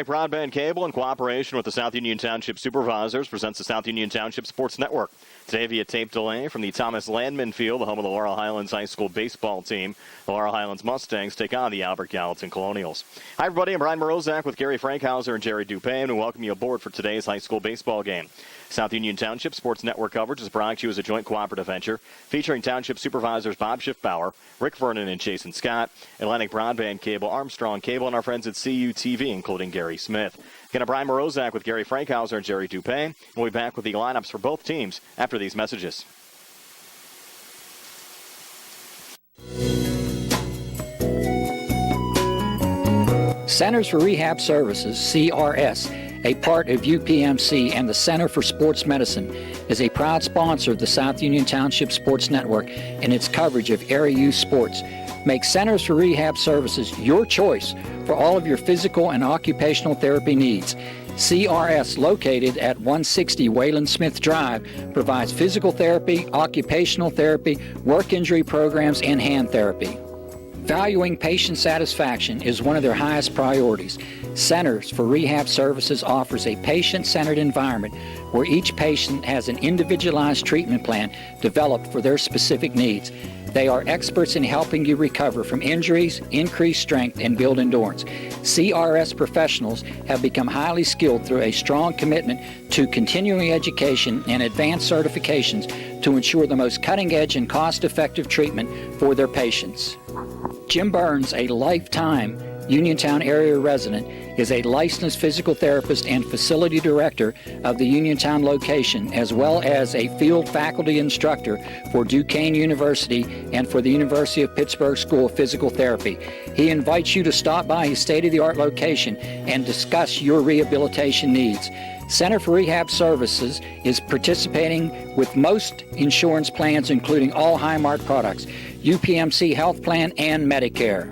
Broadband Cable, in cooperation with the South Union Township Supervisors, presents the South Union Township Sports Network. Today via tape delay from the Thomas Landman Field, the home of the Laurel Highlands High School baseball team. The Laurel Highlands Mustangs take on the Albert Gallatin Colonials. Hi, everybody. I'm Brian Morozak with Gary Frankhauser and Jerry Dupay, and we welcome you aboard for today's high school baseball game. South Union Township Sports Network coverage is brought to you as a joint cooperative venture featuring Township Supervisors Bob Schiffbauer, Rick Vernon, and Jason Scott, Atlantic Broadband Cable, Armstrong Cable, and our friends at CUTV, including Gary Smith. Again, I'm Brian Morozak with Gary Frankhauser and Jerry Dupay. We'll be back with the lineups for both teams after these messages. Centers for Rehab Services, CRS, a part of UPMC and the Center for Sports Medicine, is a proud sponsor of the South Union Township Sports Network and its coverage of area youth sports. Make Centers for Rehab Services your choice for all of your physical and occupational therapy needs. CRS, located at 160 Wayland Smith Drive, provides physical therapy, occupational therapy, work injury programs, and hand therapy. Valuing patient satisfaction is one of their highest priorities. Centers for Rehab Services offers a patient-centered environment where each patient has an individualized treatment plan developed for their specific needs. They are experts in helping you recover from injuries, increase strength, and build endurance. CRS professionals have become highly skilled through a strong commitment to continuing education and advanced certifications to ensure the most cutting-edge and cost-effective treatment for their patients. Jim Burns, a lifetime Uniontown area resident, is a licensed physical therapist and facility director of the Uniontown location, as well as a field faculty instructor for Duquesne University and for the University of Pittsburgh School of Physical Therapy. He invites you to stop by his state-of-the-art location and discuss your rehabilitation needs. Center for Rehab Services is participating with most insurance plans, including all Highmark products, UPMC Health Plan, and Medicare.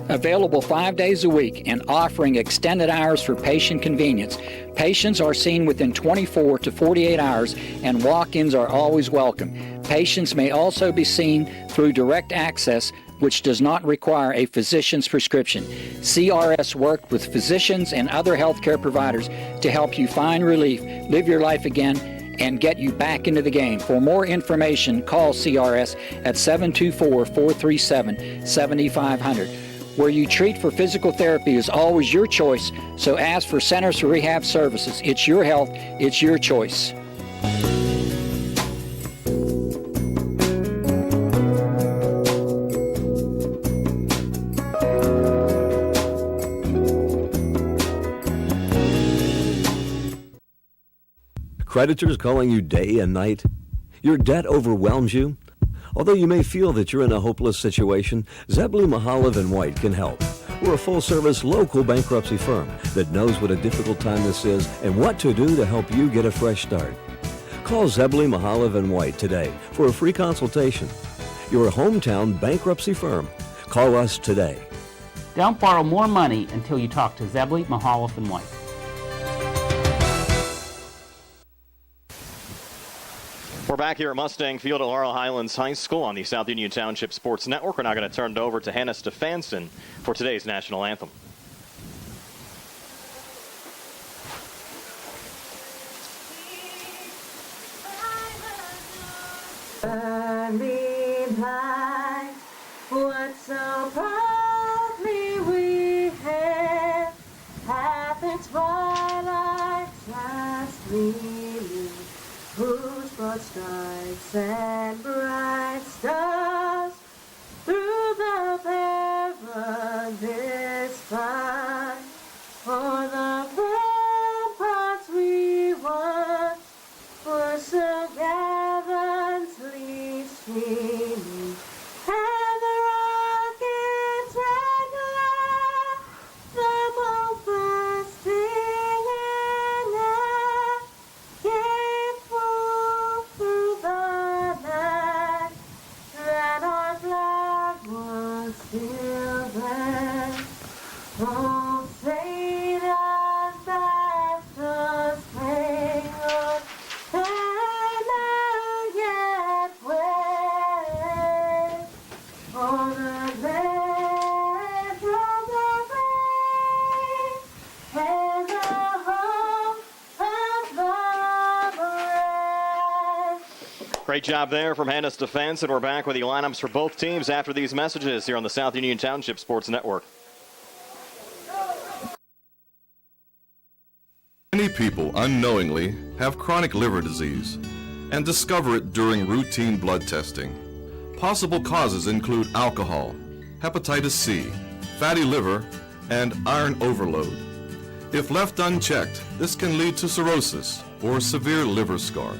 Available 5 days a week and offering extended hours for patient convenience. Patients are seen within 24 to 48 hours, and walk-ins are always welcome. Patients may also be seen through direct access, which does not require a physician's prescription. CRS worked with physicians and other healthcare providers to help you find relief, live your life again, and get you back into the game. For more information, call CRS at 724-437-7500. Where you treat for physical therapy is always your choice, so ask for Centers for Rehab Services. It's your health, it's your choice. Creditors calling you day and night? Your debt overwhelms you? Although you may feel that you're in a hopeless situation, Zebley, Mahalev & White can help. We're a full-service local bankruptcy firm that knows what a difficult time this is and what to do to help you get a fresh start. Call Zebley, Mahalev & White today for a free consultation. Your hometown bankruptcy firm. Call us today. Don't borrow more money until you talk to Zebley, Mahalev & White. We're back here at Mustang Field at Laurel Highlands High School on the South Union Township Sports Network. We're now going to turn it over to Hannah Stefanson for today's national anthem. Behind what so proudly we hath its twilight's last gleaming, whose broad stripes and bright stars through the perilous fight, for the ramparts we once were so gallantly streaming, and the rockets regular, the bolt bursting in air, gave proof through the night that our flag was still there. Oh, say that star-spangled banner yet wave. Great job there from Hannah's defense, and we're back with the lineups for both teams after these messages here on the South Union Township Sports Network. Many people unknowingly have chronic liver disease and discover it during routine blood testing. Possible causes include alcohol, hepatitis C, fatty liver, and iron overload. If left unchecked, this can lead to cirrhosis or severe liver scarring.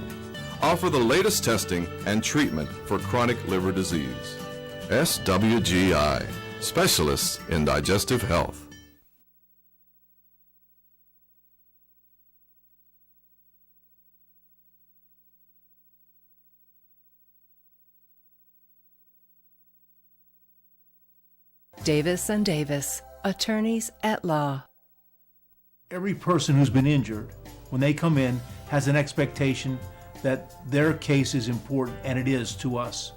Offer the latest testing and treatment for chronic liver disease. SWGI, specialists in digestive health. Davis & Davis, attorneys at law. Every person who's been injured, when they come in, has an expectation that their case is important, and it is to us.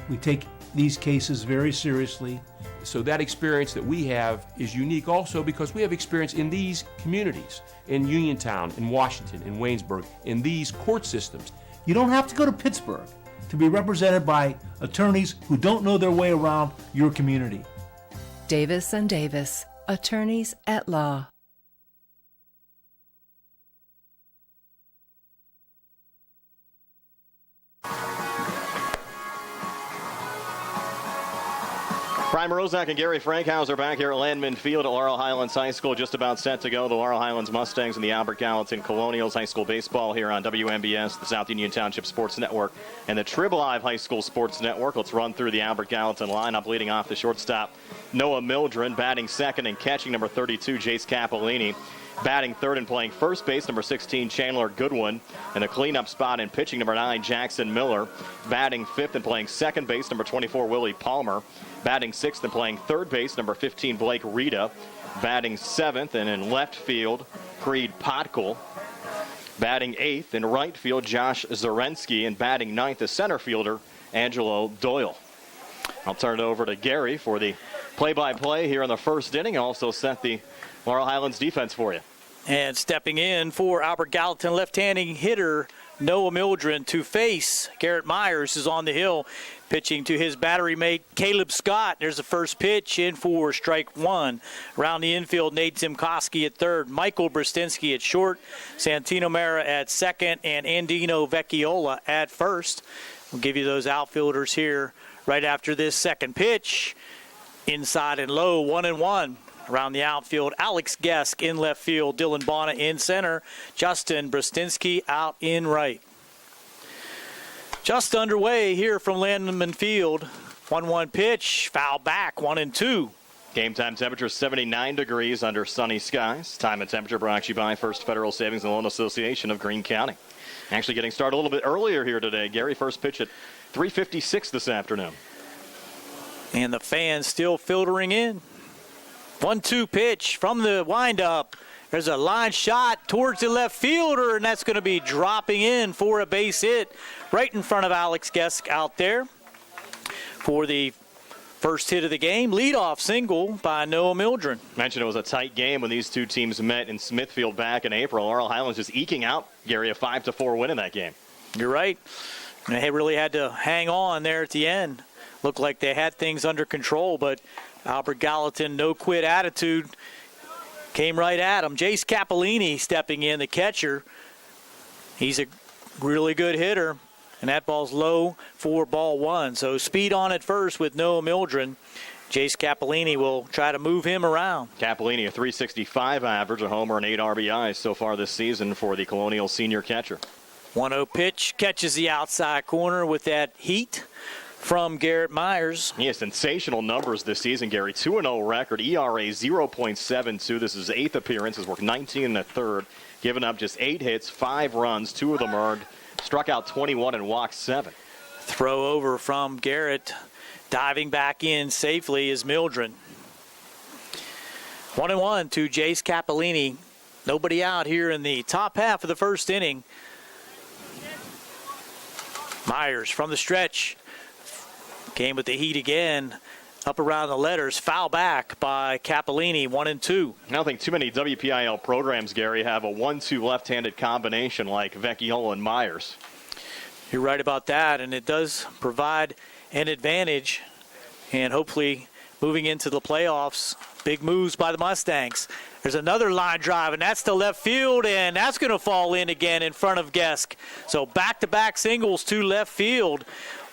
We take these cases very seriously. So that experience that we have is unique also because we have experience in these communities, in Uniontown, in Washington, in Waynesburg, in these court systems. You don't have to go to Pittsburgh to be represented by attorneys who don't know their way around your community. Davis & Davis, attorneys at law. Brian Morozak and Gary Frankhauser back here at Landman Field at Laurel Highlands High School, just about set to go. The Laurel Highlands Mustangs and the Albert Gallatin Colonials High School baseball here on WMBS, the South Union Township Sports Network, and the Trib Live High School Sports Network. Let's run through the Albert Gallatin lineup. Leading off the shortstop, Noah Mildren. Batting second and catching, number 32, Jace Capellini. Batting third and playing first base, number 16, Chandler Goodwin. And a cleanup spot in pitching, number 9, Jackson Miller. Batting fifth and playing second base, number 24, Willie Palmer. Batting sixth and playing third base, number 15, Blake Rita. Batting seventh and in left field, Creed Potkel. Batting eighth in right field, Josh Zarensky. And batting ninth, the center fielder, Angelo Doyle. I'll turn it over to Gary for the play-by-play here in the first inning, and also set the Laurel Highlands defense for you. And stepping in for Albert Gallatin, left-handing hitter Noah Mildren to face Garrett Myers is on the hill, pitching to his battery mate Caleb Scott. There's the first pitch in for strike one. Around the infield, Nate Zimkowski at third, Michael Brstinsky at short, Santino Mera at second, and Andino Vecchiola at first. We'll give you those outfielders here right after this second pitch. Inside and low, 1-1. Around the outfield, Alex Gesk in left field, Dylan Bonner in center, Justin Brstinsky out in right. Just underway here from Landman Field. 1-1 pitch, foul back, 1-2. Game time temperature 79 degrees under sunny skies. Time and temperature brought to you by First Federal Savings and Loan Association of Greene County. Actually getting started a little bit earlier here today. Gary, first pitch at 3:56 this afternoon. And the fans still filtering in. 1-2 pitch from the windup. There's a line shot towards the left fielder, and that's going to be dropping in for a base hit right in front of Alex Gesk out there for the first hit of the game. Leadoff single by Noah Mildren. Mentioned it was a tight game when these two teams met in Smithfield back in April. Laurel Highlands just eking out, Gary, a 5-4 win in that game. You're right. And they really had to hang on there at the end. Looked like they had things under control, but Albert Gallatin, no-quit attitude, came right at him. Jace Capellini stepping in, the catcher. He's a really good hitter, and that ball's low for ball one. So speed on at first with Noah Mildren. Jace Capellini will try to move him around. Capellini, a .365 average, a homer and 8 RBIs so far this season for the Colonial senior catcher. 1-0 pitch, catches the outside corner with that heat from Garrett Myers. He has sensational numbers this season, Gary. 2-0 record, ERA 0.72. This is his 8th appearance. He's worked 19 in the third, given up just 8 hits, 5 runs, 2 of them earned, struck out 21 and walked 7. Throw over from Garrett. Diving back in safely is Mildren. 1-1 to Jace Capellini. Nobody out here in the top half of the first inning. Myers from the stretch. Came with the heat again. Up around the letters. Foul back by Capellini, 1-2. I don't think too many WPIAL programs, Gary, have a 1-2 left-handed combination like Vecchiola and Myers. You're right about that, and it does provide an advantage, and hopefully moving into the playoffs, big moves by the Mustangs. There's another line drive, and that's to left field, and that's going to fall in again in front of Gesk. So back-to-back singles to left field.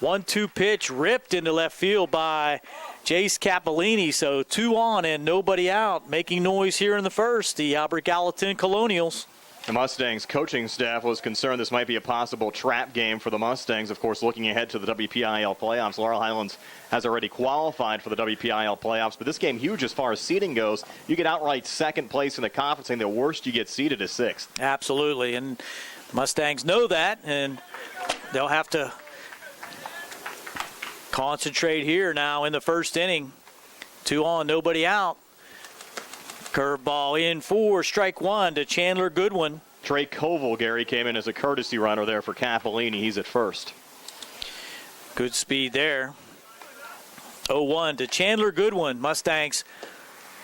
1-2 pitch ripped into left field by Jace Capolini. So 2 on and nobody out. Making noise here in the first, the Albert Gallatin Colonials. The Mustangs coaching staff was concerned this might be a possible trap game for the Mustangs. Of course, looking ahead to the WPIAL playoffs, Laurel Highlands has already qualified for the WPIAL playoffs, but this game huge as far as seeding goes. You get outright second place in the conference, and the worst you get seeded is 6th. Absolutely, and the Mustangs know that, and they'll have to concentrate here now in the first inning. 2 on, nobody out. Curveball in for strike 1 to Chandler Goodwin. Trey Koval, Gary, came in as a courtesy runner there for Capolini. He's at first. Good speed there. 0-1 to Chandler Goodwin. Mustangs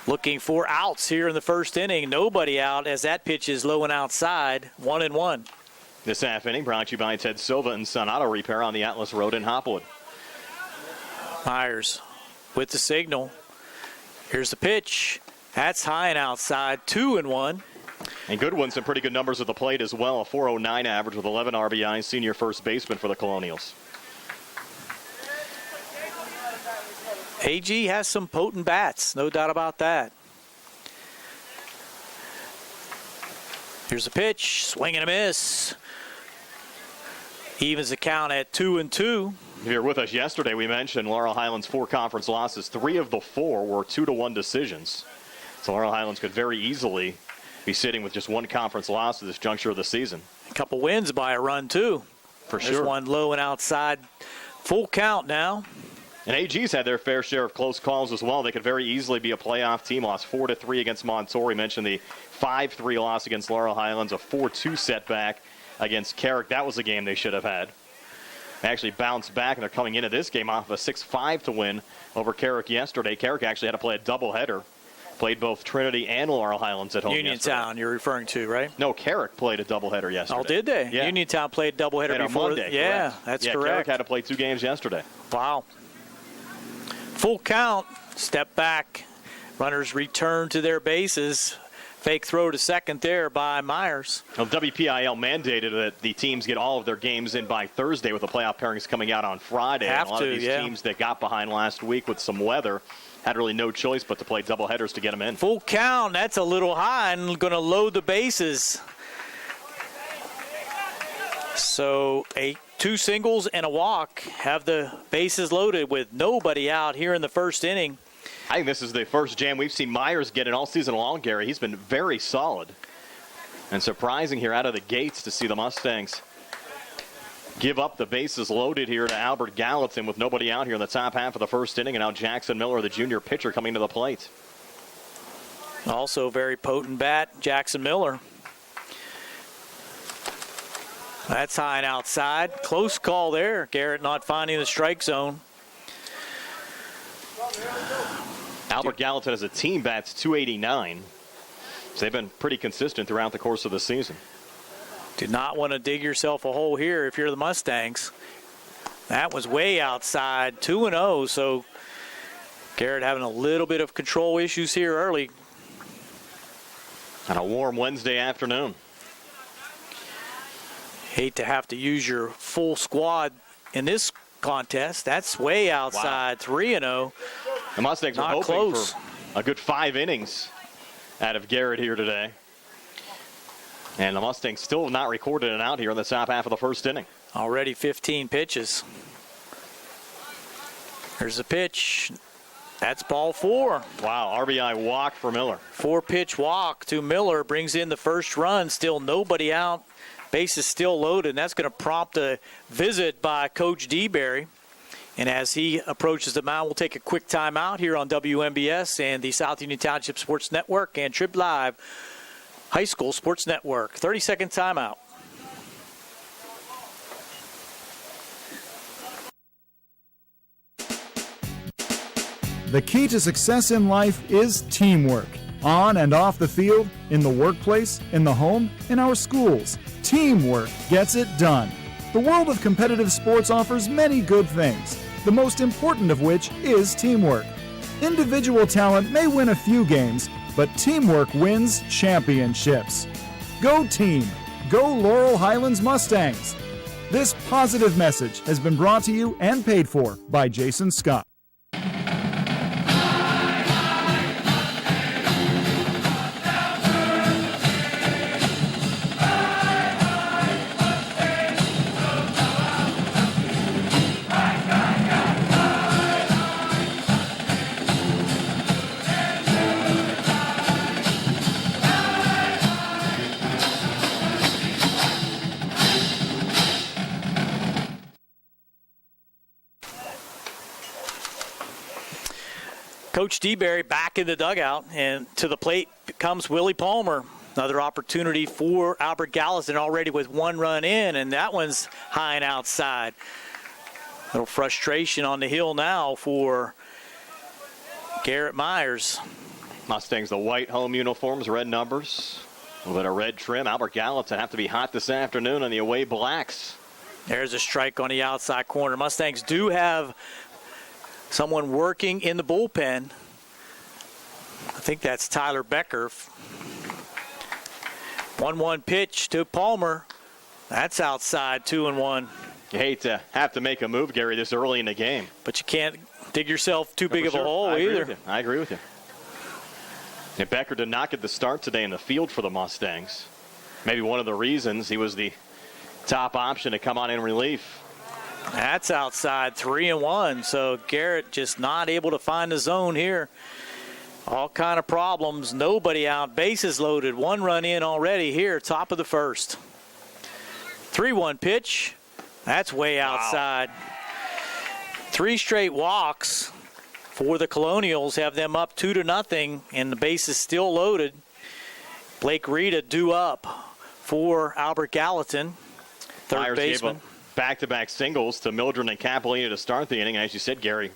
looking for outs here in the first inning. Nobody out as that pitch is low and outside. 1-1. This half inning brought to you by Ted Silva and Son Auto Repair on the Atlas Road in Hopwood. Myers with the signal. Here's the pitch. That's high and outside, 2-1. And Goodwin, some pretty good numbers at the plate as well. A .409 average with 11 RBIs, senior first baseman for the Colonials. AG has some potent bats, no doubt about that. Here's the pitch, swing and a miss. Evens the count at 2-2. If you were with us yesterday, we mentioned Laurel Highlands' 4 conference losses. 3 of the 4 were 2-1 decisions. So Laurel Highlands could very easily be sitting with just 1 conference loss at this juncture of the season. A couple wins by a run, too. For There's sure. one low and outside. Full count now. And AG's had their fair share of close calls as well. They could very easily be a playoff team. Lost 4-3 against Montour. We mentioned the 5-3 loss against Laurel Highlands, a 4-2 setback against Carrick. That was a game they should have had. They actually bounced back, and they're coming into this game off of a 6-5 to win over Carrick yesterday. Carrick actually had to play a doubleheader. Played both Trinity and Laurel Highlands at home Uniontown, you're referring to, right? No, Carrick played a doubleheader yesterday. Oh, did they? Yeah. Uniontown played a doubleheader before. Monday, yeah, correct. that's Carrick correct. had to play 2 games yesterday. Wow. Full count. Step back. Runners return to their bases. Fake throw to second there by Myers. Well, WPIAL mandated that the teams get all of their games in by Thursday, with the playoff pairings coming out on Friday. Have a lot to, of these yeah. teams that got behind last week with some weather had really no choice but to play doubleheaders to get them in. Full count. That's a little high and going to load the bases. So 2 singles and a walk have the bases loaded with nobody out here in the first inning. I think this is the first jam we've seen Myers get in all season long, Gary. He's been very solid. And surprising here out of the gates to see the Mustangs give up the bases loaded here to Albert Gallatin with nobody out here in the top half of the first inning. And now Jackson Miller, the junior pitcher, coming to the plate. Also very potent bat, Jackson Miller. That's high and outside. Close call there. Garrett not finding the strike zone. Albert Gallatin as a team bats .289. So they've been pretty consistent throughout the course of the season. Do not want to dig yourself a hole here if you're the Mustangs. That was way outside, 2-0. So Garrett having a little bit of control issues here early. On a warm Wednesday afternoon. Hate to have to use your full squad in this contest. That's way outside, 3-0. The Mustangs are Not hoping close. for a good 5 innings out of Garrett here today. And the Mustangs still not recorded an out here in the top half of the first inning. Already 15 pitches. There's a pitch. That's ball 4. Wow, RBI walk for Miller. 4-pitch walk to Miller brings in the first run. Still nobody out. Base is still loaded, and that's going to prompt a visit by Coach DeBerry. And as he approaches the mound, we'll take a quick timeout here on WMBS and the South Union Township Sports Network and Trib Live High School Sports Network. 30-second timeout. The key to success in life is teamwork. On and off the field, in the workplace, in the home, in our schools. Teamwork gets it done. The world of competitive sports offers many good things, the most important of which is teamwork. Individual talent may win a few games, but teamwork wins championships. Go team! Go Laurel Highlands Mustangs! This positive message has been brought to you and paid for by Jason Scott. Coach DeBerry back in the dugout, and to the plate comes Willie Palmer. Another opportunity for Albert Gallatin already with one run in, and that one's high and outside. A little frustration on the hill now for Garrett Myers. Mustangs, the white home uniforms, red numbers, a little bit of red trim. Albert Gallatin have to be hot this afternoon on the away blacks. There's a strike on the outside corner. Mustangs do have someone working in the bullpen. I think that's Tyler Becker. 1-1 pitch to Palmer. That's outside, 2-1. You hate to have to make a move, Gary, this early in the game. But you can't dig yourself too big of a hole either. I agree with you. And Becker did not get the start today in the field for the Mustangs. Maybe one of the reasons he was the top option to come on in relief. That's outside, 3-1. So Garrett just not able to find the zone here. All kind of problems. Nobody out. Bases loaded. One run in already here, top of the first. 3-1 pitch. That's way outside. Wow. 3 straight walks for the Colonials have them up 2-0, and the bases still loaded. Blake Rita due up for Albert Gallatin, third Myers baseman. Back-to-back singles to Mildred and Capolina to start the inning. As you said, Gary,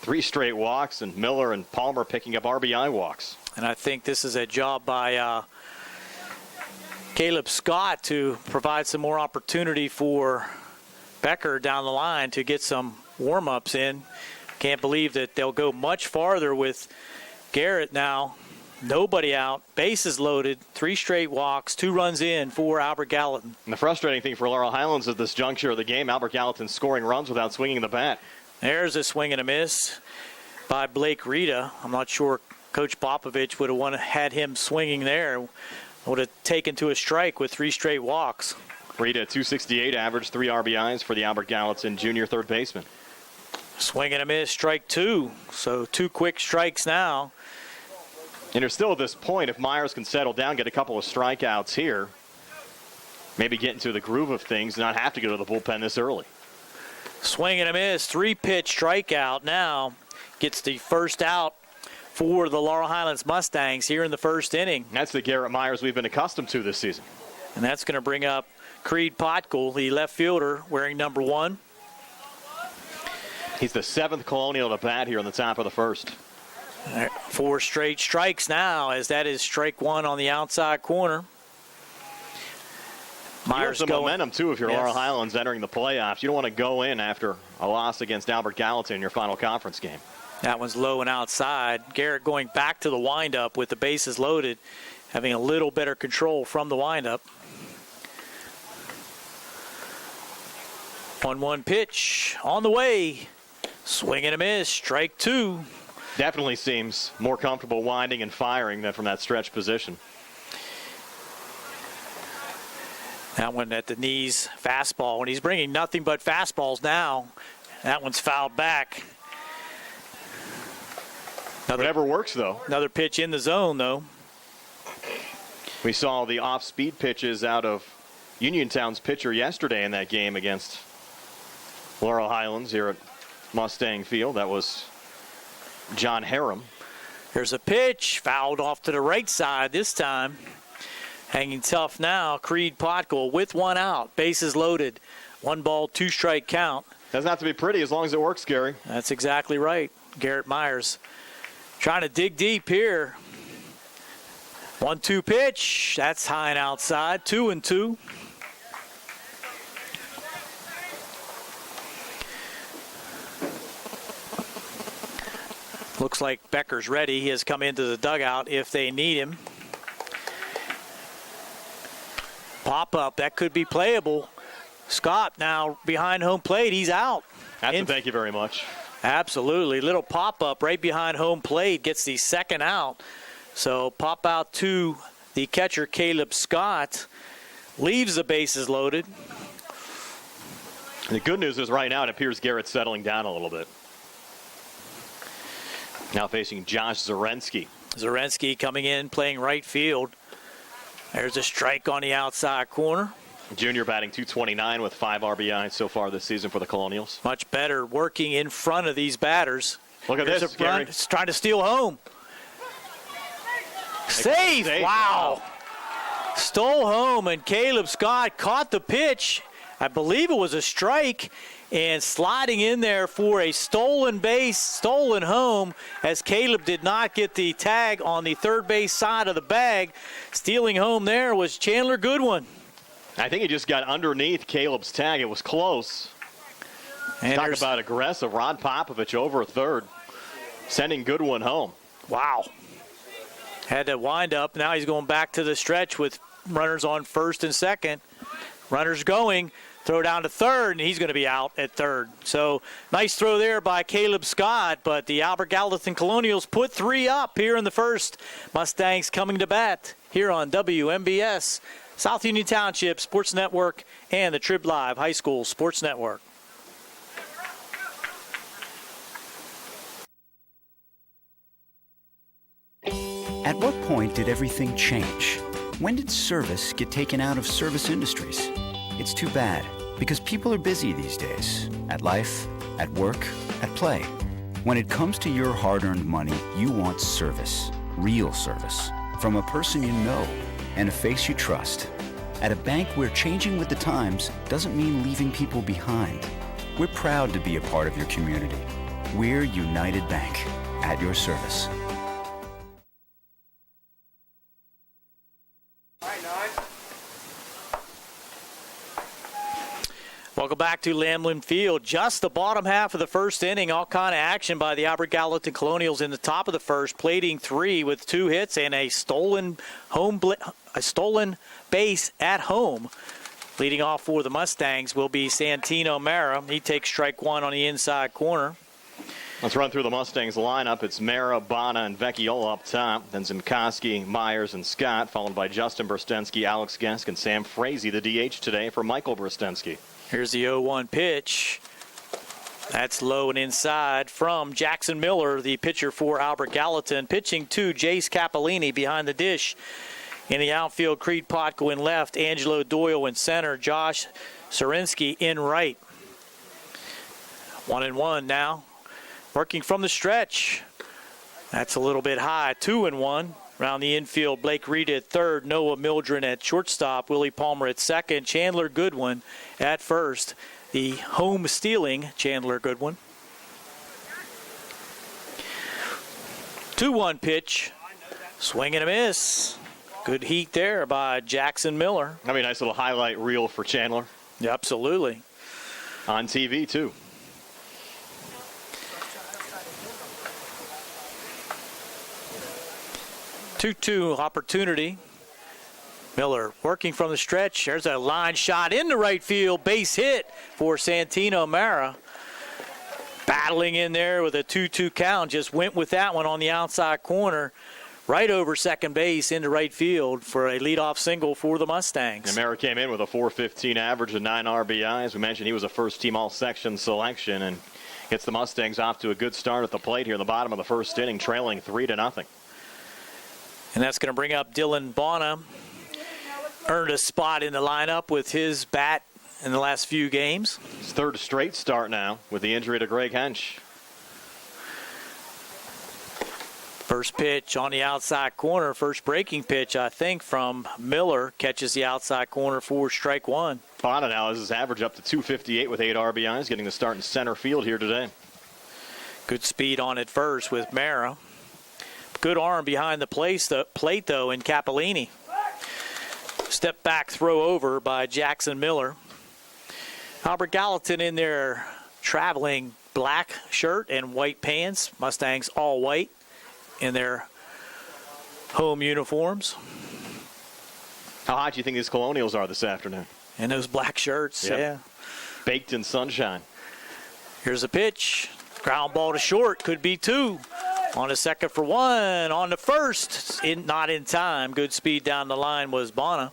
3 straight walks, and Miller and Palmer picking up RBI walks. And I think this is a job by Caleb Scott to provide some more opportunity for Becker down the line to get some warm-ups in. Can't believe that they'll go much farther with Garrett now. Nobody out, bases loaded, 3 straight walks, 2 runs in for Albert Gallatin. And the frustrating thing for Laurel Highlands at this juncture of the game, Albert Gallatin scoring runs without swinging the bat. There's a swing and a miss by Blake Rita. I'm not sure Coach Popovich would have had him swinging there. Would have taken to a strike with 3 straight walks. Rita, 268 average, 3 RBIs for the Albert Gallatin junior third baseman. Swing and a miss, strike 2. So 2 quick strikes now. And you're still at this point, if Myers can settle down, get a couple of strikeouts here, maybe get into the groove of things, not have to go to the bullpen this early. Swing and a miss, 3-pitch strikeout now. Gets the first out for the Laurel Highlands Mustangs here in the first inning. That's the Garrett Myers we've been accustomed to this season. And that's going to bring up Creed Potkill, the left fielder, wearing number 1. He's the 7th Colonial to bat here in the top of the first. 4 straight strikes now, as that is strike 1 on the outside corner. Myers some momentum, too, if you're Laurel Highlands entering the playoffs. You don't want to go in after a loss against Albert Gallatin in your final conference game. That one's low and outside. Garrett going back to the windup with the bases loaded, having a little better control from the windup. 1-1 pitch on the way. Swing and a miss, strike 2. Definitely seems more comfortable winding and firing than from that stretch position. That one at the knees, fastball. When he's bringing nothing but fastballs now, that one's fouled back. Whatever works, though. Another pitch in the zone, though. We saw the off-speed pitches out of Uniontown's pitcher yesterday in that game against Laurel Highlands here at Mustang Field. That was John Harem. There's a pitch, fouled off to the right side this time. Hanging tough now, Creed Potkill with 1 out. Bases loaded. 1 ball, 2 strike count. Doesn't have to be pretty as long as it works, Gary. That's exactly right. Garrett Myers trying to dig deep here. 1-2 pitch. That's high and outside. 2-2. Looks like Becker's ready. He has come into the dugout if they need him. Pop-up, that could be playable. Scott now behind home plate. He's out. Thank you very much. Absolutely. Little pop-up right behind home plate gets the second out. So pop out to the catcher, Caleb Scott. Leaves the bases loaded. The good news is right now it appears Garrett's settling down a little bit. Now facing Josh Zarensky. Zarensky coming in, playing right field. There's a strike on the outside corner. Junior batting .229 with 5 RBIs so far this season for the Colonials. Much better working in front of these batters. Look at this, Gary. It's trying to steal home. Safe! Wow. Stole home, and Caleb Scott caught the pitch. I believe it was a strike, and sliding in there for a stolen base, stolen home, as Caleb did not get the tag on the third base side of the bag. Stealing home there was Chandler Goodwin. I think he just got underneath Caleb's tag. It was close. And talk about aggressive. Rod Popovich over third, sending Goodwin home. Wow. Had to wind up. Now he's going back to the stretch with runners on first and second. Runners going. Throw down to third, and he's going to be out at third. So nice throw there by Caleb Scott, but the Albert Gallatin Colonials put 3 up here in the first. Mustangs coming to bat here on WMBS, South Union Township Sports Network, and the Trib Live High School Sports Network. At what point did everything change? When did service get taken out of service industries? It's too bad, because people are busy these days. At life, at work, at play. When it comes to your hard-earned money, you want service. Real service. From a person you know and a face you trust. At a bank where changing with the times doesn't mean leaving people behind. We're proud to be a part of your community. We're United Bank, at your service. Welcome back to Lamlin Field. Just the bottom half of the first inning. All kind of action by the Albert Gallatin Colonials in the top of the first. Plating 3 with 2 hits and a stolen base at home. Leading off for the Mustangs will be Santino Mara. He takes strike 1 on the inside corner. Let's run through the Mustangs lineup. It's Mara, Bana, and Vecchiola up top. Then Zimkowski, Myers, and Scott, followed by Justin Brstensky, Alex Gesk, and Sam Frazee, the DH today for Michael Brstensky. Here's the 0-1 pitch. That's low and inside from Jackson Miller, the pitcher for Albert Gallatin. Pitching to Jace Capellini behind the dish. In the outfield, Creed Potko in left, Angelo Doyle in center, Josh Zarensky in right. 1-1 now. Working from the stretch. That's a little bit high. 2-1. Around the infield, Blake Reed at third, Noah Mildren at shortstop, Willie Palmer at second, Chandler Goodwin at first. The home stealing Chandler Goodwin. 2-1 pitch. Swing and a miss. Good heat there by Jackson Miller. I mean, nice little highlight reel for Chandler. Yeah, absolutely. On TV, too. 2-2 opportunity. Miller working from the stretch. There's a line shot into right field. Base hit for Santino Mara. Battling in there with a 2-2 count. Just went with that one on the outside corner. Right over second base into right field for a leadoff single for the Mustangs. And Mara came in with a .415 average and 9 RBIs. We mentioned he was a first-team all-section selection and gets the Mustangs off to a good start at the plate here in the bottom of the first inning, trailing 3-0. And that's going to bring up Dylan Bonham. Earned a spot in the lineup with his bat in the last few games. His third straight start now with the injury to Greg Hench. First pitch on the outside corner. First breaking pitch, I think, from Miller. Catches the outside corner for strike 1. Bonham now has his average up to .258 with 8 RBIs, getting the start in center field here today. Good speed on it first with Mara. Good arm behind the plate, though, in Capellini. Step back throw over by Jackson Miller. Albert Gallatin in their traveling black shirt and white pants. Mustangs all white in their home uniforms. How hot do you think these Colonials are this afternoon? And those black shirts, Yep. yeah. Baked in sunshine. Here's a pitch. Ground ball to short. Could be 2. On the second for 1. On the first. Not in time. Good speed down the line was Bonner.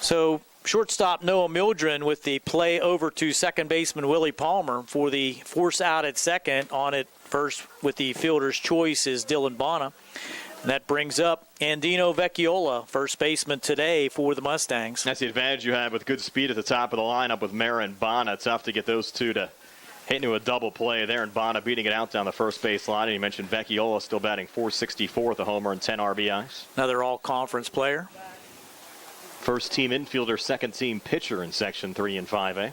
So shortstop Noah Mildren with the play over to second baseman Willie Palmer for the force out at second. On it first with the fielder's choice is Dylan Bonner. And that brings up Andino Vecchiola, first baseman today for the Mustangs. That's the advantage you have with good speed at the top of the lineup with Mara and Bonner. Tough to get those two to hit into a double play there, and Bonner beating it out down the first base line. And you mentioned Vecchiola still batting .464 with a homer and 10 RBIs. Another all-conference player. First team infielder, second team pitcher in Section 3 and 5A.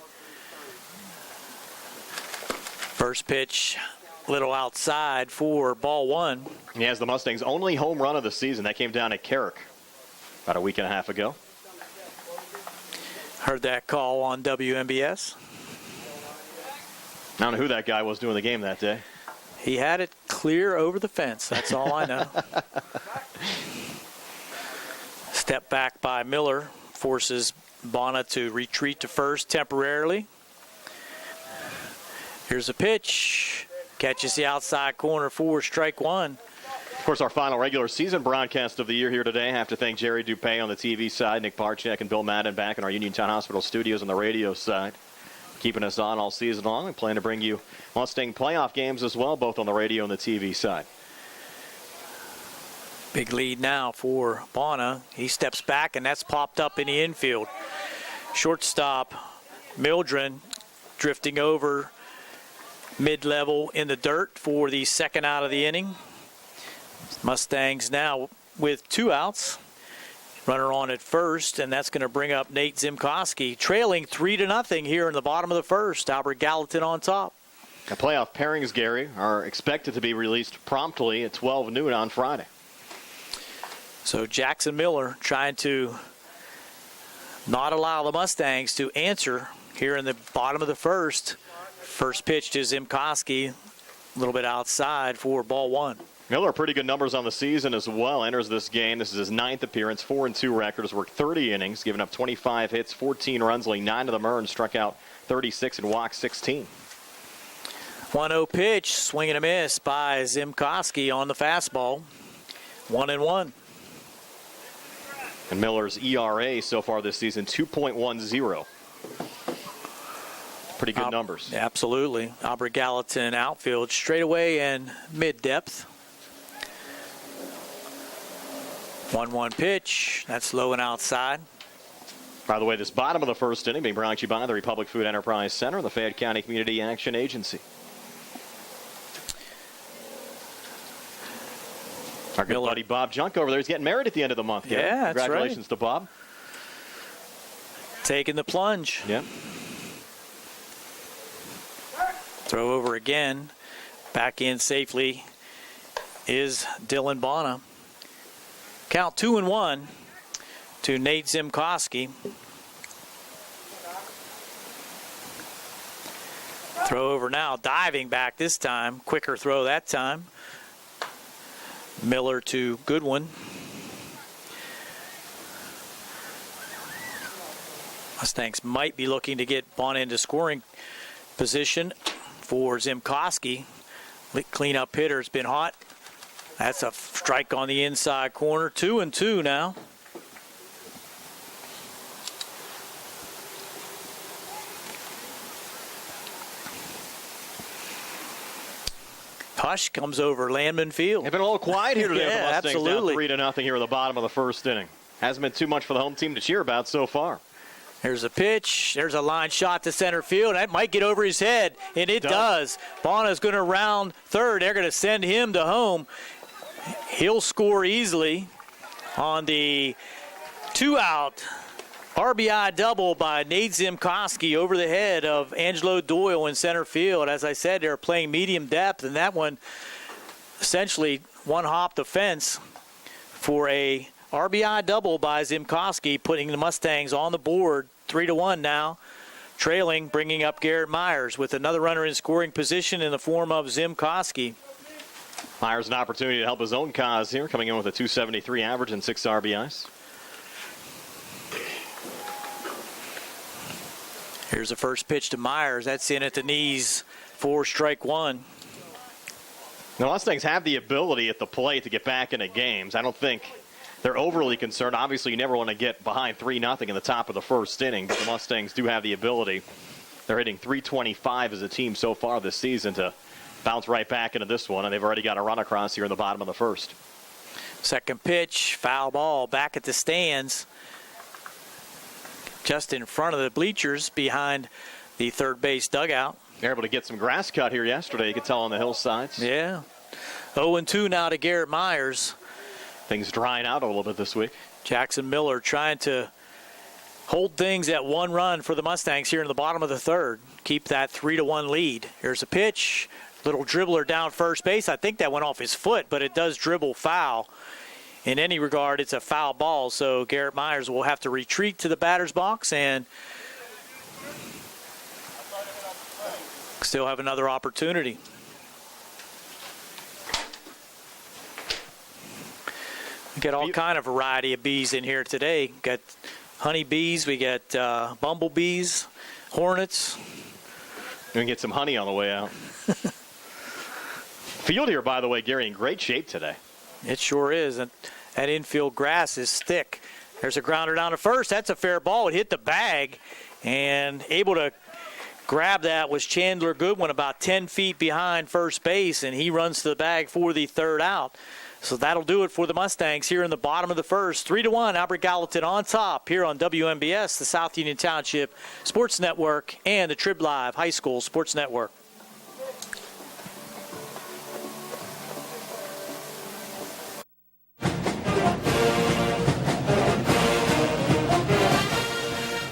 First pitch, little outside for ball 1. He has the Mustangs' only home run of the season. That came down at Carrick about a week and a half ago. Heard that call on WMBS. I don't know who that guy was doing the game that day. He had it clear over the fence. That's all I know. Step back by Miller forces Bonner to retreat to first temporarily. Here's a pitch. Catches the outside corner for strike 1. Of course, our final regular season broadcast of the year here today. I have to thank Jerry Dupay on the TV side, Nick Parchak and Bill Madden back in our Uniontown Hospital studios on the radio side, keeping us on all season long. We plan to bring you Mustang playoff games as well, both on the radio and the TV side. Big lead now for Bonner. He steps back, and that's popped up in the infield. Shortstop Mildren drifting over mid-level in the dirt for the second out of the inning. Mustangs now with 2 outs. Runner on at first, and that's going to bring up Nate Zimkowski, trailing 3-0 here in the bottom of the first. Albert Gallatin on top. The playoff pairings, Gary, are expected to be released promptly at 12 noon on Friday. So Jackson Miller trying to not allow the Mustangs to answer here in the bottom of the first. First pitch to Zimkowski, a little bit outside for ball 1. Miller, pretty good numbers on the season as well. Enters this game. This is his 9th appearance, 4-2 record. Has worked 30 innings, given up 25 hits, 14 runs, only 9 of them earned, struck out 36 and walked 16. 1-0 pitch, swing and a miss by Zimkowski on the fastball. 1-1. And Miller's ERA so far this season, 2.10. Pretty good numbers. Absolutely. Albert Gallatin outfield straightaway and mid-depth. 1-1 pitch. That's low and outside. By the way, this bottom of the first inning being brought to you by the Republic Food Enterprise Center and the Fayette County Community Action Agency. Our good buddy Bob Junk over there is getting married at the end of the month. Yeah, that's right. Congratulations to Bob. Taking the plunge. Yep. Throw over again. Back in safely is Dylan Bonner. Count 2-1 to Nate Zimkowski. Throw over now, diving back this time. Quicker throw that time. Miller to Goodwin. Mustangs might be looking to get Bonner into scoring position for Zimkowski. Cleanup hitter's been hot. That's a strike on the inside corner. 2-2 now. Hush comes over Landman Field. They've been a little quiet here today. Yeah, with the Mustangs absolutely. down 3-0 here in the bottom of the first inning. Hasn't been too much for the home team to cheer about so far. There's a pitch. There's a line shot to center field. That might get over his head, and it does. Bonner's going to round third. They're going to send him to home. He'll score easily on the 2-out RBI double by Nate Zimkowski over the head of Angelo Doyle in center field. As I said, they're playing medium depth, and that one essentially one-hop the fence for a RBI double by Zimkowski, putting the Mustangs on the board 3-1 now. trailing, bringing up Garrett Myers with another runner in scoring position in the form of Zim Koski. Myers an opportunity to help his own cause here, coming in with a 273 average and 6 RBIs. Here's the first pitch to Myers. That's in at the knees for strike one. The Mustangs have the ability at the plate to get back into games. I don't think they're overly concerned. Obviously, you never want to get behind 3-0 in the top of the first inning, but the Mustangs do have the ability. They're hitting .325 as a team so far this season to bounce right back into this one, and they've already got a run across here in the bottom of the first. Second pitch, foul ball, back at the stands, just in front of the bleachers behind the third base dugout. They're able to get some grass cut here yesterday, you could tell on the hillsides. Yeah. 0-2 now to Garrett Myers. Things drying out a little bit this week. Jackson Miller trying to hold things at 1 run for the Mustangs here in the bottom of the third. Keep that 3-1 lead. Here's a pitch. Little dribbler down first base. I think that went off his foot, but it does dribble foul. In any regard, it's a foul ball, so Garrett Myers will have to retreat to the batter's box and still have another opportunity. We got all kind of variety of bees in here today. We got honey bees, we got bumblebees, hornets. We can get some honey on the way out. Field here, by the way, Gary, in great shape today. It sure is. And that infield grass is thick. There's a grounder down to first. That's a fair ball. It hit the bag. And able to grab that was Chandler Goodwin, about 10 feet behind first base. And he runs to the bag for the third out. So that'll do it for the Mustangs here in the bottom of the first. 3-1, Albert Gallatin on top here on WMBS, the South Union Township Sports Network, and the Trib Live High School Sports Network.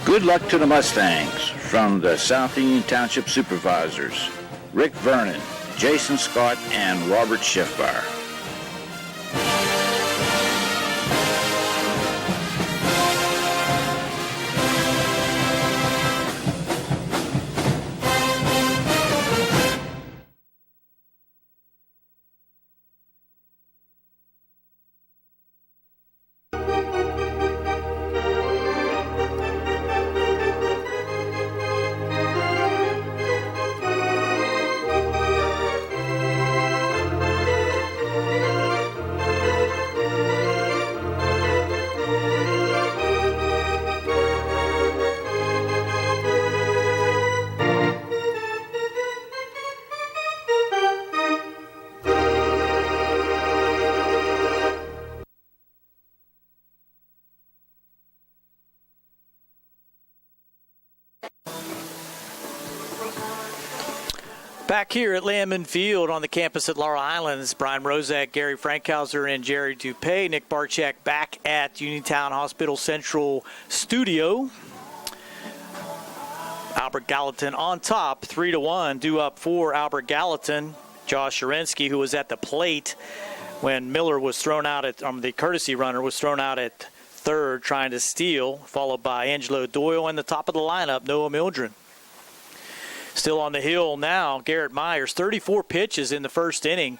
Good luck to the Mustangs from the South Union Township Supervisors, Rick Vernon, Jason Scott, and Robert Schiffbar. Back here at Landman Field on the campus at Laurel Highlands, Brian Rozak, Gary Frankhauser, and Jerry Dupay. Nick Barchak back at Uniontown Hospital Central Studio. Albert Gallatin on top, 3-1, due up for Albert Gallatin. Josh Zirinsky, who was at the plate when Miller was thrown out at, the courtesy runner was thrown out at third trying to steal, followed by Angelo Doyle, and the top of the lineup, Noah Mildren. Still on the hill now, Garrett Myers, 34 pitches in the first inning.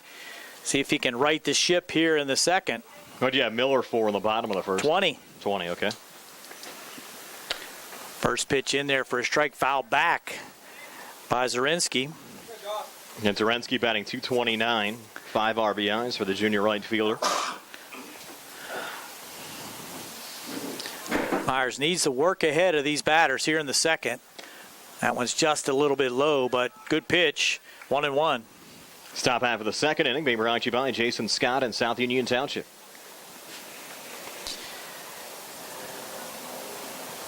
See if he can right the ship here in the second. What do you have Miller for in the bottom of the first? 20. 20, okay. First pitch in there for a strike, foul back by Zirinsky. And Zirinsky batting .229, 5 RBIs for the junior right fielder. Myers needs to work ahead of these batters here in the second. That one's just a little bit low, but good pitch, 1-1. Top half of the second inning being brought to you by Jason Scott and South Union Township.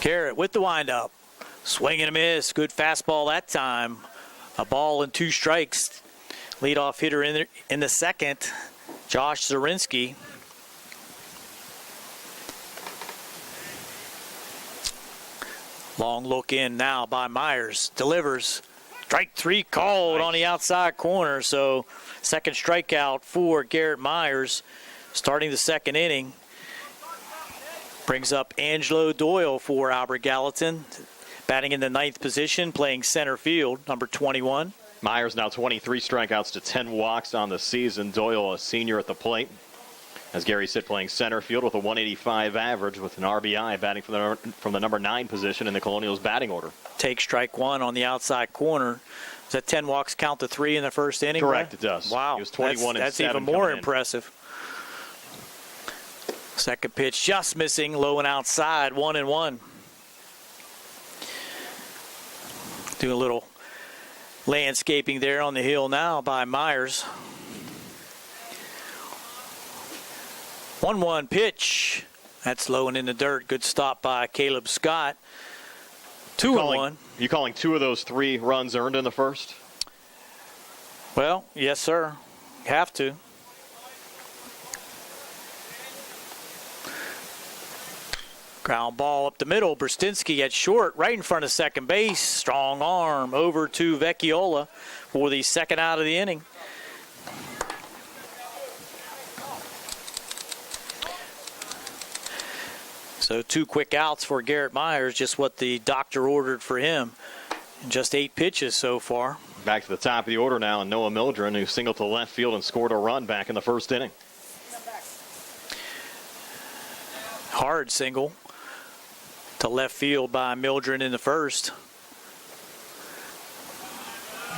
Garrett with the windup. Swing and a miss. Good fastball that time. A ball and 2 strikes. Leadoff hitter in the second, Josh Zirinsky. Long look in now by Myers. Delivers. Strike 3 called on the outside corner. So second strikeout for Garrett Myers starting the second inning. Brings up Angelo Doyle for Albert Gallatin. Batting in the 9th position, playing center field, number 21. Myers now 23 strikeouts to 10 walks on the season. Doyle, a senior at the plate. As Gary said, playing center field with a 185 average with an RBI, batting from the number 9 position in the Colonials batting order. Take strike one on the outside corner. Does that 10 walks count to 3 in the first inning? Correct, right? it does. Wow. He was 21 that's and 7 even more coming impressive. Second pitch just missing, low and outside, 1-1. Do a little landscaping there on the hill now by Myers. 1-1 pitch. That's low and in the dirt. Good stop by Caleb Scott. 2-1. You calling 2 of those 3 runs earned in the first? Well, yes, sir. Have to. Ground ball up the middle. Brzezinski at short, right in front of second base. Strong arm over to Vecchiola for the second out of the inning. So 2 quick outs for Garrett Myers, just what the doctor ordered for him. And just 8 pitches so far. Back to the top of the order now, and Noah Mildren, who singled to left field and scored a run back in the first inning. Hard single to left field by Mildren in the first.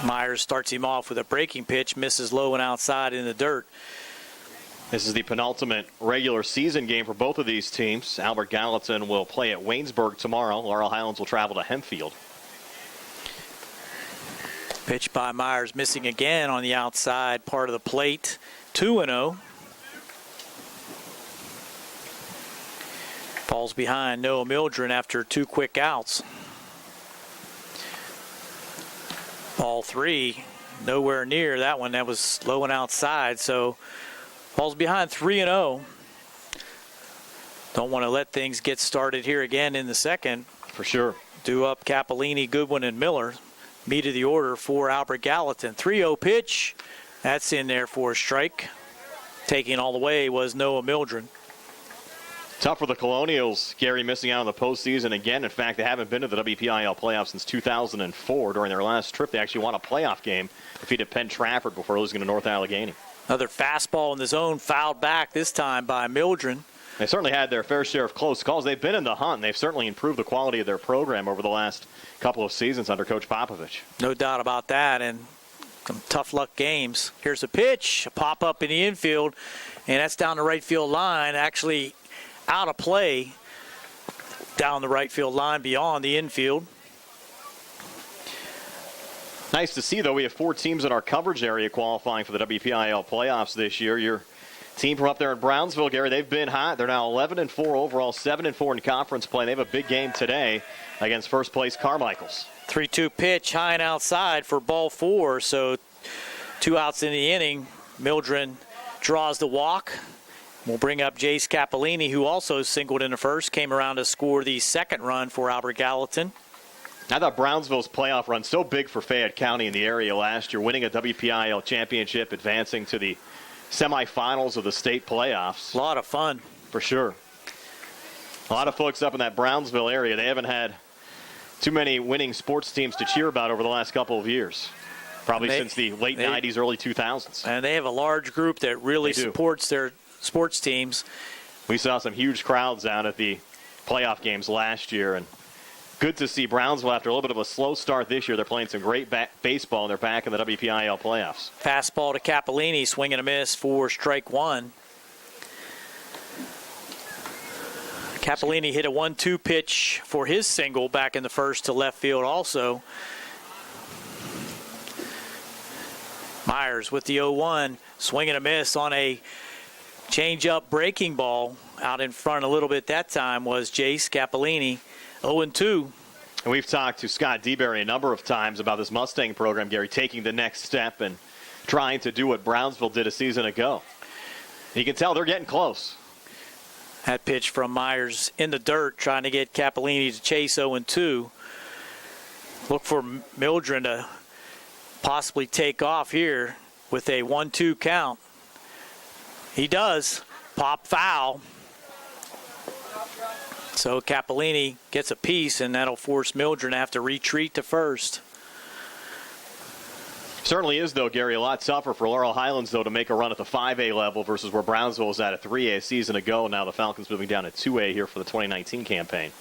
Myers starts him off with a breaking pitch, misses low and outside in the dirt. This is the penultimate regular season game for both of these teams. Albert Gallatin will play at Waynesburg tomorrow. Laurel Highlands will travel to Hempfield. Pitch by Myers, missing again on the outside part of the plate. 2-0. Falls behind Noah Mildren after 2 quick outs. Ball 3, nowhere near that one. That was low and outside, so falls behind 3-0. Don't want to let things get started here again in the second. For sure. Due up Cappellini, Goodwin, and Miller. Meat of the order for Albert Gallatin. 3-0 pitch. That's in there for a strike. Taking all the way was Noah Mildren. Tough for the Colonials. Gary missing out on the postseason again. In fact, they haven't been to the WPIAL playoffs since 2004. During their last trip, they actually won a playoff game, defeated Penn Trafford before losing to North Allegheny. Another fastball in the zone, fouled back this time by Mildren. They certainly had their fair share of close calls. They've been in the hunt, and they've certainly improved the quality of their program over the last couple of seasons under Coach Popovich. No doubt about that, and some tough luck games. Here's a pitch, a pop-up in the infield, and that's down the right field line, actually out of play down the right field line beyond the infield. Nice to see, though, we have 4 teams in our coverage area qualifying for the WPIAL playoffs this year. Your team from up there in Brownsville, Gary, they've been hot. They're now 11-4 overall, 7-4 in conference play. They have a big game today against first place Carmichael's. 3-2 pitch, high and outside for ball 4. So 2 outs in the inning. Mildren draws the walk. We'll bring up Jace Cappellini, who also singled in the first, came around to score the second run for Albert Gallatin. I thought Brownsville's playoff run so big for Fayette County in the area last year, winning a WPIAL championship, advancing to the semifinals of the state playoffs. A lot of fun. For sure. A lot of folks up in that Brownsville area, they haven't had too many winning sports teams to cheer about over the last couple of years. Probably since the late 90s, early 2000s. And they have a large group that really supports their sports teams. We saw some huge crowds down at the playoff games last year, and good to see Brownsville after a little bit of a slow start this year. They're playing some great baseball, and they're back in the WPIAL playoffs. Fastball to Cappellini, swing and a miss for strike 1. Cappellini hit a 1-2 pitch for his single back in the first to left field also. Myers with the 0-1, swing and a miss on a change-up breaking ball. Out in front a little bit that time was Jace Cappellini. 0-2. And we've talked to Scott DeBerry a number of times about this Mustang program, Gary, taking the next step and trying to do what Brownsville did a season ago. You can tell they're getting close. That pitch from Myers in the dirt, trying to get Cappellini to chase 0-2. Look for Mildren to possibly take off here with a 1-2 count. He does. Pop foul. So Cappellini gets a piece, and that'll force Mildren to have to retreat to first. Certainly is, though, Gary, a lot tougher for Laurel Highlands, though, to make a run at the 5A level versus where Brownsville was at a 3A season ago. Now the Falcons moving down to 2A here for the 2019 campaign.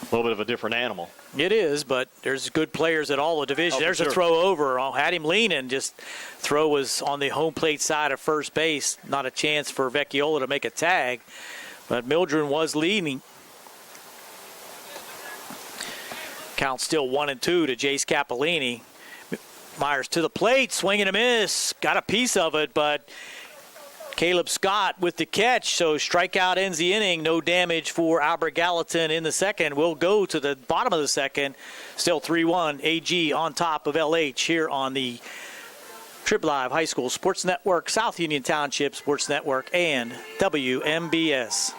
A little bit of a different animal. It is, but there's good players at all the divisions. There's sure. a throw over. I had him leaning. Just throw was on the home plate side of first base. Not a chance for Vecchiola to make a tag. But Mildren was leading. Count still 1-2 to Jace Cappellini. Myers to the plate, swing and a miss. Got a piece of it, but Caleb Scott with the catch. So strikeout ends the inning. No damage for Albert Gallatin in the second. We'll go to the bottom of the second. Still 3-1. AG on top of LH here on the Trib Live High School Sports Network, South Union Township Sports Network, and WMBS.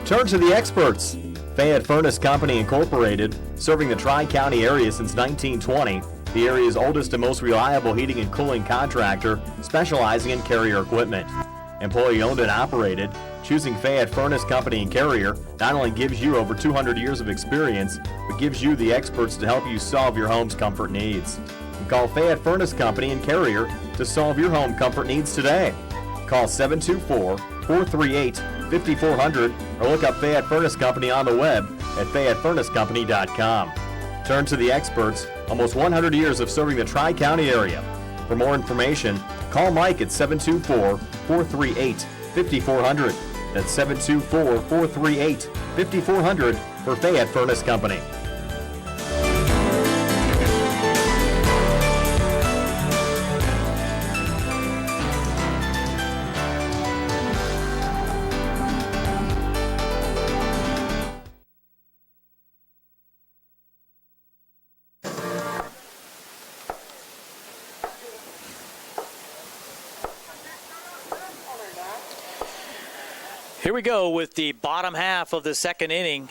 Turn to the experts. Fayette Furnace Company Incorporated, serving the Tri-County area since 1920. The area's oldest and most reliable heating and cooling contractor, specializing in Carrier equipment. Employee owned and operated, choosing Fayette Furnace Company and Carrier not only gives you over 200 years of experience, but gives you the experts to help you solve your home's comfort needs. Call Fayette Furnace Company and Carrier to solve your home comfort needs today. Call 724-438-5400 or look up Fayette Furnace Company on the web at FayetteFurnaceCompany.com. Turn to the experts, almost 100 years of serving the Tri-County area. For more information, call Mike at 724-438-5400. That's 724-438-5400 for Fayette Furnace Company. Here we go with the bottom half of the second inning.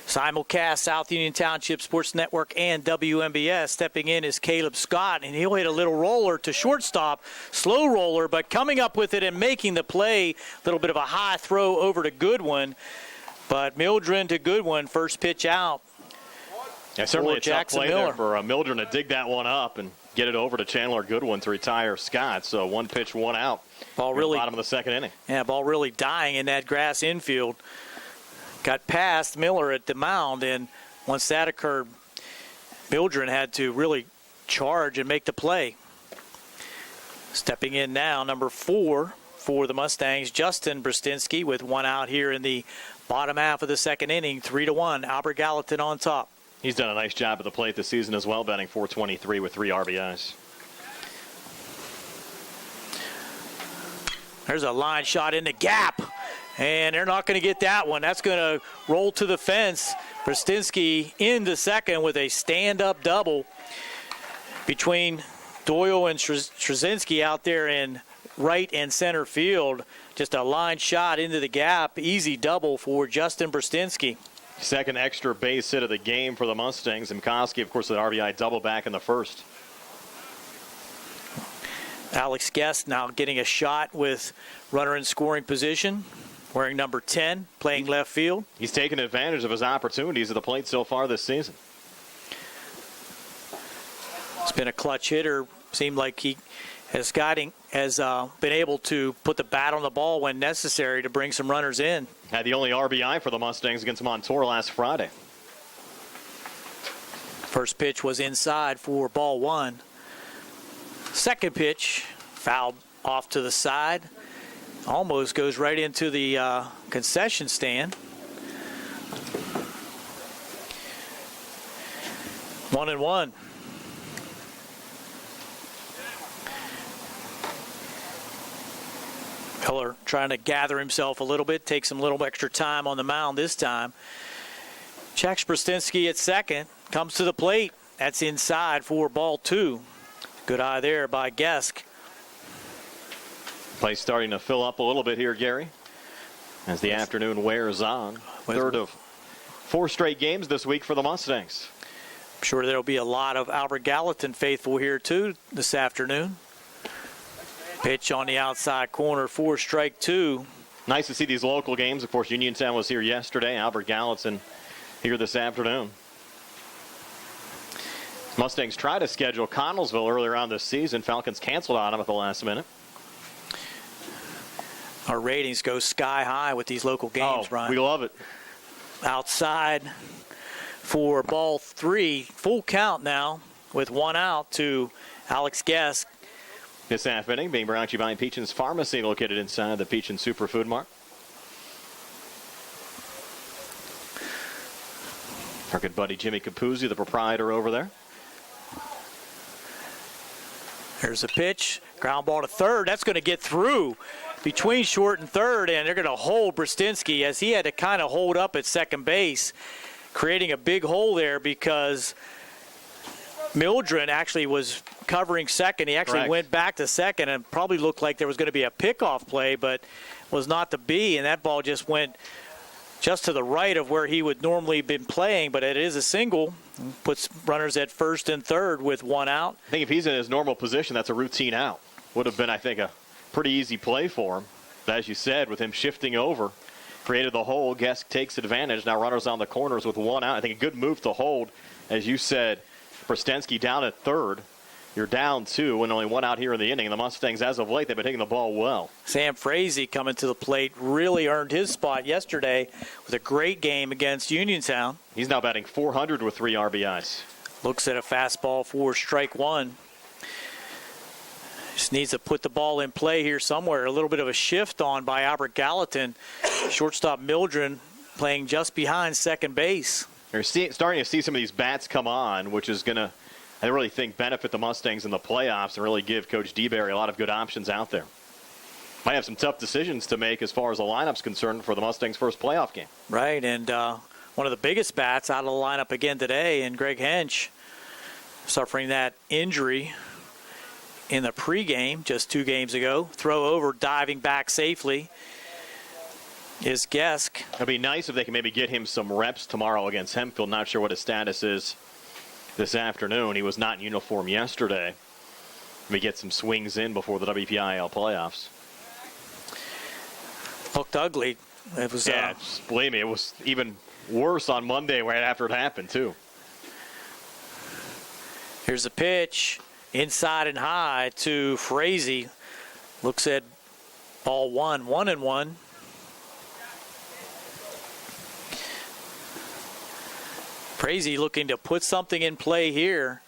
Simulcast South Union Township Sports Network and WMBS. Stepping in is Caleb Scott, and he'll hit a little roller to shortstop. Slow roller, but coming up with it and making the play. A little bit of a high throw over to Goodwin. But Mildren to Goodwin, first pitch out. Yeah, certainly a tough Jackson play Miller there for Mildren to dig that one up and get it over to Chandler Goodwin to retire Scott. So one pitch, one out. Ball really, bottom of the second inning. Yeah, ball really dying in that grass infield. Got past Miller at the mound, and once that occurred, Mildren had to really charge and make the play. Stepping in now, number 4 for the Mustangs, Justin Brustinski, with one out here in the bottom half of the second inning, 3-1. Albert Gallatin on top. He's done a nice job at the plate this season as well, batting .423 with 3 RBIs. There's a line shot in the gap, and they're not going to get that one. That's going to roll to the fence. Brustinski into second with a stand-up double between Doyle and Trzynski out there in right and center field. Just a line shot into the gap. Easy double for Justin Brustinski. Second extra base hit of the game for the Mustangs. And Koski, of course, an RBI double back in the first. Alex Guest now getting a shot with runner in scoring position, wearing number 10, playing left field. He's taken advantage of his opportunities at the plate so far this season. It's been a clutch hitter. Seemed like he has been able to put the bat on the ball when necessary to bring some runners in. Had the only RBI for the Mustangs against Montour last Friday. First pitch was inside for ball 1. Second pitch, fouled off to the side. Almost goes right into the concession stand. 1-1. Miller trying to gather himself a little bit, take some little extra time on the mound this time. Jack Brustinski at second, comes to the plate. That's inside for ball 2. Good eye there by Gesk. Play starting to fill up a little bit here, Gary, as the afternoon wears on. Third of 4 straight games this week for the Mustangs. I'm sure there'll be a lot of Albert Gallatin faithful here too this afternoon. Pitch on the outside corner for strike two. Nice to see these local games. Of course, Uniontown was here yesterday. Albert Gallatin here this afternoon. Mustangs tried to schedule Connellsville earlier on this season. Falcons canceled on them at the last minute. Our ratings go sky high with these local games, Ryan. We love it. Outside for ball three. Full count now with one out to Alex Guest. This half inning being brought to you by Peachin's Pharmacy, located inside the Peachin Superfood Mart. Our good buddy Jimmy Capuzzi, the proprietor over there. There's a pitch. Ground ball to third. That's going to get through between short and third, and they're going to hold Brzezinski as he had to kind of hold up at second base, creating a big hole there because Mildren actually was covering second. He actually went back to second and probably looked like there was going to be a pickoff play, but was not to be, and that ball just went just to the right of where he would normally been playing, but it is a single. Puts runners at first and third with one out. I think if he's in his normal position, that's a routine out. Would have been, I think, a pretty easy play for him. But as you said, with him shifting over, created the hole. Guest takes advantage. Now runners on the corners with one out. I think a good move to hold. As you said, Brzezinski down at third. You're down two and only one out here in the inning. And the Mustangs, as of late, they've been hitting the ball well. Sam Frazee coming to the plate really earned his spot yesterday with a great game against Uniontown. He's now batting .400 with 3 RBIs. Looks at a fastball for strike one. Just needs to put the ball in play here somewhere. A little bit of a shift on by Albert Gallatin. Shortstop Mildren playing just behind second base. They're starting to see some of these bats come on, which is going to, I really think, benefit the Mustangs in the playoffs and really give Coach DeBerry a lot of good options out there. Might have some tough decisions to make as far as the lineup's concerned for the Mustangs' first playoff game. Right, and one of the biggest bats out of the lineup again today, and Greg Hench suffering that injury in the pregame just 2 games ago. Throw over, diving back safely is Gesk. It'd be nice if they can maybe get him some reps tomorrow against Hempfield. Not sure what his status is this afternoon. He was not in uniform yesterday. Maybe get some swings in before the WPIAL playoffs. Looked ugly. It was. Yeah, believe me, it was even worse on Monday right after it happened, too. Here's a pitch. Inside and high to Frazee. Looks at ball 1-1. Frazee looking to put something in play here.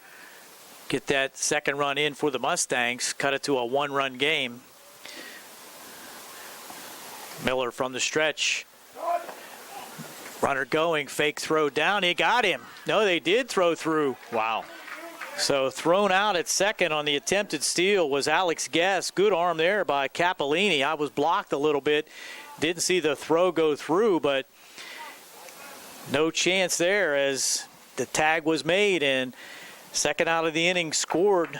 Get that second run in for the Mustangs. Cut it to a 1-run game. Miller from the stretch. Runner going. Fake throw down. He got him. No, they did throw through. Wow. So thrown out at second on the attempted steal was Alex Guest. Good arm there by Cappellini. I was blocked a little bit. Didn't see the throw go through, but no chance there as the tag was made, and second out of the inning scored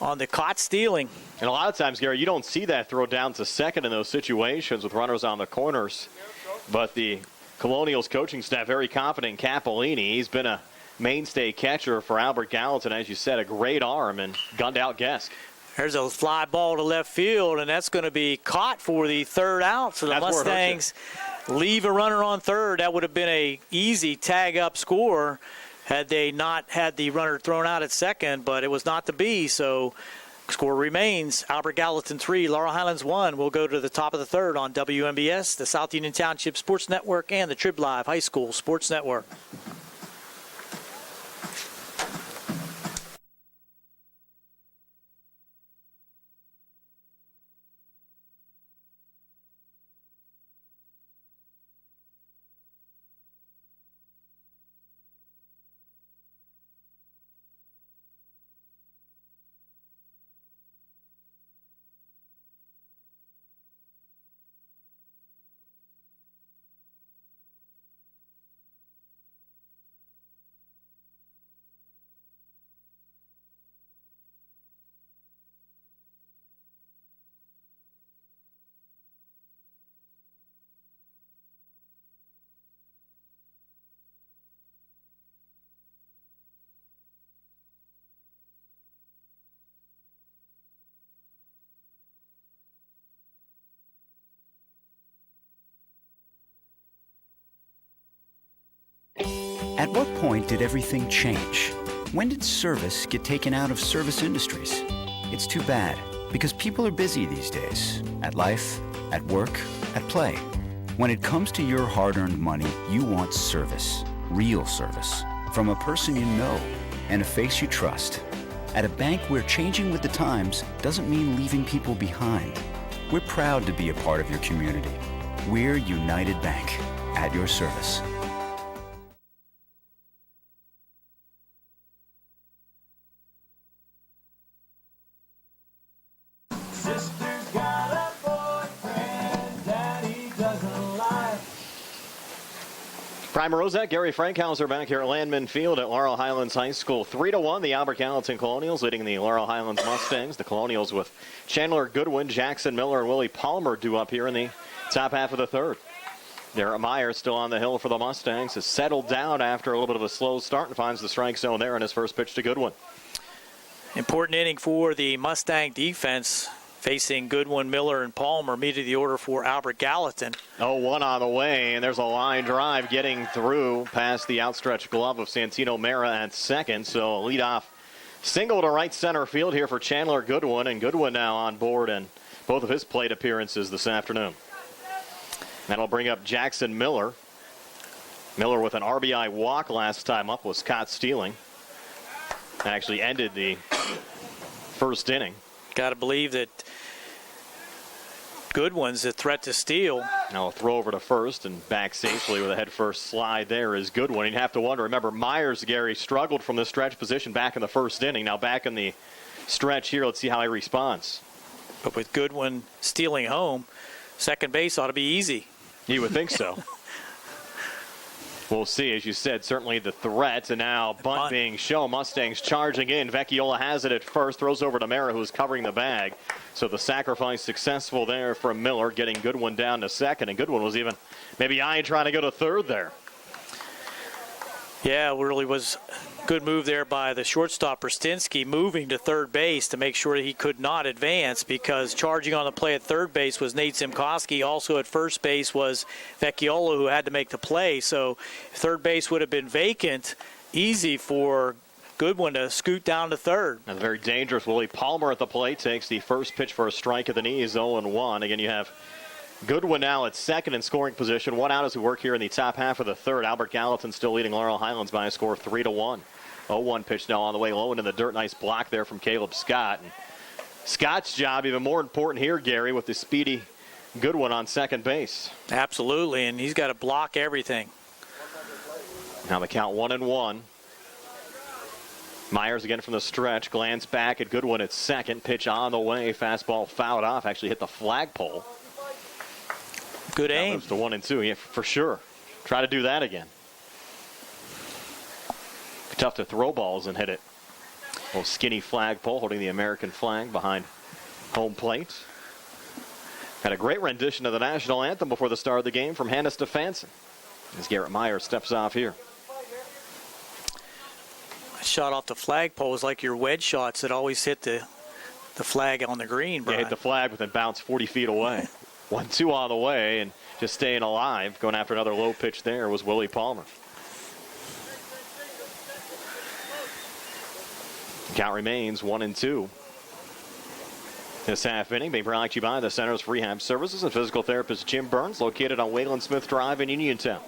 on the caught stealing. And a lot of times, Gary, you don't see that throw down to second in those situations with runners on the corners. But the Colonials coaching staff very confident in Cappellini. He's been a mainstay catcher for Albert Gallatin, as you said, a great arm, and gunned out Gesk. There's a fly ball to left field, and that's going to be caught for the third out. So the Mustangs leave a runner on third. That would have been a easy tag-up score had they not had the runner thrown out at second, but it was not to be. So score remains Albert Gallatin 3, Laurel Highlands 1. We'll go to the top of the third on WMBS, the South Union Township Sports Network, and the Trib Live High School Sports Network. At what point did everything change? When did service get taken out of service industries? It's too bad, because people are busy these days. At life, at work, at play. When it comes to your hard-earned money, you want service. Real service. From a person you know and a face you trust. At a bank where changing with the times doesn't mean leaving people behind. We're proud to be a part of your community. We're United Bank, at your service. Prime Rosette, Gary Frankhauser back here at Landman Field at Laurel Highlands High School. 3-1, the Albert Gallatin Colonials leading the Laurel Highlands Mustangs. The Colonials with Chandler Goodwin, Jackson Miller, and Willie Palmer due up here in the top half of the third. Garrett Myers still on the hill for the Mustangs. Has settled down after a little bit of a slow start and finds the strike zone there in his first pitch to Goodwin. Important inning for the Mustang defense. Facing Goodwin, Miller, and Palmer, meet of the order for Albert Gallatin. 0-1 on the way, and there's a line drive getting through past the outstretched glove of Santino Mera at second. So a leadoff single to right center field here for Chandler Goodwin, and Goodwin now on board in both of his plate appearances this afternoon. That'll bring up Jackson Miller. Miller with an RBI walk last time up was caught stealing. That actually ended the first inning. Got to believe that Goodwin's a threat to steal. Now a throw over to first and back safely with a head-first slide there is Goodwin. You'd have to wonder. Remember, Myers, Gary, struggled from the stretch position back in the first inning. Now back in the stretch here. Let's see how he responds. But with Goodwin stealing home, second base ought to be easy. You would think so. We'll see. As you said, certainly the threat. And now bunt being shown. Mustangs charging in. Vecchiola has it at first. Throws over to Mera, who's covering the bag. So the sacrifice successful there from Miller, getting Goodwin down to second. And Goodwin was even maybe eyeing trying to go to third there. Yeah, it really was a good move there by the shortstop, Brstinsky, moving to third base to make sure that he could not advance, because charging on the play at third base was Nate Simkoski. Also at first base was Vecchiola, who had to make the play. So third base would have been vacant, easy for Goodwin to scoot down to third. And very dangerous. Willie Palmer at the plate takes the first pitch for a strike at the knees, 0-1. Again, you have Goodwin now at second in scoring position. One out as we work here in the top half of the third. Albert Gallatin still leading Laurel Highlands by a score of 3-1. 0-1 pitch now on the way low into the dirt. Nice block there from Caleb Scott. And Scott's job even more important here, Gary, with the speedy Goodwin on second base. Absolutely, and he's got to block everything. Now the count 1-1. Myers again from the stretch. Glance back at Goodwin at second. Pitch on the way. Fastball fouled off. Actually hit the flagpole. Good aim. Moves to 1-2, yeah, for sure. Try to do that again. Tough to throw balls and hit it. Little skinny flagpole holding the American flag behind home plate. Had a great rendition of the national anthem before the start of the game from Hannah Stefansson as Garrett Myers steps off here. Shot off the flagpole is like your wedge shots that always hit the flag on the green, Brian. Yeah, hit the flag but then bounce 40 feet away. 1-2 on the way, and just staying alive. Going after another low pitch there was Willie Palmer. Count remains 1-2. This half inning being brought to you by the Centers for Rehab Services and physical therapist Jim Burns, located on Wayland Smith Drive in Uniontown.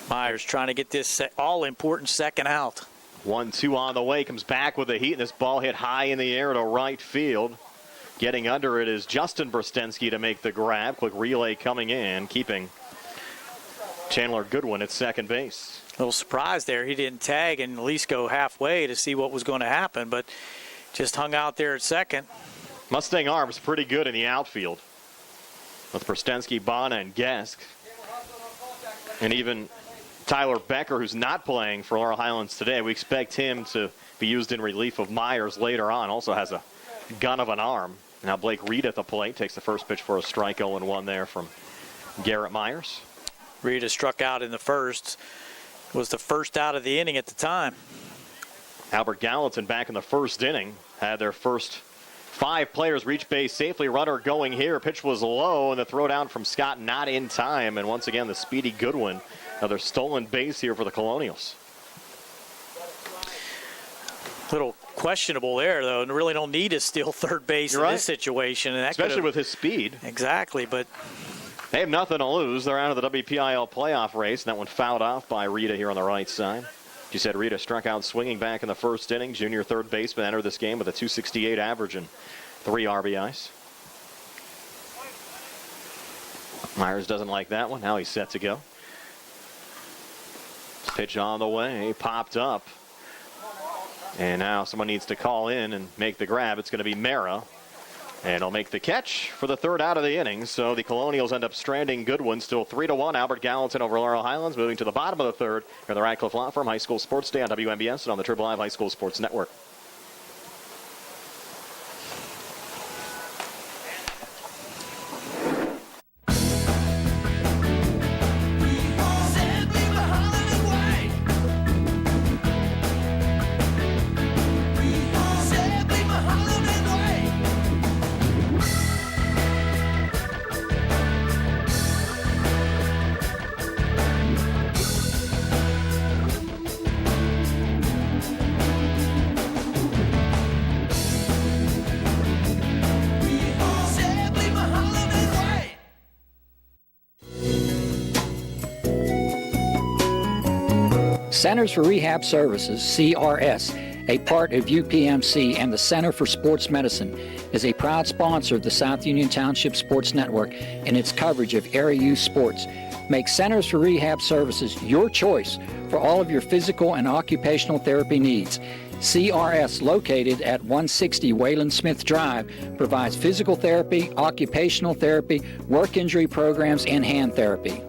Myers trying to get this all-important second out. 1-2 on the way. Comes back with the heat, and this ball hit high in the air to right field. Getting under it is Justin Brstinsky to make the grab. Quick relay coming in, keeping Chandler Goodwin at second base. A little surprise there. He didn't tag and at least go halfway to see what was going to happen, but just hung out there at second. Mustang arms pretty good in the outfield with Brstinsky, Bonner, and Gesk. And even Tyler Becker, who's not playing for Laurel Highlands today. We expect him to be used in relief of Myers later on. Also has a gun of an arm. Now Blake Reed at the plate takes the first pitch for a strike. 0-1 there from Garrett Myers. Reed has struck out in the first. Was the first out of the inning at the time. Albert Gallatin back in the first inning had their first 5 players reach base safely. Runner going here. Pitch was low, and the throw down from Scott not in time. And once again, the speedy Goodwin. Another stolen base here for the Colonials. Little questionable there, though, and really don't need to steal third base in this situation. And that especially with his speed. Exactly, but they have nothing to lose. They're out of the WPIAL playoff race, and that one fouled off by Rita here on the right side. You said Rita struck out swinging back in the first inning. Junior third baseman entered this game with a .268 average and 3 RBIs. Myers doesn't like that one. Now he's set to go. Pitch on the way, popped up. And now someone needs to call in and make the grab. It's going to be Mara. And he'll make the catch for the third out of the inning. So the Colonials end up stranding Goodwin. Still 3-1. Albert Gallatin over Laurel Highlands. Moving to the bottom of the third. Here the Radcliffe Law Firm High School Sports Day on WMBS and on the Triple Live High School Sports Network. Centers for Rehab Services, CRS, a part of UPMC and the Center for Sports Medicine, is a proud sponsor of the South Union Township Sports Network and its coverage of area youth sports. Make Centers for Rehab Services your choice for all of your physical and occupational therapy needs. CRS, located at 160 Wayland Smith Drive, provides physical therapy, occupational therapy, work injury programs, and hand therapy.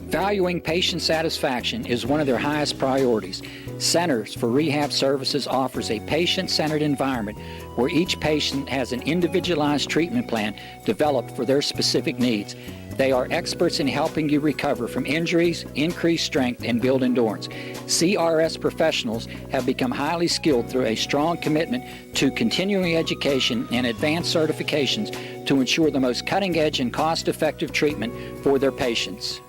Valuing patient satisfaction is one of their highest priorities. Centers for Rehab Services offers a patient-centered environment where each patient has an individualized treatment plan developed for their specific needs. They are experts in helping you recover from injuries, increase strength, and build endurance. CRS professionals have become highly skilled through a strong commitment to continuing education and advanced certifications to ensure the most cutting-edge and cost-effective treatment for their patients.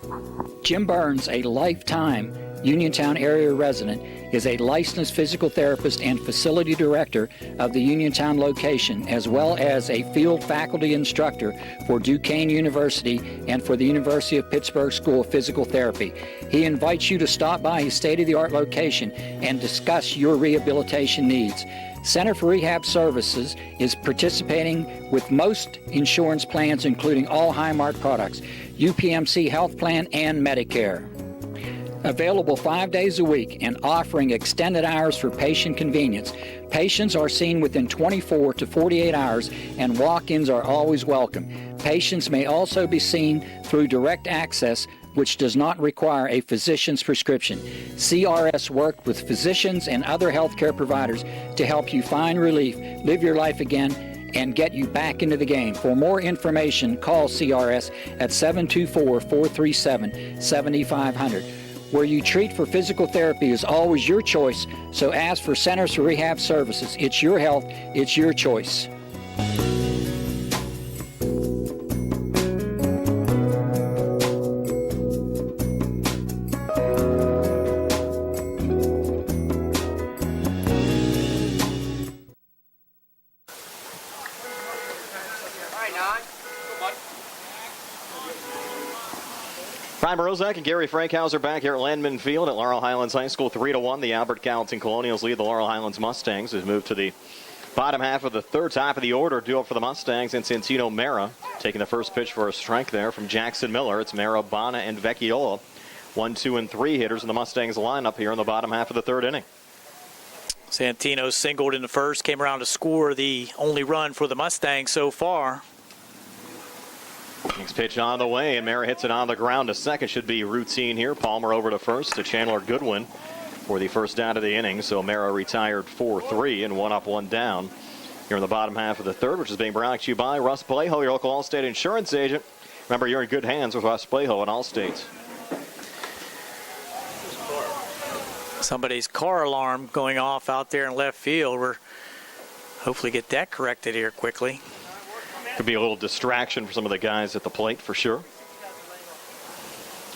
Jim Burns, a lifetime Uniontown area resident, is a licensed physical therapist and facility director of the Uniontown location, as well as a field faculty instructor for Duquesne University and for the University of Pittsburgh School of Physical Therapy. He invites you to stop by his state-of-the-art location and discuss your rehabilitation needs. Center for Rehab Services is participating with most insurance plans, including all Highmark products, UPMC Health Plan, and Medicare. Available 5 days a week and offering extended hours for patient convenience. Patients are seen within 24 to 48 hours, and walk-ins are always welcome. Patients may also be seen through direct access, which does not require a physician's prescription. CRS worked with physicians and other healthcare providers to help you find relief, live your life again, and get you back into the game. For more information, call CRS at 724-437-7500. Where you treat for physical therapy is always your choice, so ask for Centers for Rehab Services. It's your health, it's your choice. Brian Morozak and Gary Frankhauser back here at Landman Field at Laurel Highlands High School. 3-1. The Albert Gallatin Colonials lead the Laurel Highlands Mustangs, who's moved to the bottom half of the third. Top of the order, due up for the Mustangs, and Santino Mera taking the first pitch for a strike there from Jackson Miller. It's Mera, Bana, and Vecchiola. 1, 2, and 3 hitters in the Mustangs lineup here in the bottom half of the third inning. Santino singled in the first, came around to score the only run for the Mustangs so far. Next pitch on the way, and Mara hits it on the ground to second. Should be routine here. Palmer over to first to Chandler Goodwin for the first out of the inning. So Mara retired 4-3 and 1 up, 1 down here in the bottom half of the third, which is being brought to you by Russ Palejo, your local Allstate insurance agent. Remember, you're in good hands with Russ Palejo and Allstate. Somebody's car alarm going off out there in left field. We're hopefully get that corrected here quickly. Could be a little distraction for some of the guys at the plate for sure.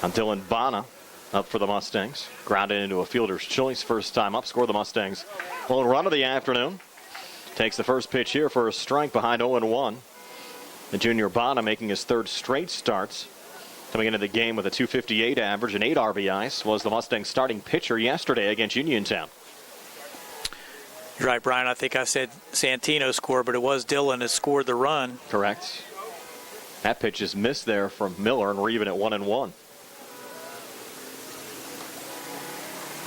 Dylan Bana up for the Mustangs. Grounded into a fielder's choice. First time up. Score the Mustangs. Lone run of the afternoon. Takes the first pitch here for a strike behind 0-1. The junior Bana making his third straight starts. Coming into the game with a .258 average and 8 RBIs. Was the Mustangs starting pitcher yesterday against Uniontown. You're right, Brian. I think I said Santino scored, but it was Dylan that scored the run. Correct. That pitch is missed there from Miller, and we're even at 1-1.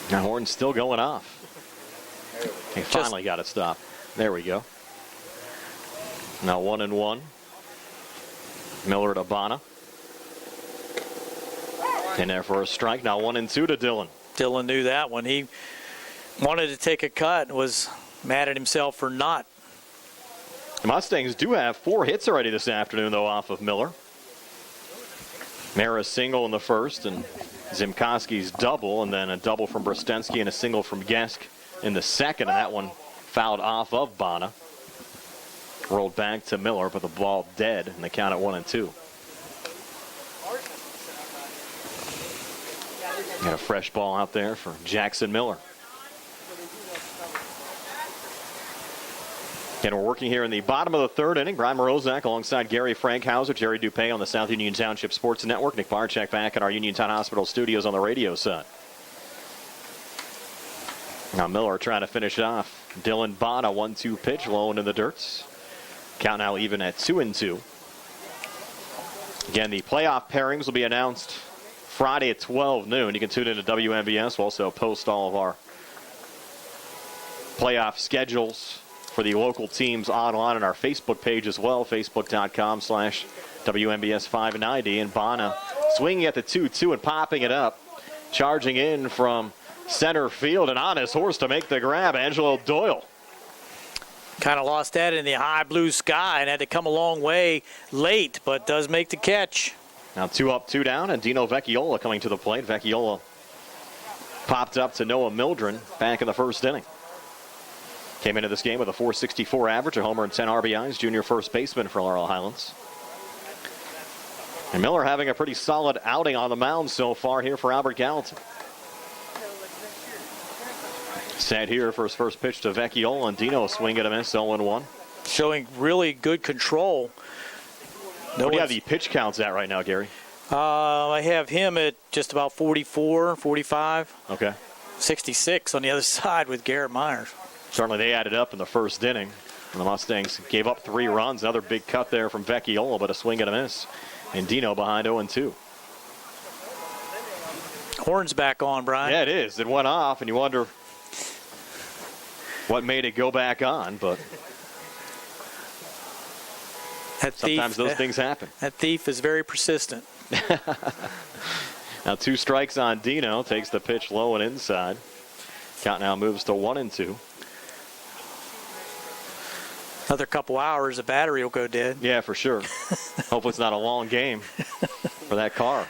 Now horn's still going off. He finally got it stopped. There we go. Now 1-1. Miller to Bana. In there for a strike. Now 1-2 to Dylan. Dylan knew that one. He wanted to take a cut and was mad at himself for not. The Mustangs do have 4 hits already this afternoon, though, off of Miller. Mara's single in the first, and Zimkowski's double, and then a double from Brostensky and a single from Gesk in the second, and that one fouled off of Bana. Rolled back to Miller, but the ball dead, and the count at 1-2. Got a fresh ball out there for Jackson Miller. And we're working here in the bottom of the third inning. Brian Morozak alongside Gary Frankhauser, Jerry Dupay on the South Union Township Sports Network. Nick Barczyk back at our Uniontown Hospital studios on the radio side. Now Miller trying to finish it off. Dylan Bana, 1-2 pitch, low into the dirt. Count now even at 2-2. Again, the playoff pairings will be announced Friday at 12 noon. You can tune in to WMBS. We'll also post all of our playoff schedules for the local teams online on our Facebook page as well, facebook.com/WMBS590. And Bana swinging at the 2-2 and popping it up. Charging in from center field and on his horse to make the grab, Angelo Doyle. Kind of lost that in the high blue sky and had to come a long way late, but does make the catch. Now 2 up, 2 down, and Dino Vecchiola coming to the plate. Vecchiola popped up to Noah Mildren back in the first inning. Came into this game with a .464 average, a homer and 10 RBIs, junior first baseman for Laurel Highlands. And Miller having a pretty solid outing on the mound so far here for Albert Gallatin. Set here for his first pitch to Vecchiola, and Dino swing and a miss, 0-1. Showing really good control. What do you have the pitch counts at right now, Gary? I have him at just about 44, 45. Okay. 66 on the other side with Garrett Myers. Certainly they added up in the first inning. And the Mustangs gave up 3 runs. Another big cut there from Vecchiola, but a swing and a miss. And Dino behind 0-2. Horn's back on, Brian. Yeah, it is. It went off, and you wonder what made it go back on, but sometimes those things happen. That thief is very persistent. Now 2 strikes on Dino. Takes the pitch low and inside. Count now moves to 1-2. Another couple hours, the battery will go dead. Yeah, for sure. Hopefully it's not a long game for that car.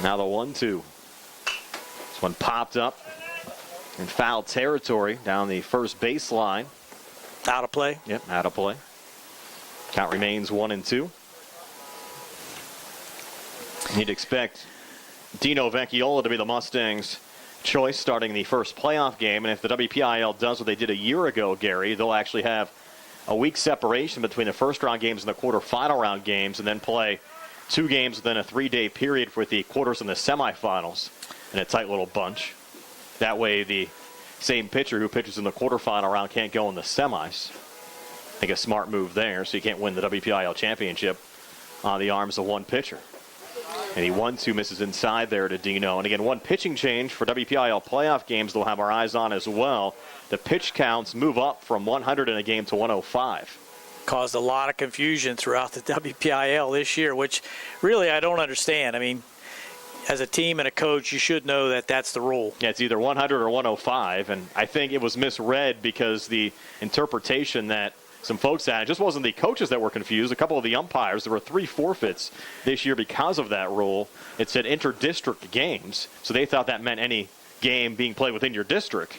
Now the 1-2. This one popped up in foul territory down the first baseline. Out of play? Yep, out of play. Count remains 1-2. You'd expect Dino Vecchiola to be the Mustangs' choice starting the first playoff game. And if the WPIAL does what they did a year ago, Gary, they'll actually have a week separation between the first round games and the quarterfinal round games, and then play 2 games within a 3-day period for the quarters and the semifinals in a tight little bunch. That way the same pitcher who pitches in the quarterfinal round can't go in the semis. I think a smart move there, so you can't win the WPIAL championship on the arms of one pitcher. And he 1-2 misses inside there to Dino. And again, one pitching change for WPIAL playoff games they'll have our eyes on as well. The pitch counts move up from 100 in a game to 105. Caused a lot of confusion throughout the WPIAL this year, which really I don't understand. I mean, as a team and a coach, you should know that that's the rule. Yeah, it's either 100 or 105. And I think it was misread because the interpretation that some folks had, it just wasn't the coaches that were confused. A couple of the umpires, there were 3 forfeits this year because of that rule. It said inter-district games, so they thought that meant any game being played within your district.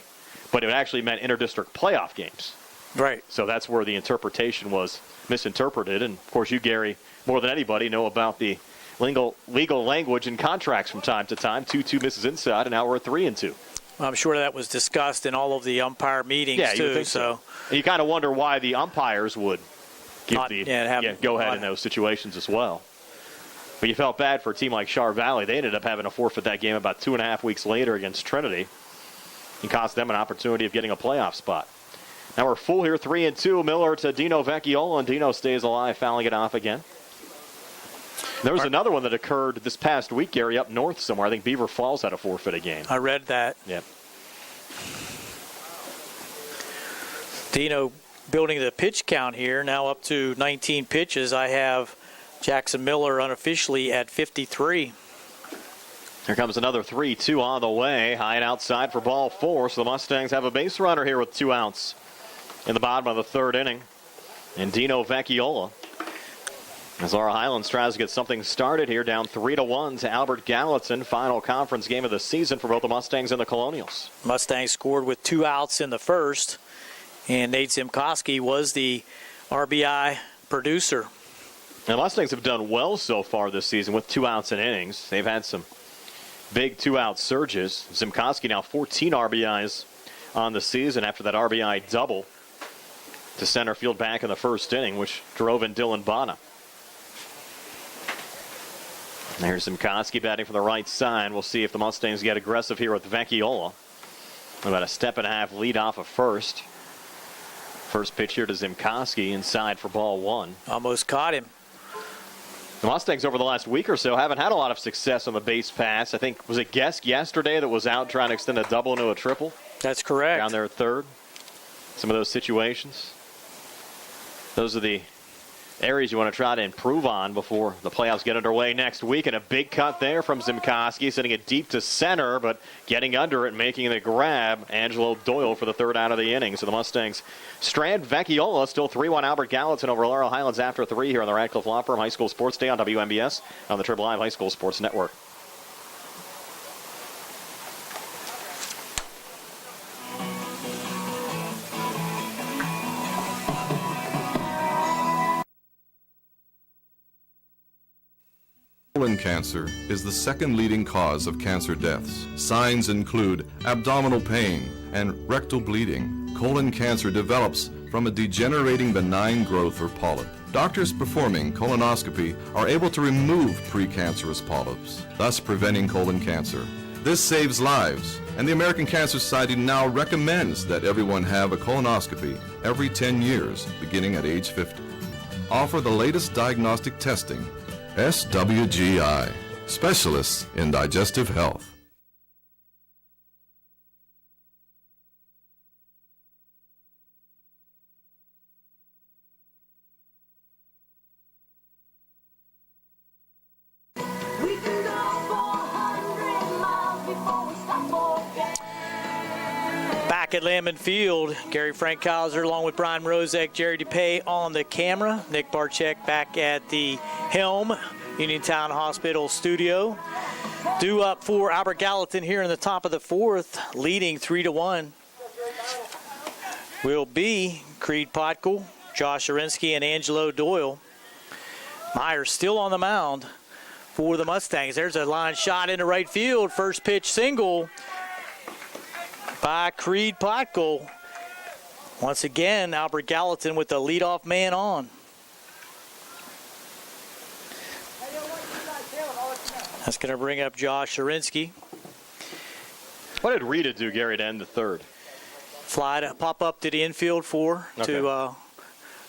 but it actually meant interdistrict playoff games. Right. So that's where the interpretation was misinterpreted. And, of course, you, Gary, more than anybody, know about the legal language and contracts from time to time. 2-2 misses inside, and now we're at 3-2. I'm sure that was discussed in all of the umpire meetings, too. Think so. And you kind of wonder why the umpires would give go ahead in those situations as well. But you felt bad for a team like Char Valley. They ended up having to forfeit that game about 2.5 weeks later against Trinity. It cost them an opportunity of getting a playoff spot. Now we're full here, 3-2. Miller to Dino Vecchiola, and Dino stays alive, fouling it off again. There was another one that occurred this past week, Gary, up north somewhere. I think Beaver Falls had a forfeit a game. I read that. Yep. Dino building the pitch count here, now up to 19 pitches. I have Jackson Miller unofficially at 53. Here comes another 3-2 on the way. High and outside for ball 4. So the Mustangs have a base runner here with 2 outs in the bottom of the 3rd inning. And Dino Vecchiola, as Laurel Highlands tries to get something started here, down 3-1 to Albert Gallatin. Final conference game of the season for both the Mustangs and the Colonials. Mustangs scored with 2 outs in the first, and Nate Zimkoski was the RBI producer. The Mustangs have done well so far this season with 2 outs in innings. They've had some big 2-out surges. Zimkoski now 14 RBIs on the season after that RBI double to center field back in the 1st inning, which drove in Dylan Bonner. There's Zimkoski batting from the right side. We'll see if the Mustangs get aggressive here with Vecchiola. About a 1.5 lead off of first. First pitch here to Zimkoski, inside for ball 1. Almost caught him. The Mustangs over the last week or so haven't had a lot of success on the base pass. I think, was it Guest yesterday that was out trying to extend a double into a triple? That's correct. Down there at 3rd. Some of those situations. Those are the areas you want to try to improve on before the playoffs get underway next week. And a big cut there from Zimkoski, sending it deep to center, but getting under it, making the grab. Angelo Doyle for the 3rd out of the inning. So the Mustangs strand Vecchiola, still 3-1 Albert Gallatin over Laurel Highlands after 3 here on the Radcliffe Law Firm High School Sports Day on WMBS on the Triple Live High School Sports Network. Colon cancer is the 2nd leading cause of cancer deaths. Signs include abdominal pain and rectal bleeding. Colon cancer develops from a degenerating benign growth or polyp. Doctors performing colonoscopy are able to remove precancerous polyps, thus preventing colon cancer. This saves lives, and the American Cancer Society now recommends that everyone have a colonoscopy every 10 years, beginning at age 50. Offer the latest diagnostic testing. SWGI, specialists in digestive health. Back at Landman Field, Gary Frankhauser along with Brian Rozek, Jerry DePay on the camera. Nick Barczyk back at the helm, Uniontown Hospital studio. Due up for Albert Gallatin here in the top of the 4th, leading 3-1. Will be Creed Potkel, Josh Arinsky, and Angelo Doyle. Myers still on the mound for the Mustangs. There's a line shot into right field. First pitch single by Creed Potkel. Once again, Albert Gallatin with the leadoff man on. That's going to bring up Josh Arinsky. What did Rita do, Gary, to end the 3rd? Fly to pop up to the infield to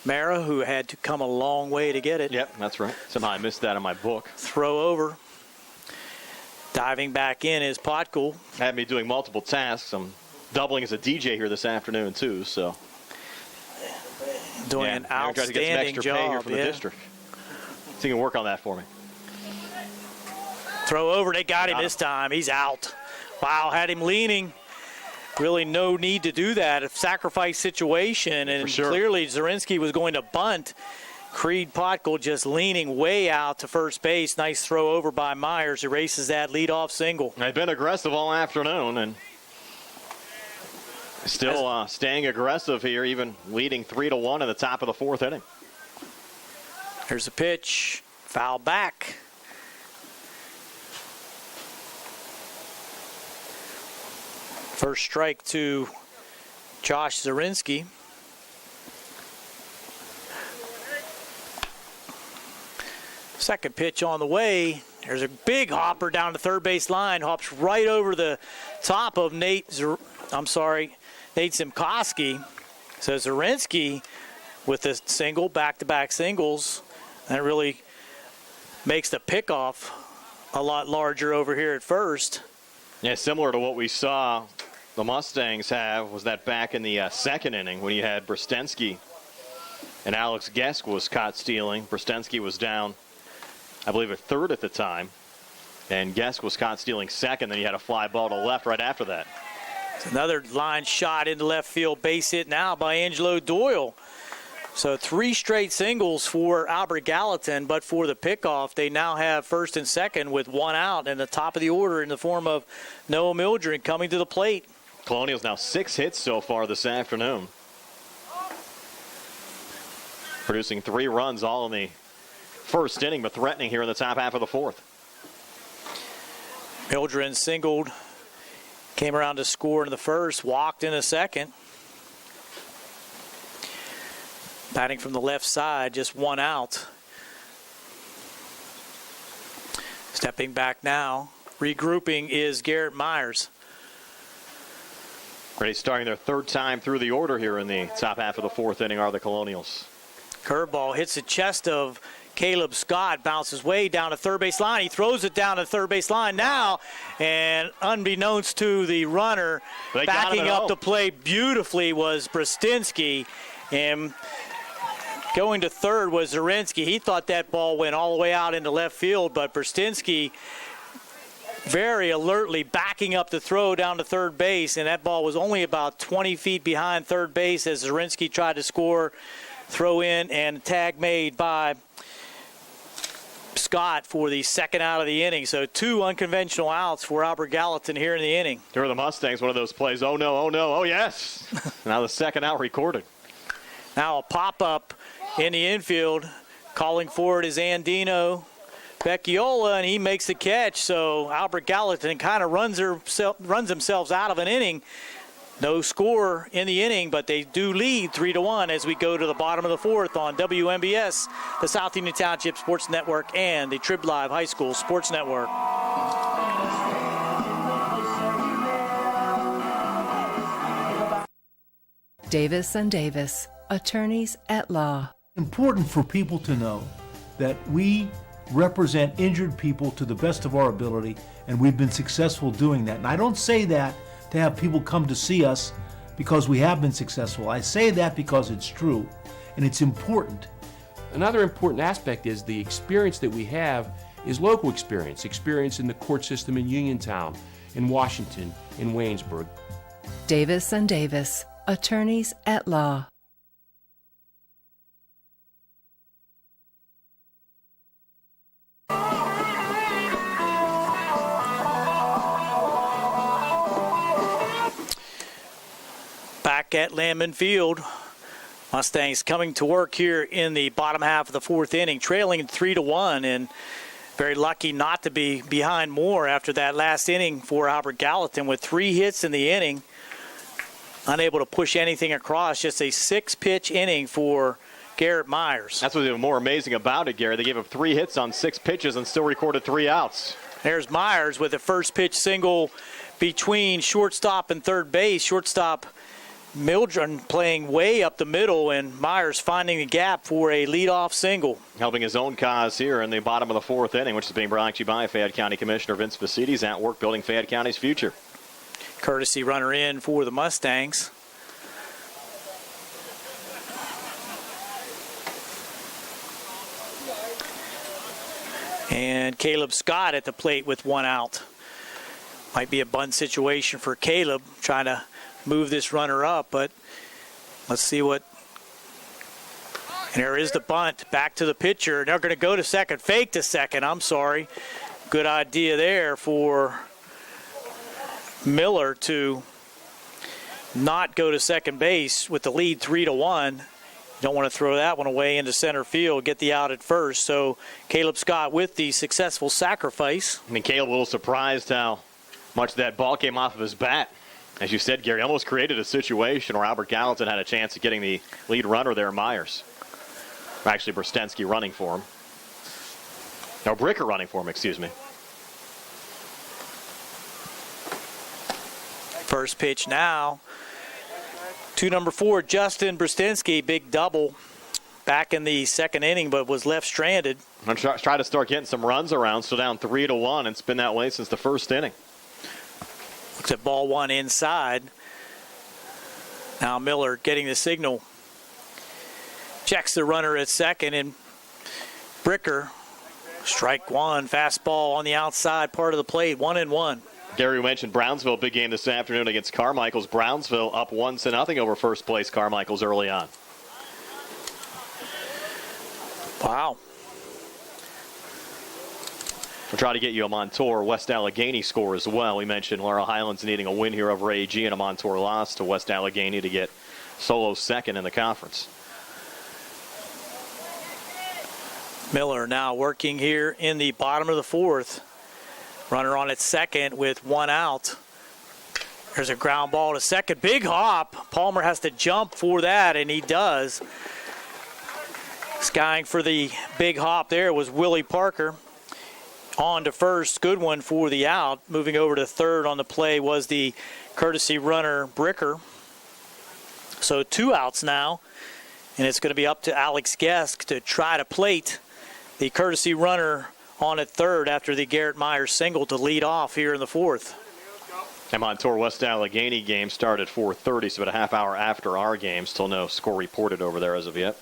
Mara, who had to come a long way to get it. Yep, that's right. Somehow I missed that in my book. Throw over. Diving back in is Potkel. Had me doing multiple tasks. I'm doubling as a DJ here this afternoon, too, so. Doing an outstanding job. Pay here from the district. So you can work on that for me. Throw over. They got him this time. He's out. Wow, had him leaning. Really no need to do that. A sacrifice situation, and clearly Zarinsky was going to bunt. Creed Potkel just leaning way out to first base. Nice throw over by Myers. Erases that leadoff single. They've been aggressive all afternoon, and Still staying aggressive here, even leading 3-1 in the top of the fourth inning. Here's a pitch. Foul back. First strike to Josh Zarinsky. Second pitch on the way. There's a big hopper down the third base line. Hops right over the top of Nate Simkoski. So Zarinsky with a single, back-to-back singles. That really makes the pickoff a lot larger over here at first. Yeah, similar to what we saw the Mustangs have was that back in the second inning when you had Brostensky and Alex Gesk was caught stealing. Brostensky was down, I believe, at third at the time, and Gesk was caught stealing second. Then you had a fly ball to left right after that. It's another line shot into left field, base hit now by Angelo Doyle. So 3 straight singles for Albert Gallatin, but for the pickoff, they now have first and second with 1 out and the top of the order in the form of Noah Mildred coming to the plate. Colonials now 6 hits so far this afternoon, producing 3 runs all in the first inning, but threatening here in the top half of the fourth. Mildred singled, came around to score in the first, walked in the second. Batting from the left side, just 1 out. Stepping back now, regrouping is Garrett Myers. Ready, starting their 3rd time through the order here in the top half of the fourth inning are the Colonials. Curveball hits the chest of Caleb Scott, bounces way down to third base line. He throws it down to third base line now, and unbeknownst to the runner, backing up the play beautifully was Brostensky, and going to third was Zarinsky. He thought that ball went all the way out into left field, but Brostensky very alertly backing up the throw down to third base, and that ball was only about 20 feet behind third base as Zarinsky tried to score, throw in, and tag made by Scott for the second out of the inning. So 2 unconventional outs for Albert Gallatin here in the inning. Here are the Mustangs, one of those plays, oh no, oh yes. Now the second out recorded. Now a pop-up in the infield. Calling for it is Andino Becchiola, and he makes the catch. So Albert Gallatin kind of runs themselves out of an inning. No score in the inning, but they do lead 3-1 as we go to the bottom of the fourth on WMBS, the South Union Township Sports Network, and the Trib Live High School Sports Network. Davis and Davis, attorneys at law. Important for people to know that we represent injured people to the best of our ability, and we've been successful doing that. And I don't say that to have people come to see us because we have been successful. I say that because it's true, and it's important. Another important aspect is the experience that we have is local experience in the court system in Uniontown, in Washington, in Waynesburg. Davis and Davis, attorneys at law. Back at Landman Field, Mustangs coming to work here in the bottom half of the fourth inning, trailing 3-1, and very lucky not to be behind more after that last inning for Albert Gallatin with 3 hits in the inning. Unable to push anything across, just a 6-pitch inning for Garrett Myers. That's what's even more amazing about it, Gary. They gave up 3 hits on 6 pitches and still recorded 3 outs. There's Myers with a first pitch single between shortstop and third base. Shortstop Mildred playing way up the middle, and Myers finding the gap for a leadoff single. Helping his own cause here in the bottom of the fourth inning, which is being brought to you by Fayette County Commissioner Vince Vicites, at work building Fayette County's future. Courtesy runner in for the Mustangs. And Caleb Scott at the plate with 1 out. Might be a bunt situation for Caleb, trying to move this runner up, but let's see what. And there is the bunt back to the pitcher. They're going to go to second, fake to second. I'm sorry. Good idea there for Miller to not go to second base with the lead 3-1. You don't want to throw that one away into center field, get the out at first. So Caleb Scott with the successful sacrifice. I mean, Caleb a little surprised how much that ball came off of his bat. As you said, Gary, almost created a situation where Albert Gallatin had a chance of getting the lead runner there, Myers. Actually, Brstensky running for him. No, Bricker running for him, excuse me. First pitch now to number 4, Justin Brstensky. Big double back in the second inning, but was left stranded. I'm going to try to start getting some runs around, so down 3-1, and it's been that way since the first inning. Looks at ball one inside. Now Miller getting the signal. Checks the runner at second, and Bricker, strike one, fastball on the outside part of the plate, 1-1. Gary mentioned Brownsville, big game this afternoon against Carmichael's. Brownsville up 1-0 over first place Carmichael's early on. Wow. We'll try to get you a Montour West Allegheny score as well. We mentioned Laurel Highlands needing a win here over AG and a Montour loss to West Allegheny to get solo second in the conference. Miller now working here in the bottom of the fourth. Runner on at second with one out. There's a ground ball to second. Big hop. Palmer has to jump for that, and he does. Skying for the big hop there was Willie Parker. On to first. Good one for the out. Moving over to third on the play was the courtesy runner Bricker. So 2 outs now, and it's going to be up to Alex Gesk to try to plate the courtesy runner on at third after the Garrett Myers single to lead off here in the fourth. The Montour West Allegheny game started at 4:30, so about a half hour after our game. Still no score reported over there as of yet.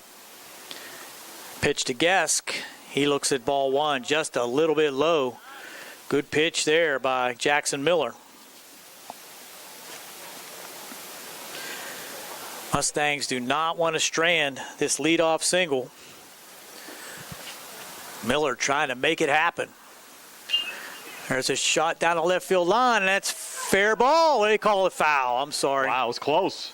Pitch to Gesk. He looks at ball one just a little bit low. Good pitch there by Jackson Miller. Mustangs do not want to strand this leadoff single. Miller trying to make it happen. There's a shot down the left field line, and that's fair ball. They call it foul. I'm sorry. Wow, it was close.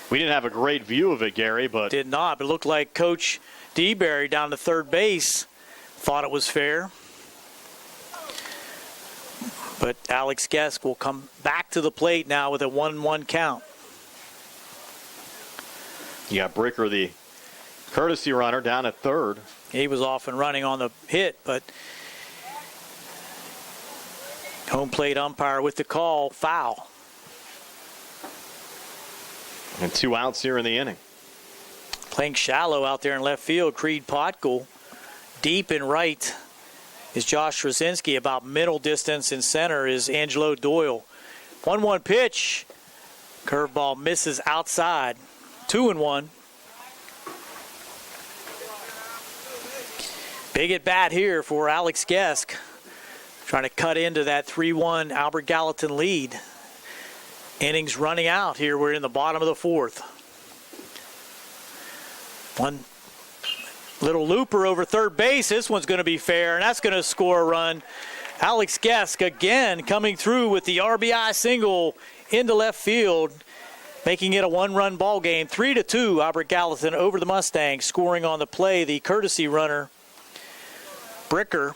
We didn't have a great view of it, Gary, but... Did not, but it looked like Coach DeBerry down to third base thought it was fair. But Alex Gesk will come back to the plate now with a 1-1 count. You got Bricker, the courtesy runner, down at third. He was off and running on the hit, but home plate umpire with the call, foul. And 2 outs here in the inning. Playing shallow out there in left field, Creed Potkel. Deep in right is Josh Straczynski. About middle distance in center is Angelo Doyle. 1-1 pitch. Curveball misses outside. 2-1. Big at bat here for Alex Gesk. Trying to cut into that 3-1 Albert Gallatin lead. Innings running out here. We're in the bottom of the fourth. One little looper over third base. This one's going to be fair, and that's going to score a run. Alex Gesk again coming through with the RBI single into left field, making it a 1-run ball game. 3-2, Albert Gallatin over the Mustangs. Scoring on the play, the courtesy runner, Bricker.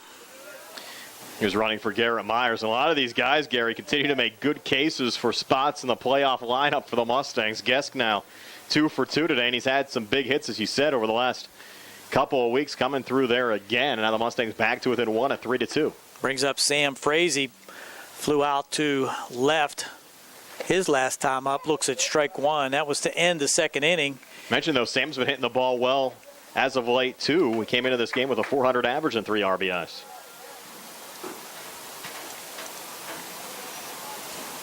He was running for Garrett Myers. And a lot of these guys, Gary, continue to make good cases for spots in the playoff lineup for the Mustangs. Gesk now 2 for 2 today, and he's had some big hits, as you said, over the last couple of weeks, coming through there again. And now the Mustangs back to within 1 at 3-2. Brings up Sam Frazee. Flew out to left his last time up. Looks at strike one. That was to end the second inning. Mentioned, though, Sam's been hitting the ball well as of late, too. We came into this game with a .400 average and 3 RBIs.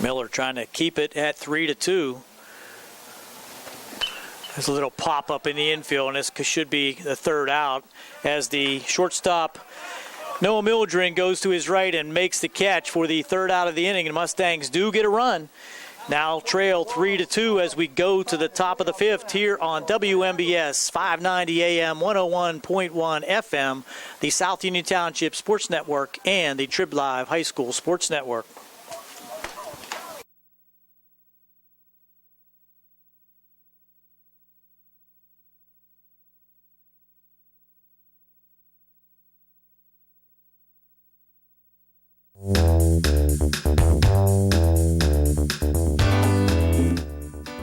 Miller trying to keep it at 3-2. There's a little pop-up in the infield, and this should be the third out as the shortstop, Noah Mildren, goes to his right and makes the catch for the third out of the inning, and Mustangs do get a run. Now trail 3-2 as we go to the top of the fifth here on WMBS 590 AM, 101.1 FM, the South Union Township Sports Network, and the Trib Live High School Sports Network.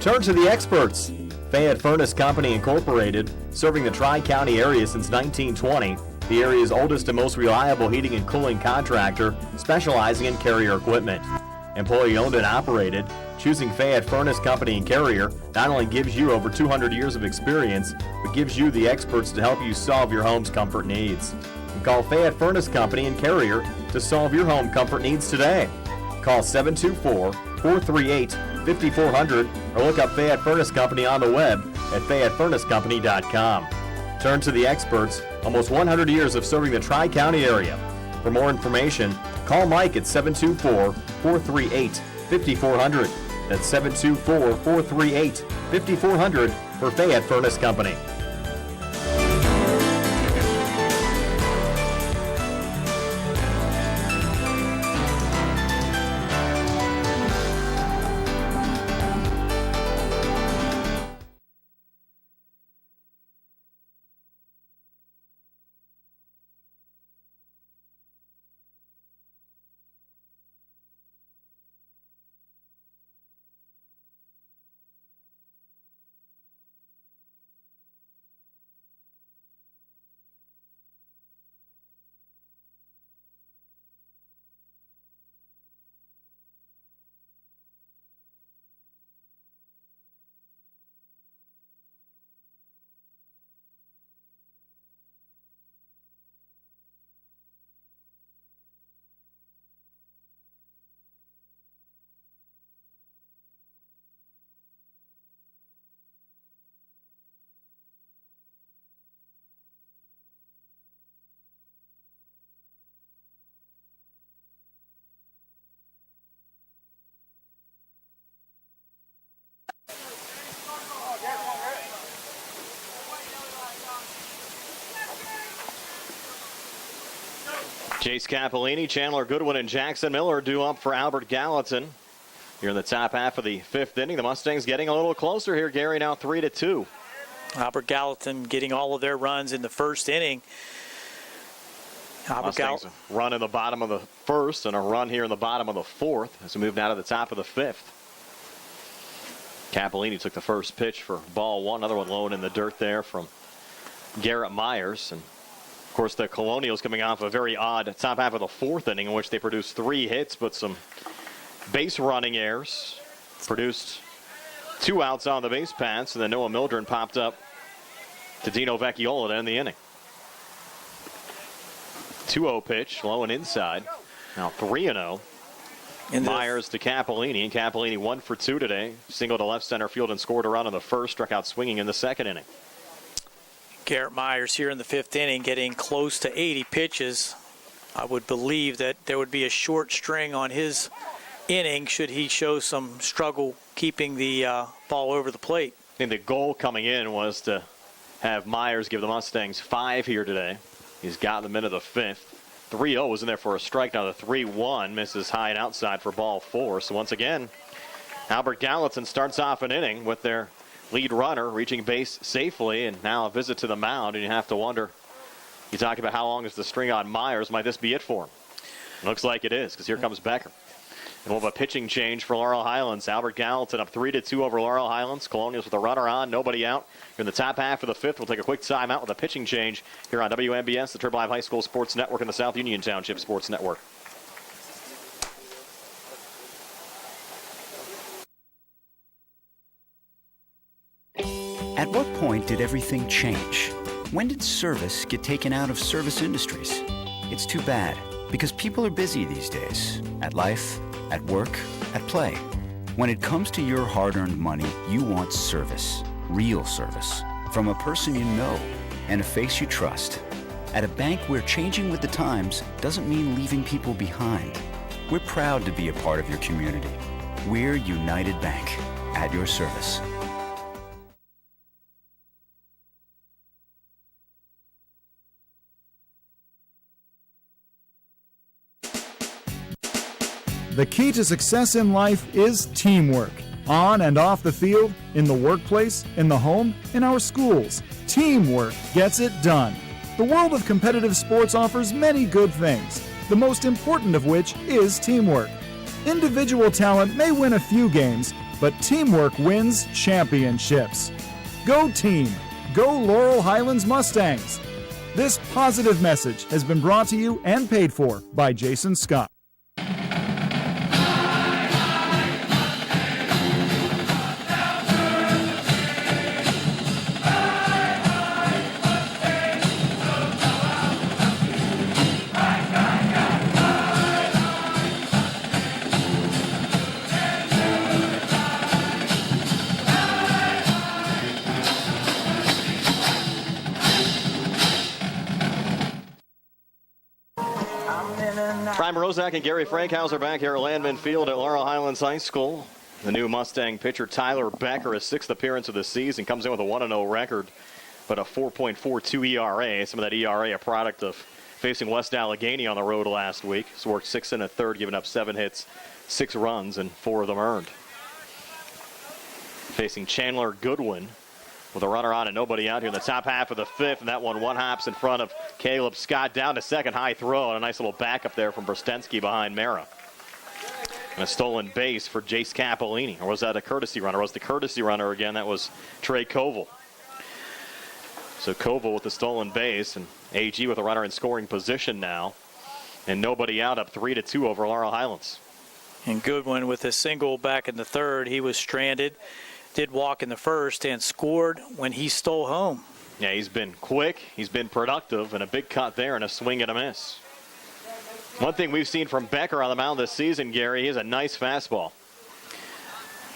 Turn to the experts. Fayette Furnace Company Incorporated, serving the Tri-County area since 1920. The area's oldest and most reliable heating and cooling contractor, specializing in Carrier equipment. Employee owned and operated, choosing Fayette Furnace Company and Carrier not only gives you over 200 years of experience, but gives you the experts to help you solve your home's comfort needs. And call Fayette Furnace Company and Carrier to solve your home comfort needs today. Call 724-438-5400 or look up Fayette Furnace Company on the web at fayettefurnacecompany.com. Turn to the experts, almost 100 years of serving the Tri-County area. For more information, call Mike at 724-438-5400. That's 724-438-5400 for Fayette Furnace Company. Chase Capolini, Chandler Goodwin, and Jackson Miller due up for Albert Gallatin. Here in the top half of the fifth inning, the Mustangs getting a little closer here, Gary, now 3-2. Albert Gallatin getting all of their runs in the first inning. Mustangs a run in the bottom of the first and a run here in the bottom of the fourth as we move now to the top of the fifth. Capolini took the first pitch for ball one, another one low in the dirt there from Garrett Myers. And of course, the Colonials coming off a very odd top half of the fourth inning in which they produced 3 hits, but some base running errors. Produced 2 outs on the base paths, and then Noah Mildren popped up to Dino Vecchiola to end the inning. 2-0 pitch, low and inside. Now 3-0. Myers to Capolini, and Capolini 1 for 2 today. Singled to left center field and scored a run in the first, struck out swinging in the second inning. Garrett Myers here in the fifth inning getting close to 80 pitches. I would believe that there would be a short string on his inning should he show some struggle keeping the ball over the plate. I think the goal coming in was to have Myers give the Mustangs 5 here today. He's got them into the fifth. 3-0 was in there for a strike. Now the 3-1 misses high and outside for ball 4. So once again, Albert Gallatin starts off an inning with their lead runner reaching base safely, and now a visit to the mound, and you have to wonder, you talk about how long is the string on Myers, might this be it for him? It looks like it is, because here comes Becker. And we'll have a pitching change for Laurel Highlands. Albert Gallatin up 3-2 over Laurel Highlands. Colonials with a runner on, nobody out. Here in the top half of the fifth, we'll take a quick time out with a pitching change here on WNBS, the Triple Live High School Sports Network, and the South Union Township Sports Network. At what point did everything change? When did service get taken out of service industries? It's too bad, because people are busy these days. At life, at work, at play. When it comes to your hard-earned money, you want service. Real service. From a person you know and a face you trust. At a bank where changing with the times doesn't mean leaving people behind. We're proud to be a part of your community. We're United Bank. At your service. The key to success in life is teamwork. On and off the field, in the workplace, in the home, in our schools. Teamwork gets it done. The world of competitive sports offers many good things, the most important of which is teamwork. Individual talent may win a few games, but teamwork wins championships. Go team! Go Laurel Highlands Mustangs! This positive message has been brought to you and paid for by Jason Scott. Brian Rozak and Gary Frankhauser back here at Landman Field at Laurel Highlands High School. The new Mustang pitcher Tyler Becker, his 6th appearance of the season, comes in with a 1-0 record, but a 4.42 ERA. Some of that ERA a product of facing West Allegheny on the road last week. He's worked 6 1/3, giving up 7 hits, 6 runs, and 4 of them earned. Facing Chandler Goodwin with a runner on and nobody out here in the top half of the 5th, and that one hops in front of Caleb Scott down to second. High throw and a nice little backup there from Brostensky behind Mara. And a stolen base for Jace Capolini. Or was that a courtesy runner? Or was the courtesy runner again? That was Trey Koval. So Koval with the stolen base, and AG with a runner in scoring position now. And nobody out, up 3-2 over Laurel Highlands. And Goodwin with a single back in the 3rd. He was stranded, did walk in the 1st, and scored when he stole home. Yeah, he's been quick, he's been productive, and a big cut there and a swing and a miss. One thing we've seen from Becker on the mound this season, Gary, he has a nice fastball.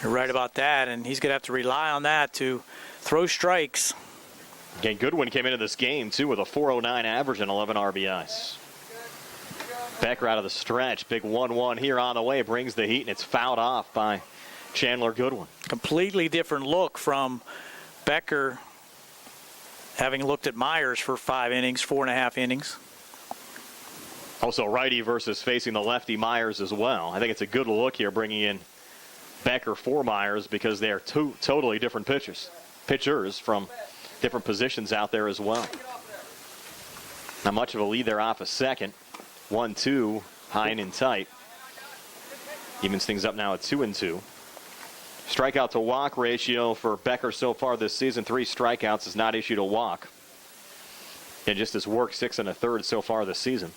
You're right about that, and he's going to have to rely on that to throw strikes. Again, Goodwin came into this game, too, with a 409 average and 11 RBIs. Becker out of the stretch. Big 1-1 here on the way. Brings the heat, and it's fouled off by Chandler Goodwin. Completely different look from Becker having looked at Myers for 5 innings, 4.5 innings. Also righty versus facing the lefty Myers as well. I think it's a good look here bringing in Becker for Myers because they are two totally different pitchers from different positions out there as well. Not much of a lead there off a second. 1-2, high and in tight. Evens things up now at 2-2. Strikeout to walk ratio for Becker so far this season, 3 strikeouts, has not issued a walk. And just his work 6 1/3 so far this season.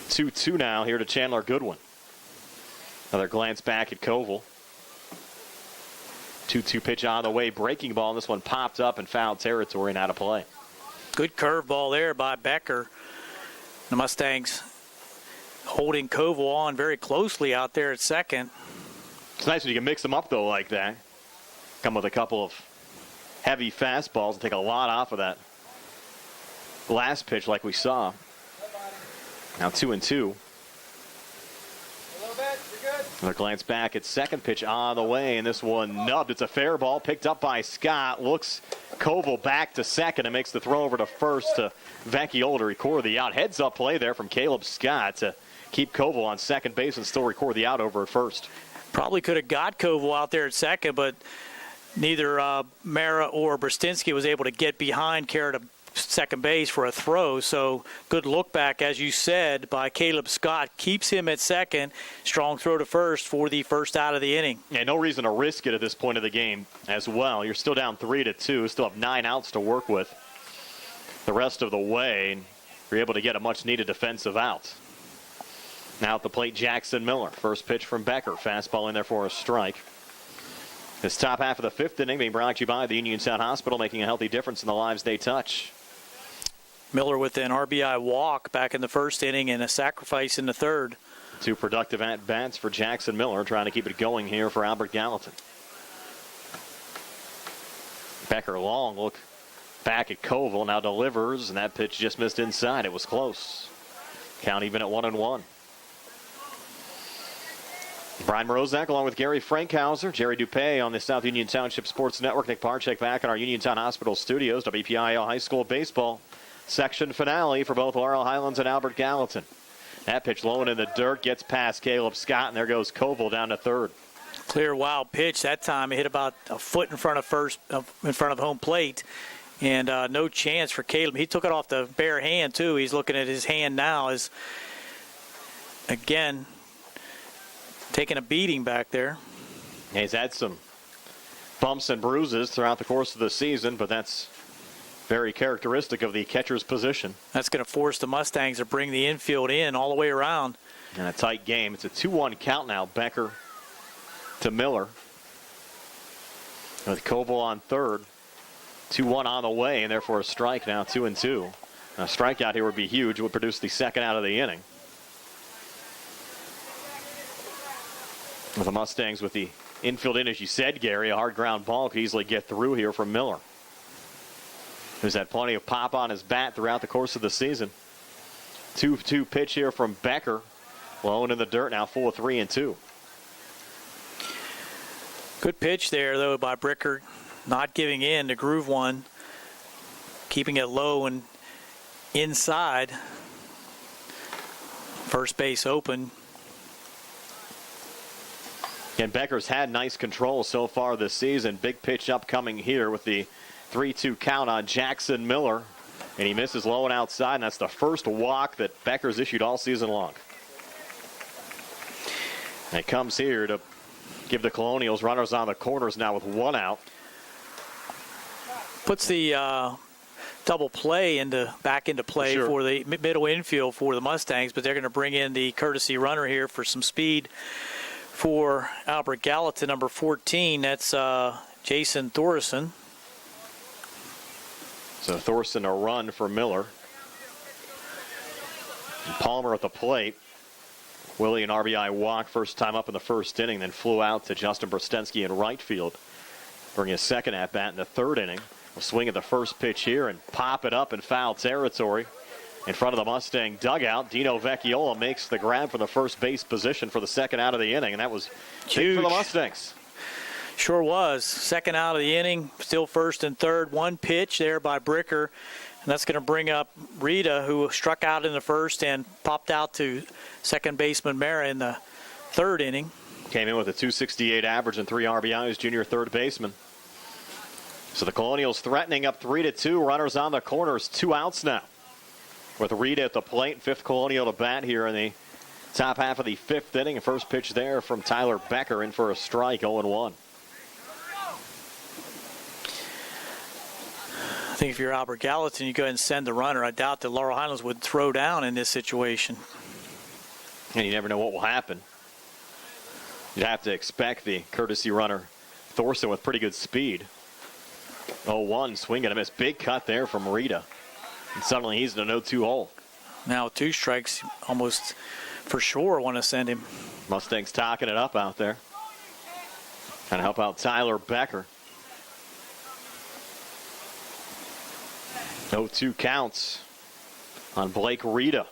2-2 now here to Chandler Goodwin. Another glance back at Koval. 2-2 pitch on the way, breaking ball, and this one popped up in foul territory and out of play. Good curveball there by Becker. The Mustangs holding Koval on very closely out there at second. It's nice when you can mix them up, though, like that. Come with a couple of heavy fastballs and take a lot off of that last pitch like we saw. Now 2-2. Another glance back at second pitch on the way, and this one nubbed. It's a fair ball picked up by Scott. Looks Koval back to second and makes the throw over to first to Vecchiola to record the out. Heads up play there from Caleb Scott to keep Koval on second base and still record the out over at first. Probably could have got Koval out there at second, but neither Mara or Brostensky was able to get behind Kara to second base for a throw. So good look back, as you said, by Caleb Scott. Keeps him at second. Strong throw to first for the first out of the inning. Yeah, no reason to risk it at this point of the game as well. You're still down 3-2. Still have 9 outs to work with the rest of the way. And you're able to get a much-needed defensive out. Now at the plate, Jackson Miller. First pitch from Becker. Fastball in there for a strike. This top half of the 5th inning being brought to you by the Uniontown Hospital, making a healthy difference in the lives they touch. Miller with an RBI walk back in the 1st inning and a sacrifice in the 3rd. 2 productive at-bats for Jackson Miller, trying to keep it going here for Albert Gallatin. Becker long look back at Koval, now delivers, and that pitch just missed inside. It was close. Count even at 1-1. Brian Morozak along with Gary Frankhauser, Jerry Dupay on the South Union Township Sports Network. Nick Parchek back in our Uniontown Hospital studios. WPIAL High School Baseball section finale for both Laurel Highlands and Albert Gallatin. That pitch low and in the dirt, gets past Caleb Scott, and there goes Koval down to third. Clear wild pitch that time. It hit about a foot in front of home plate, and no chance for Caleb. He took it off the bare hand too. He's looking at his hand now as again taking a beating back there. He's had some bumps and bruises throughout the course of the season, but that's very characteristic of the catcher's position. That's going to force the Mustangs to bring the infield in all the way around. And a tight game. It's a 2-1 count now. Becker to Miller. With Koval on third. 2-1 on the way, and therefore a strike now, 2-2. A strikeout here would be huge. It would produce the second out of the inning. With the Mustangs with the infield in, as you said, Gary, a hard ground ball could easily get through here from Miller, who's had plenty of pop on his bat throughout the course of the season. 2-2 pitch here from Becker. Low in the dirt now, full of 3-2. Good pitch there, though, by Bricker. Not giving in to groove one. Keeping it low and inside. First base open. And Becker's had nice control so far this season. Big pitch upcoming here with the 3-2 count on Jackson Miller. And he misses low and outside, and that's the first walk that Becker's issued all season long. And it comes here to give the Colonials runners on the corners now with one out. Puts the double play back into play Sure. for the middle infield for the Mustangs, but they're going to bring in the courtesy runner here for some speed for Albert Gallatin, number 14. That's Jason Thorson. So Thorson a run for Miller. And Palmer at the plate. Willie an RBI walk first time up in the first inning, then flew out to Justin Brostensky in right field. Bring his second at bat in the third inning. Will swing at the first pitch here and pop it up in foul territory. In front of the Mustang dugout, Dino Vecchiola makes the grab for the first base position for the second out of the inning, and that was huge for the Mustangs. Sure was. Second out of the inning, still first and third. One pitch there by Bricker, and that's going to bring up Rita, who struck out in the first and popped out to second baseman Mara in the third inning. Came in with a .268 average and 3 RBIs, junior third baseman. So the Colonials threatening up 3-2. Runners on the corners, 2 outs now. With Rita at the plate, fifth Colonial to bat here in the top half of the fifth inning. First pitch there from Tyler Becker in for a strike, 0-1. I think if you're Albert Gallatin, you go ahead and send the runner. I doubt that Laurel Highlands would throw down in this situation. And you never know what will happen. You'd have to expect the courtesy runner Thorson with pretty good speed. 0-1, swing and a miss. Big cut there from Rita. And suddenly he's in a 0-2 hole. Now with 2 strikes, almost for sure want to send him. Mustangs talking it up out there. Trying to help out Tyler Becker. 0-2 counts on Blake Rita.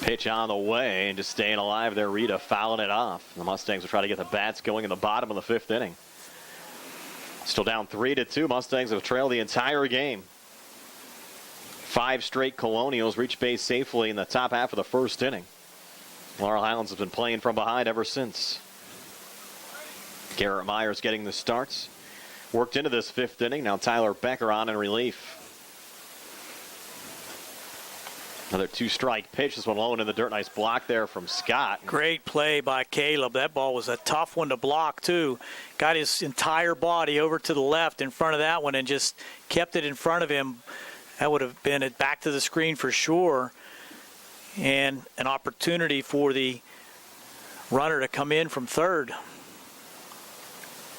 Pitch on the way and just staying alive there, Rita fouling it off. The Mustangs will try to get the bats going in the bottom of the fifth inning. Still down 3-2. Mustangs have trailed the entire game. 5 straight Colonials reach base safely in the top half of the first inning. Laurel Highlands has been playing from behind ever since. Garrett Myers getting the starts. Worked into this fifth inning. Now Tyler Becker on in relief. Another 2-strike pitch. This one low in the dirt. Nice block there from Scott. Great play by Caleb. That ball was a tough one to block, too. Got his entire body over to the left in front of that one and just kept it in front of him. That would have been it back to the screen for sure. And an opportunity for the runner to come in from third.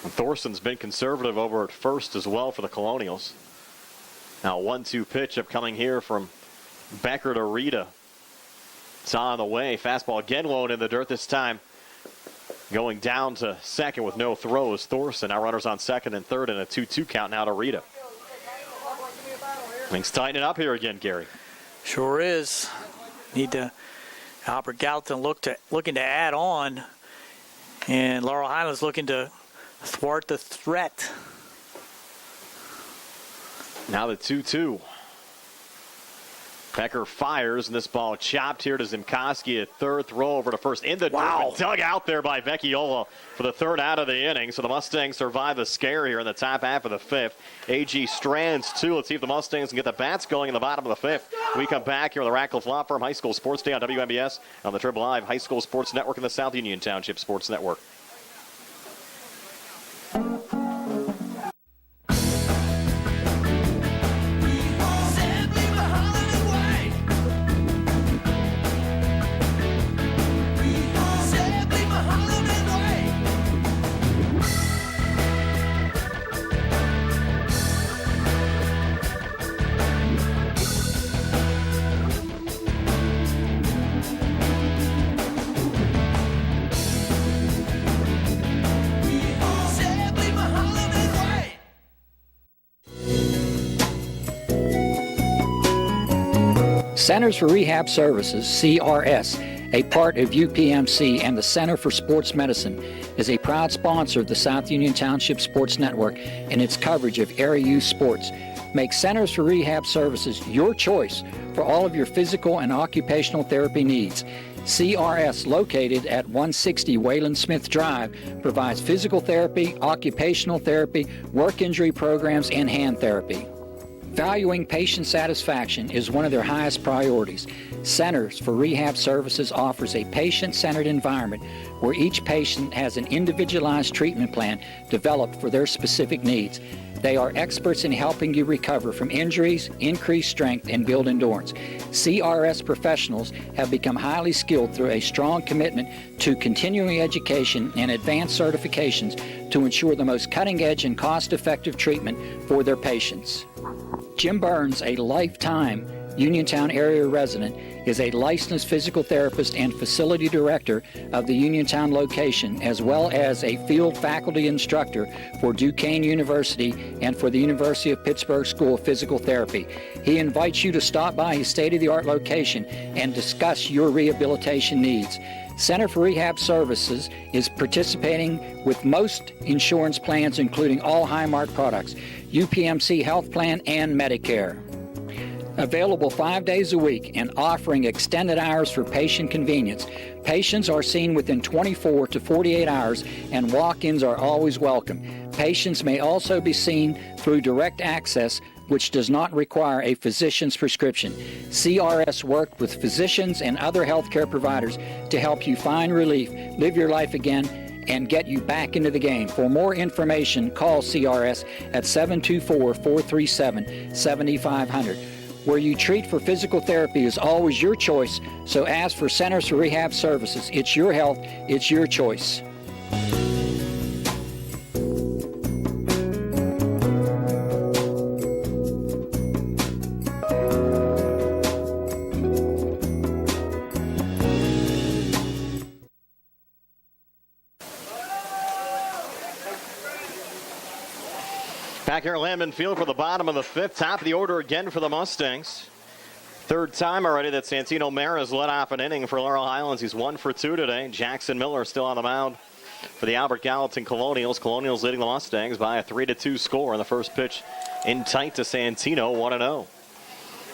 And Thorson's been conservative over at first as well for the Colonials. Now 1-2 pitch upcoming here from Becker to Rita. It's on the way. Fastball again low in the dirt this time. Going down to second with no throws. Thorson now runners on second and third and a 2-2 count now to Rita. Things tightening up here again, Gary. Sure is. Need to Albert Gallatin looking to add on. And Laurel Highlands looking to thwart the threat. Now the 2-2. Pecker fires, and this ball chopped here to Zimkoski. A third throw over to first. In the dirt, dug out there by Vecchiola for the third out of the inning. So the Mustangs survive the scare here in the top half of the fifth. AG strands two. Let's see if the Mustangs can get the bats going in the bottom of the fifth. We come back here with the Ratcliffe Law Firm High School Sports Day on WMBS on the Triple Live High School Sports Network and the South Union Township Sports Network. Centers for Rehab Services, CRS, a part of UPMC and the Center for Sports Medicine, is a proud sponsor of the South Union Township Sports Network and its coverage of area youth sports. Make Centers for Rehab Services your choice for all of your physical and occupational therapy needs. CRS, located at 160 Wayland Smith Drive, provides physical therapy, occupational therapy, work injury programs, and hand therapy. Valuing patient satisfaction is one of their highest priorities. Centers for Rehab Services offers a patient-centered environment where each patient has an individualized treatment plan developed for their specific needs. They are experts in helping you recover from injuries, increase strength, and build endurance. CRS professionals have become highly skilled through a strong commitment to continuing education and advanced certifications to ensure the most cutting-edge and cost-effective treatment for their patients. Jim Burns, a lifetime Uniontown area resident, is a licensed physical therapist and facility director of the Uniontown location, as well as a field faculty instructor for Duquesne University and for the University of Pittsburgh School of Physical Therapy. He invites you to stop by his state-of-the-art location and discuss your rehabilitation needs. Center for Rehab Services is participating with most insurance plans, including all Highmark products, UPMC Health Plan, and Medicare. Available 5 days a week and offering extended hours for patient convenience. Patients are seen within 24 to 48 hours and walk-ins are always welcome. Patients may also be seen through direct access, which does not require a physician's prescription. CRS worked with physicians and other healthcare providers to help you find relief, live your life again, and get you back into the game. For more information, call CRS at 724-437-7500. Where you treat for physical therapy is always your choice, so ask for Centers for Rehab Services. It's your health, it's your choice. Back here at Landman Field for the bottom of the fifth. Top of the order again for the Mustangs. Third time already that Santino Maras led off an inning for Laurel Highlands. He's 1 for 2 today. Jackson Miller still on the mound for the Albert Gallatin Colonials. Colonials leading the Mustangs by a 3-2 score in the first pitch in tight to Santino, 1-0.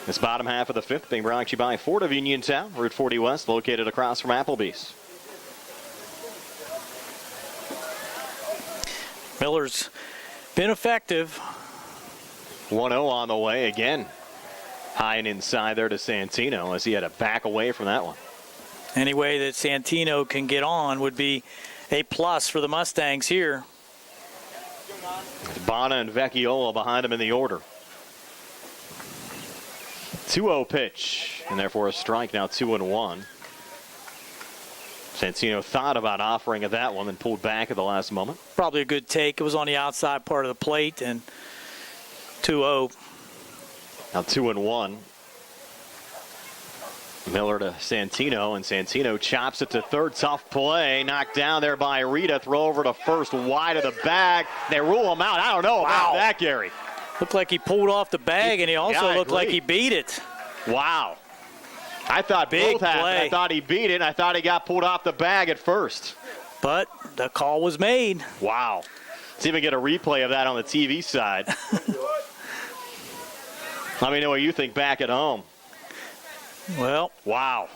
This bottom half of the fifth being brought to you by Ford of Uniontown, Route 40 West, located across from Applebee's. Miller's been effective. 1-0 on the way again. High and inside there to Santino as he had to back away from that one. Any way that Santino can get on would be a plus for the Mustangs here. Bonta and Vecchiola behind him in the order. 2-0 pitch, and therefore a strike, now 2-1. Santino thought about offering at that one and pulled back at the last moment. Probably a good take. It was on the outside part of the plate, and 2-0. Now 2-1. Miller to Santino, and Santino chops it to third. Tough play. Knocked down there by Rita. Throw over to first, wide of the bag. They rule him out. I don't know about that, Gary. Looked like he pulled off the bag, and he also looked like he beat it. Wow. I thought both happened. I thought he beat it, and I thought he got pulled off the bag at first. But the call was made. Wow. Let's even get a replay of that on the TV side. Let me know what you think back at home. Well, wow.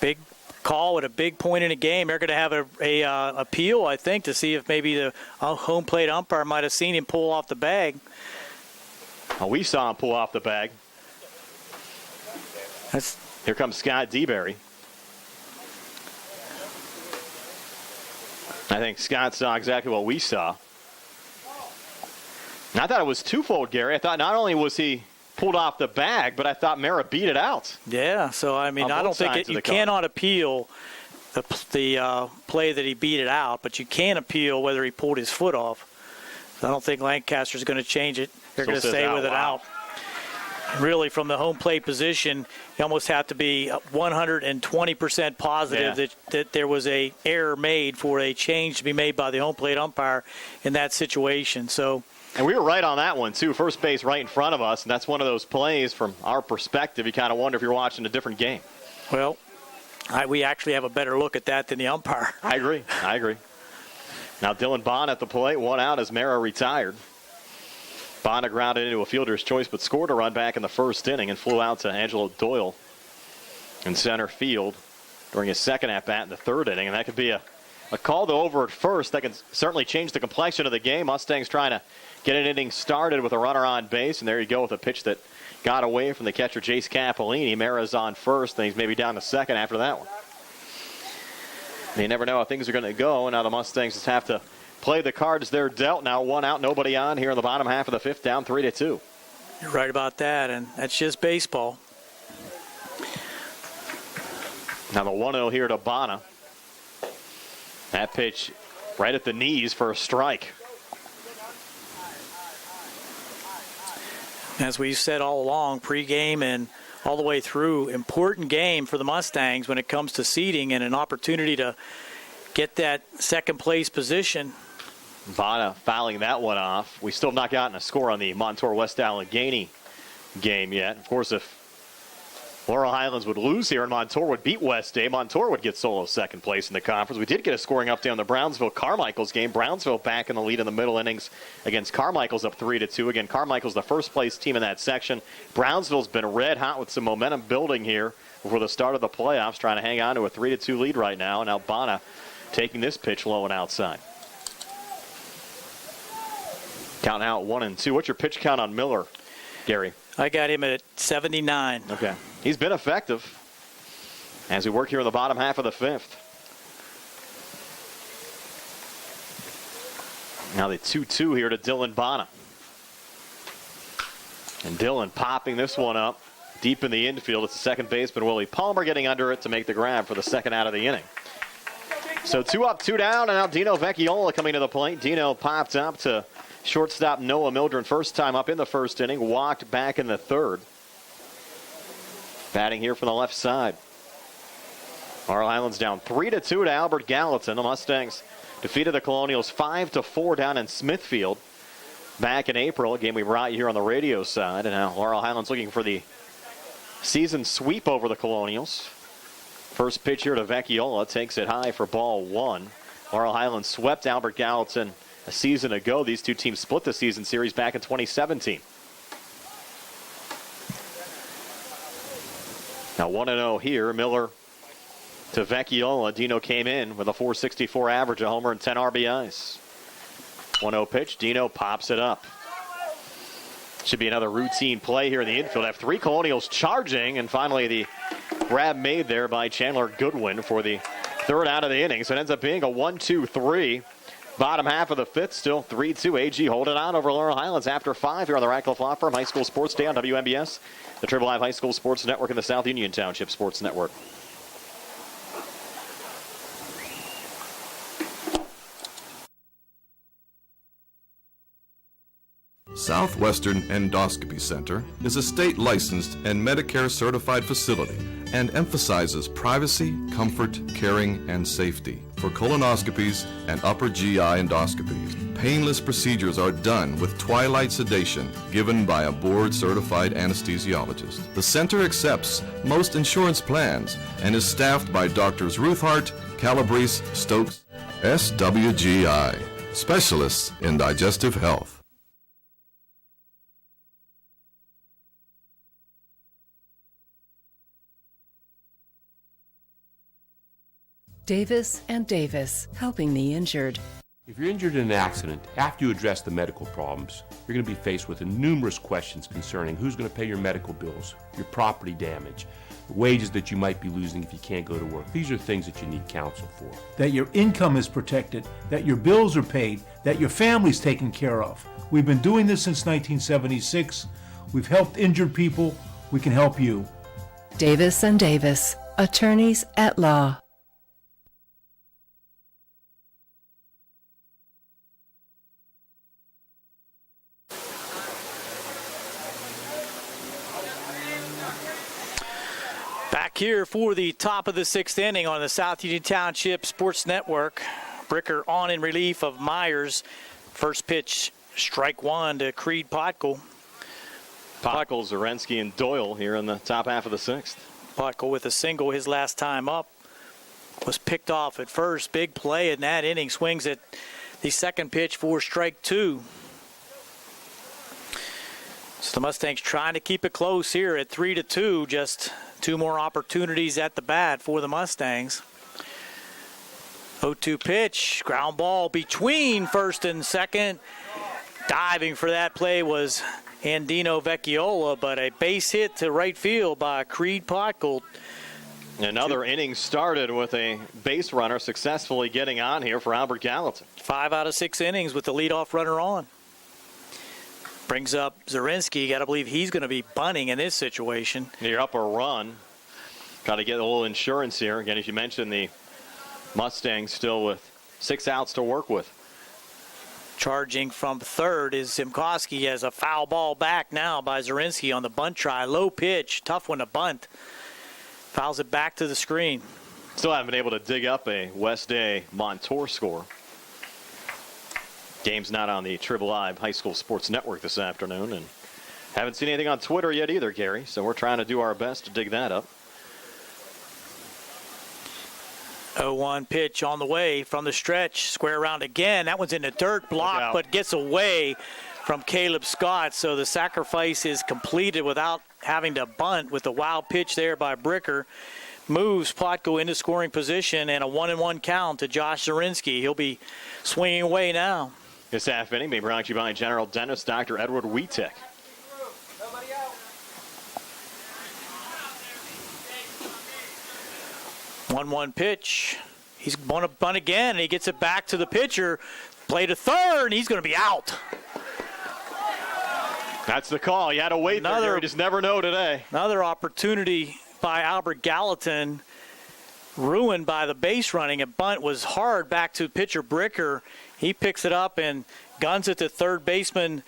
Big call at a big point in a game. They're going to have a appeal, I think, to see if maybe the home plate umpire might have seen him pull off the bag. Oh, we saw him pull off the bag. Here comes Scott DeBerry. I think Scott saw exactly what we saw. And I thought it was twofold, Gary. I thought not only was he pulled off the bag, but I thought Mara beat it out. Yeah, so I mean, I don't think you cannot appeal the play that he beat it out, but you can appeal whether he pulled his foot off. So I don't think Lancaster's going to change it. They're going to stay with it out. Really, from the home plate position, you almost have to be 120% positive that there was a error made for a change to be made by the home plate umpire in that situation. So. And we were right on that one, too. First base right in front of us, and that's one of those plays from our perspective. You kind of wonder if you're watching a different game. Well, we actually have a better look at that than the umpire. I agree. Now Dylan Bond at the plate, one out as Mara retired. Bonda grounded into a fielder's choice, but scored a run back in the first inning and flew out to Angelo Doyle in center field during his second at-bat in the third inning. And that could be a call to over at first. That can certainly change the complexion of the game. Mustangs trying to get an inning started with a runner on base, and there you go with a pitch that got away from the catcher, Jace Capolini. Mara's on first, and he's maybe down to second after that one. You never know how things are going to go, and now the Mustangs just have to play the cards they're dealt. Now one out, nobody on here in the bottom half of the fifth, down 3-2. You're right about that, and that's just baseball. Now the 1-0 here to Bonda. That pitch right at the knees for a strike. As we've said all along, pregame and all the way through, important game for the Mustangs when it comes to seeding and an opportunity to get that second place position. Bonda fouling that one off. We still have not gotten a score on the Montour-West Allegheny game yet. Of course, if Laurel Highlands would lose here and Montour would beat West Day, Montour would get solo second place in the conference. We did get a scoring update on the Brownsville-Carmichael's game. Brownsville back in the lead in the middle innings against Carmichael's up 3-2. Again, Carmichael's the first place team in that section. Brownsville's been red hot with some momentum building here before the start of the playoffs, trying to hang on to a 3-2 lead right now. And now Bonda taking this pitch low and outside. Counting out 1-2. What's your pitch count on Miller, Gary? I got him at 79. Okay. He's been effective as we work here in the bottom half of the fifth. Now the 2-2 here to Dylan Bonda. And Dylan popping this one up deep in the infield. It's the second baseman, Willie Palmer, getting under it to make the grab for the second out of the inning. So 2 up, 2 down, and now Dino Vecchiola coming to the plate. Dino popped up to shortstop Noah Mildren, first time up in the first inning, walked back in the third. Batting here from the left side. Laurel Highlands down 3-2 to Albert Gallatin. The Mustangs defeated the Colonials 5-4 down in Smithfield back in April, a game we brought you here on the radio side. And now Laurel Highlands looking for the season sweep over the Colonials. First pitch here to Vecchiola, takes it high for ball one. Laurel Highlands swept Albert Gallatin a season ago. These two teams split the season series back in 2017. Now 1-0 here. Miller to Vecchiola. Dino came in with a .464 average, a homer and 10 RBIs. 1-0 pitch. Dino pops it up. Should be another routine play here in the infield. Have three Colonials charging, and finally the grab made there by Chandler Goodwin for the third out of the inning. So it ends up being a 1-2-3. Bottom half of the fifth, still 3-2. AG holding on over Laurel Highlands after 5 here on the Ratcliffe Law Firm High School Sports Day on WMBS, the Triple Live High School Sports Network, and the South Union Township Sports Network. Southwestern Endoscopy Center is a state-licensed and Medicare-certified facility and emphasizes privacy, comfort, caring, and safety for colonoscopies and upper GI endoscopies. Painless procedures are done with twilight sedation given by a board-certified anesthesiologist. The center accepts most insurance plans and is staffed by Doctors Ruthhart, Calabrese, Stokes, SWGI, specialists in digestive health. Davis and Davis, helping the injured. If you're injured in an accident, after you address the medical problems, you're going to be faced with numerous questions concerning who's going to pay your medical bills, your property damage, the wages that you might be losing if you can't go to work. These are things that you need counsel for. That your income is protected, that your bills are paid, that your family's taken care of. We've been doing this since 1976. We've helped injured people. We can help you. Davis and Davis, attorneys at law. Back here for the top of the sixth inning on the South Union Township Sports Network. Bricker on in relief of Myers. First pitch, strike one to Creed Potkel. Potkel, Zarensky, and Doyle here in the top half of the sixth. Potkel with a single his last time up. Was picked off at first. Big play in that inning. Swings at the second pitch for strike two. So the Mustangs trying to keep it close here at 3-2. Just two more opportunities at the bat for the Mustangs. 0-2 pitch. Ground ball between first and second. Diving for that play was Andino Vecchiola, but a base hit to right field by Creed Potkel. Another inning started with a base runner successfully getting on here for Albert Gallatin. 5 out of 6 innings with the leadoff runner on. Brings up Zarensky. Got to believe he's going to be bunting in this situation. You're up a run. Got to get a little insurance here. Again, as you mentioned, the Mustangs still with 6 outs to work with. Charging from third is Zimkowski. Has a foul ball back now by Zarensky on the bunt try. Low pitch. Tough one to bunt. Fouls it back to the screen. Still haven't been able to dig up a West Day Montour score. Game's not on the Triple Live High School Sports Network this afternoon, and haven't seen anything on Twitter yet either, Gary, so we're trying to do our best to dig that up. 0-1 pitch on the way from the stretch. Square around again. That one's in the dirt, block, but gets away from Caleb Scott, so the sacrifice is completed without having to bunt with the wild pitch there by Bricker. Moves Potko into scoring position and a 1-1 count to Josh Zarensky. He'll be swinging away now. This half inning being brought to you by General Dentist Dr. Edward Wietek. One pitch. He's going to bunt again, and he gets it back to the pitcher. Play to third, and he's going to be out. That's the call. You had to wait there. You just never know today. Another opportunity by Albert Gallatin, ruined by the base running. A bunt was hard back to pitcher Bricker. He picks it up and guns it to third baseman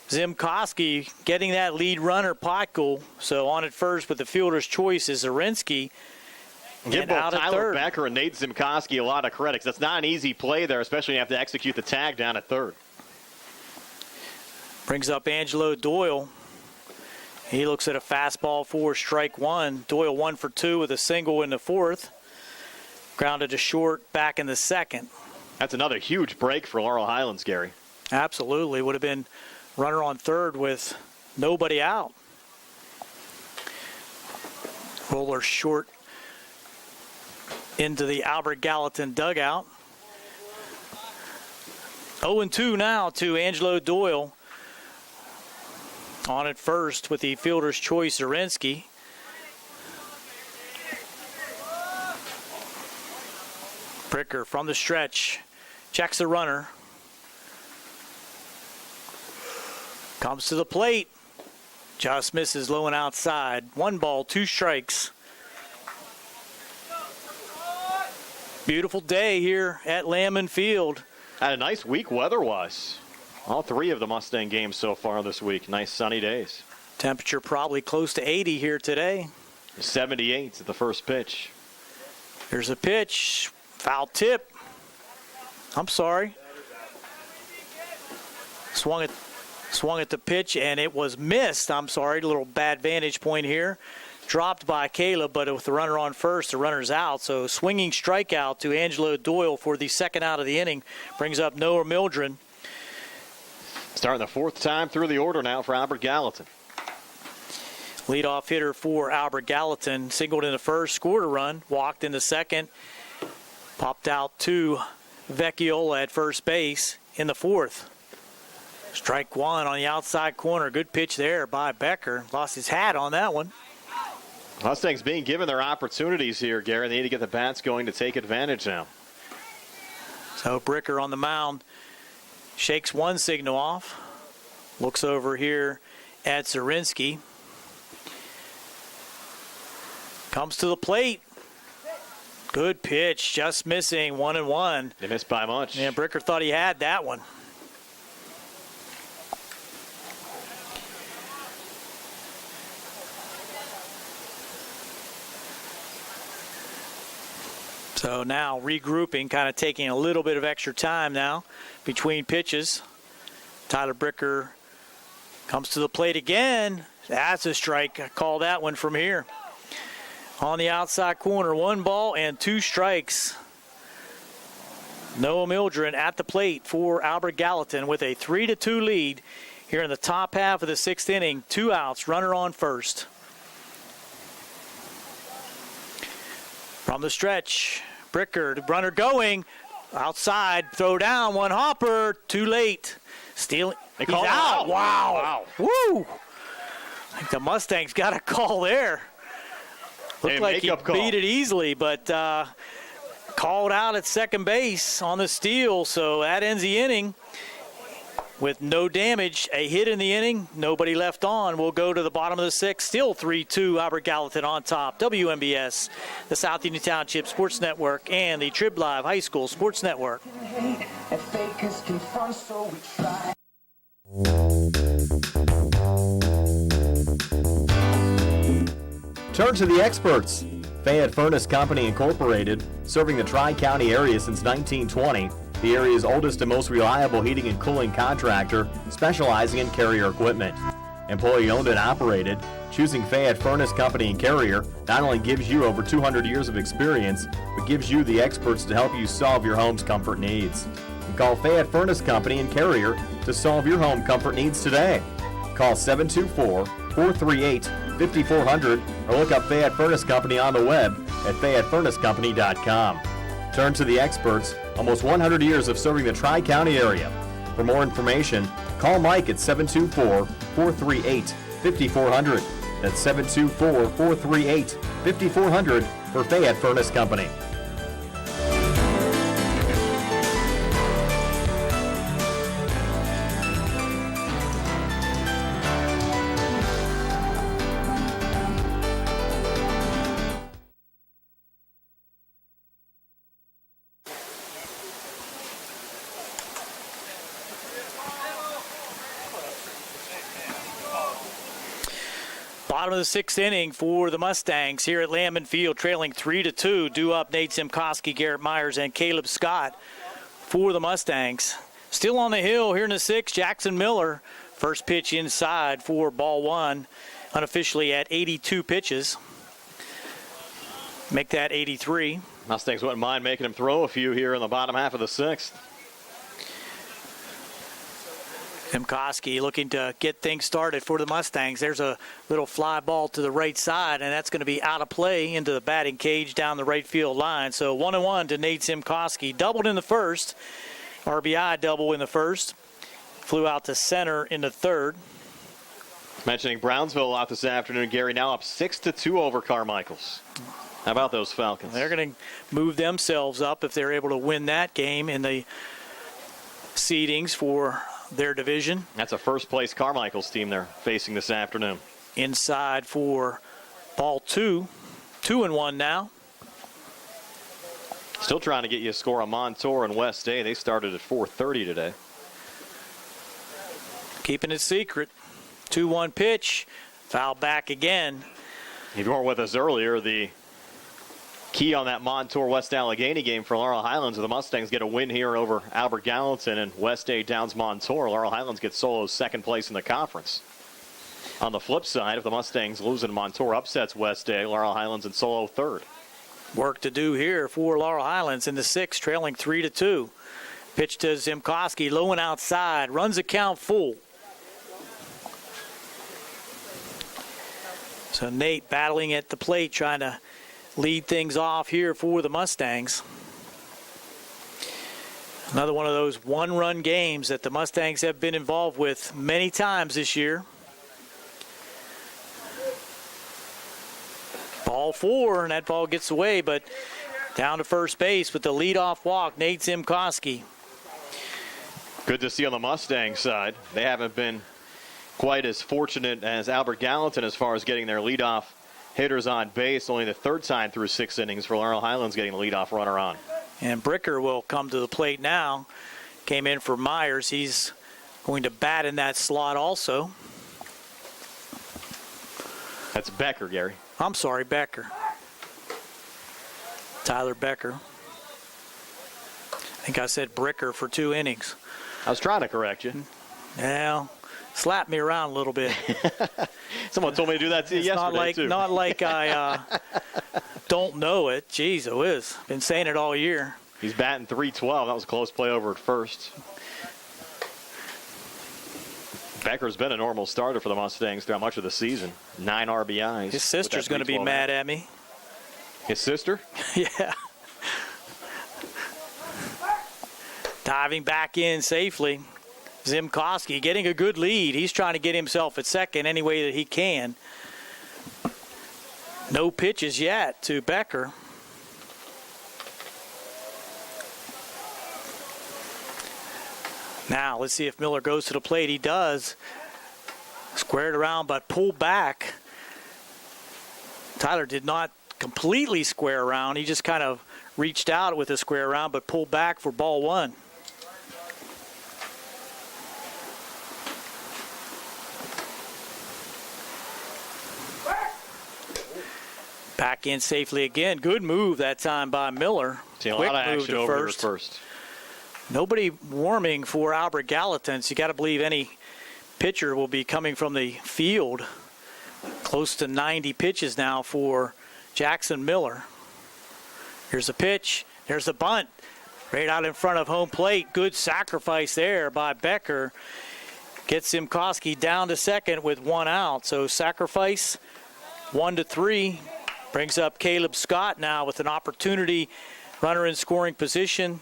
Zimkowski, getting that lead runner Potkel. So on at first with the fielder's choice is Zarensky. Give both Tyler Becker and Nate Zimkowski a lot of credit, 'cause that's not an easy play there, especially when you have to execute the tag down at third. Brings up Angelo Doyle. He looks at a fastball for strike one. Doyle 1 for 2 with a single in the fourth. Grounded to short back in the second. That's another huge break for Laurel Highlands, Gary. Absolutely. Would have been runner on third with nobody out. Roller short into the Albert Gallatin dugout. 0-2 now to Angelo Doyle. On at first with the fielder's choice, Zarensky. Bricker from the stretch. Checks the runner. Comes to the plate. Just misses low and outside. 1 ball, 2 strikes. Beautiful day here at Lamman Field. Had a nice week weather-wise. All 3 of the Mustang games so far this week. Nice sunny days. Temperature probably close to 80 here today. 78 at the first pitch. Here's a pitch. Foul tip. I'm sorry. Swung at the pitch, and it was missed. I'm sorry. A little bad vantage point here. Dropped by Caleb, but with the runner on first, the runner's out. So swinging strikeout to Angelo Doyle for the second out of the inning. Brings up Noah Mildren. Starting the 4th time through the order now for Albert Gallatin. Leadoff hitter for Albert Gallatin. Singled in the first, scored a run, walked in the second. Popped out to Vecchiola at first base in the fourth. Strike one on the outside corner. Good pitch there by Becker. Lost his hat on that one. Mustangs being given their opportunities here, Gary. They need to get the bats going to take advantage now. So Bricker on the mound shakes one signal off. Looks over here at Zarinsky. Comes to the plate. Good pitch, just missing, 1-1. They missed by much. Yeah, Bricker thought he had that one. So now regrouping, kind of taking a little bit of extra time now between pitches. Tyler Bricker comes to the plate again. That's a strike. I call that one from here. On the outside corner, 1 ball and 2 strikes. Noah Mildren at the plate for Albert Gallatin with a 3-2 lead here in the top half of the 6th inning. 2 outs, runner on first. From the stretch, Bricker, the runner going. Outside, throw down, 1 hopper, too late. Stealing, he's out. Wow. Woo! I think the Mustangs got a call there. Looked like he beat it easily, but called out at second base on the steal, so that ends the inning with no damage. A hit in the inning, nobody left on. We'll go to the bottom of the 6th, still 3-2, Albert Gallatin on top. WMBS, the South Union Township Sports Network, and the Trib Live High School Sports Network. Turn to the experts. Fayette Furnace Company Incorporated, serving the Tri-County area since 1920. The area's oldest and most reliable heating and cooling contractor, specializing in Carrier equipment. Employee owned and operated, choosing Fayette Furnace Company and Carrier not only gives you over 200 years of experience, but gives you the experts to help you solve your home's comfort needs. And call Fayette Furnace Company and Carrier to solve your home comfort needs today. Call 724-438-5400 or look up Fayette Furnace Company on the web at FayetteFurnaceCompany.com. Turn to the experts, almost 100 years of serving the Tri-County area. For more information, call Mike at 724-438-5400. That's 724-438-5400 for Fayette Furnace Company. Bottom of the 6th inning for the Mustangs here at Landman Field, trailing 3-2. Due up Nate Simkoski, Garrett Myers, and Caleb Scott for the Mustangs. Still on the hill here in the 6th, Jackson Miller. First pitch inside for ball 1, unofficially at 82 pitches. Make that 83. Mustangs wouldn't mind making him throw a few here in the bottom half of the 6th. Simkoski looking to get things started for the Mustangs. There's a little fly ball to the right side, and that's going to be out of play into the batting cage down the right field line. So 1-1 to Nate Simkoski. Doubled in the first. RBI double in the first. Flew out to center in the third. Mentioning Brownsville out this afternoon, Gary, now up 6-2 over Carmichael's. How about those Falcons? They're going to move themselves up if they're able to win that game in the seedings for their division. That's a first-place Carmichael's team they're facing this afternoon. Inside for ball 2. 2-1 now. Still trying to get you a score on Montour and West Day. They started at 4:30 today. Keeping it secret. 2-1 pitch. Foul back again. If you weren't with us earlier, the key on that Montour-West Allegheny game for Laurel Highlands, the Mustangs get a win here over Albert Gallatin, and West Day downs Montour. Laurel Highlands gets solo second place in the conference. On the flip side, if the Mustangs lose and Montour upsets West Day, Laurel Highlands in solo third. Work to do here for Laurel Highlands in the 6th, trailing 3-2. Pitch to Zimkoski, low and outside, runs the count full. So Nate battling at the plate, trying to lead things off here for the Mustangs. Another one of those one-run games that the Mustangs have been involved with many times this year. Ball 4, and that ball gets away, but down to first base with the leadoff walk, Nate Zimkoski. Good to see on the Mustang side. They haven't been quite as fortunate as Albert Gallatin as far as getting their leadoff hitters on base. Only the third time through 6 innings for Laurel Highlands getting the leadoff runner on. And Bricker will come to the plate now. Came in for Myers. He's going to bat in that slot also. That's Becker, Gary. I'm sorry, Becker. Tyler Becker. I think I said Bricker for 2 innings. I was trying to correct you. Yeah, slapped me around a little bit. Someone told me to do that to you yesterday, too. Not like I don't know it. Jeez, it is. Been saying it all year. He's batting .312. That was a close play over at first. Becker's been a normal starter for the Mustangs throughout much of the season. 9 RBIs. His sister's going to be mad at me. His sister? Yeah. Diving back in safely. Zimkoski getting a good lead. He's trying to get himself at second any way that he can. No pitches yet to Becker. Now, let's see if Miller goes to the plate. He does. Squared around, but pulled back. Tyler did not completely square around. He just kind of reached out with a square around, but pulled back for ball 1. Back in safely again. Good move that time by Miller. See a lot of action over to first. Nobody warming for Albert Gallatin, so you got to believe any pitcher will be coming from the field. Close to 90 pitches now for Jackson Miller. Here's a pitch. There's a bunt. Right out in front of home plate. Good sacrifice there by Becker. Gets Zimkoski down to second with 1 out. So sacrifice 1-3. Brings up Caleb Scott now with an opportunity. Runner in scoring position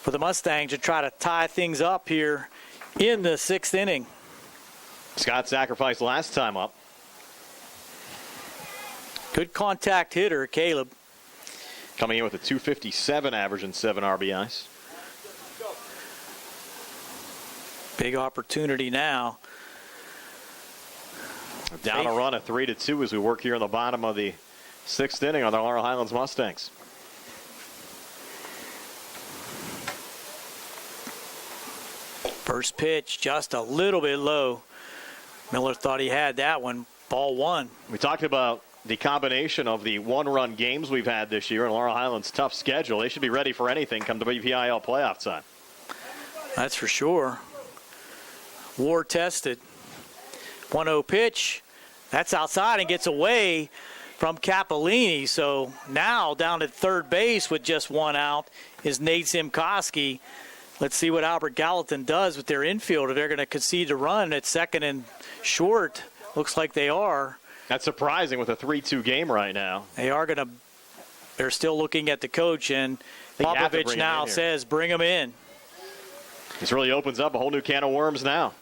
for the Mustangs to try to tie things up here in the 6th inning. Scott sacrificed last time up. Good contact hitter, Caleb. Coming in with a .257 average and 7 RBIs. Big opportunity now. Down a run of 3-2 as we work here in the bottom of the 6th inning on the Laurel Highlands Mustangs. First pitch just a little bit low. Miller thought he had that one. Ball 1. We talked about the combination of the one-run games we've had this year and Laurel Highlands' tough schedule. They should be ready for anything come WPIAL playoff time. That's for sure. War tested. 1-0 pitch. That's outside and gets away from Capolini. So now down at third base with just 1 out is Nate Zimkoski. Let's see what Albert Gallatin does with their infield. If they're going to concede a run at second and short, looks like they are. That's surprising with a 3-2 game right now. They're still looking at the coach, and Popovich now says bring him in. This really opens up a whole new can of worms now.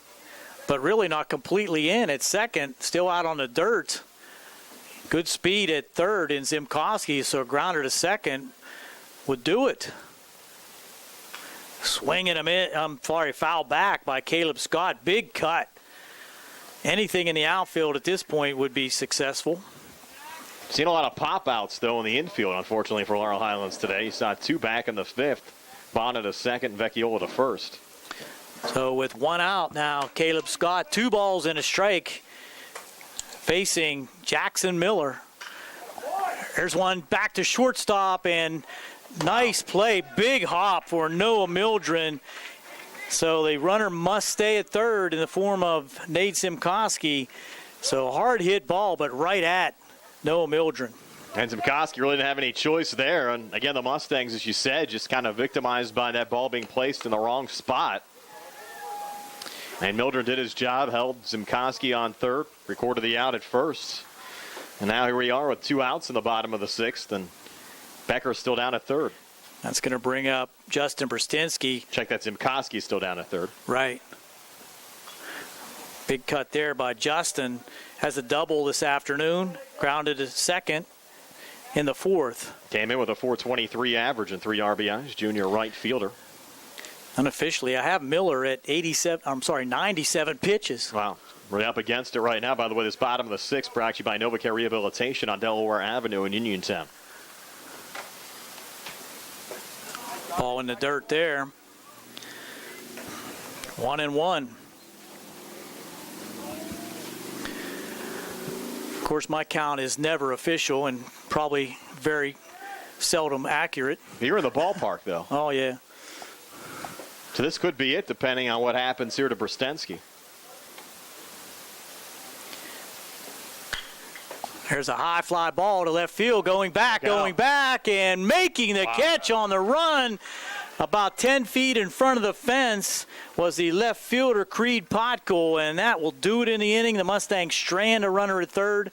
But really not completely in at second, still out on the dirt. Good speed at third in Zimkoski, so a grounder to second would do it. Swinging him in, foul back by Caleb Scott. Big cut. Anything in the outfield at this point would be successful. Seen a lot of pop-outs, though, in the infield, unfortunately, for Laurel Highlands today. You saw 2 back in the 5th. Bonnet to second, Vecchiola to first. So with 1 out now, Caleb Scott, 2 balls and a strike, facing Jackson Miller. There's one back to shortstop, and nice play. Big hop for Noah Mildren. So the runner must stay at third in the form of Nate Zimkoski. So hard hit ball, but right at Noah Mildren. And Zimkoski really didn't have any choice there. And again, the Mustangs, as you said, just kind of victimized by that ball being placed in the wrong spot. And Mildren did his job, held Zimkoski on third, recorded the out at first. And now here we are with 2 outs in the bottom of the 6th, and Becker's still down at third. That's going to bring up Justin Brzezinski. Check that, Zimkowski's still down at third. Right. Big cut there by Justin. Has a double this afternoon. Grounded to second in the fourth. Came in with a .423 average and 3 RBIs. Junior right fielder. Unofficially, I have Miller at 97 pitches. Wow. We're up against it right now. By the way, this bottom of the sixth brought to you by Novacare Rehabilitation on Delaware Avenue in Uniontown. Ball in the dirt there. 1-1. Of course, my count is never official and probably very seldom accurate. You're in the ballpark, though. Oh, yeah. So this could be it, depending on what happens here to Brzezinski. There's a high fly ball to left field, going back, and making the catch on the run. About 10 feet in front of the fence was the left fielder, Creed Potko, and that will do it in the inning. The Mustangs strand a runner at third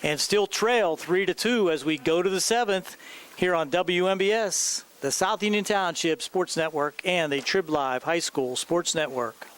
and still trail 3-2 as we go to the seventh here on WMBS, the South Union Township Sports Network, and the Trib Live High School Sports Network.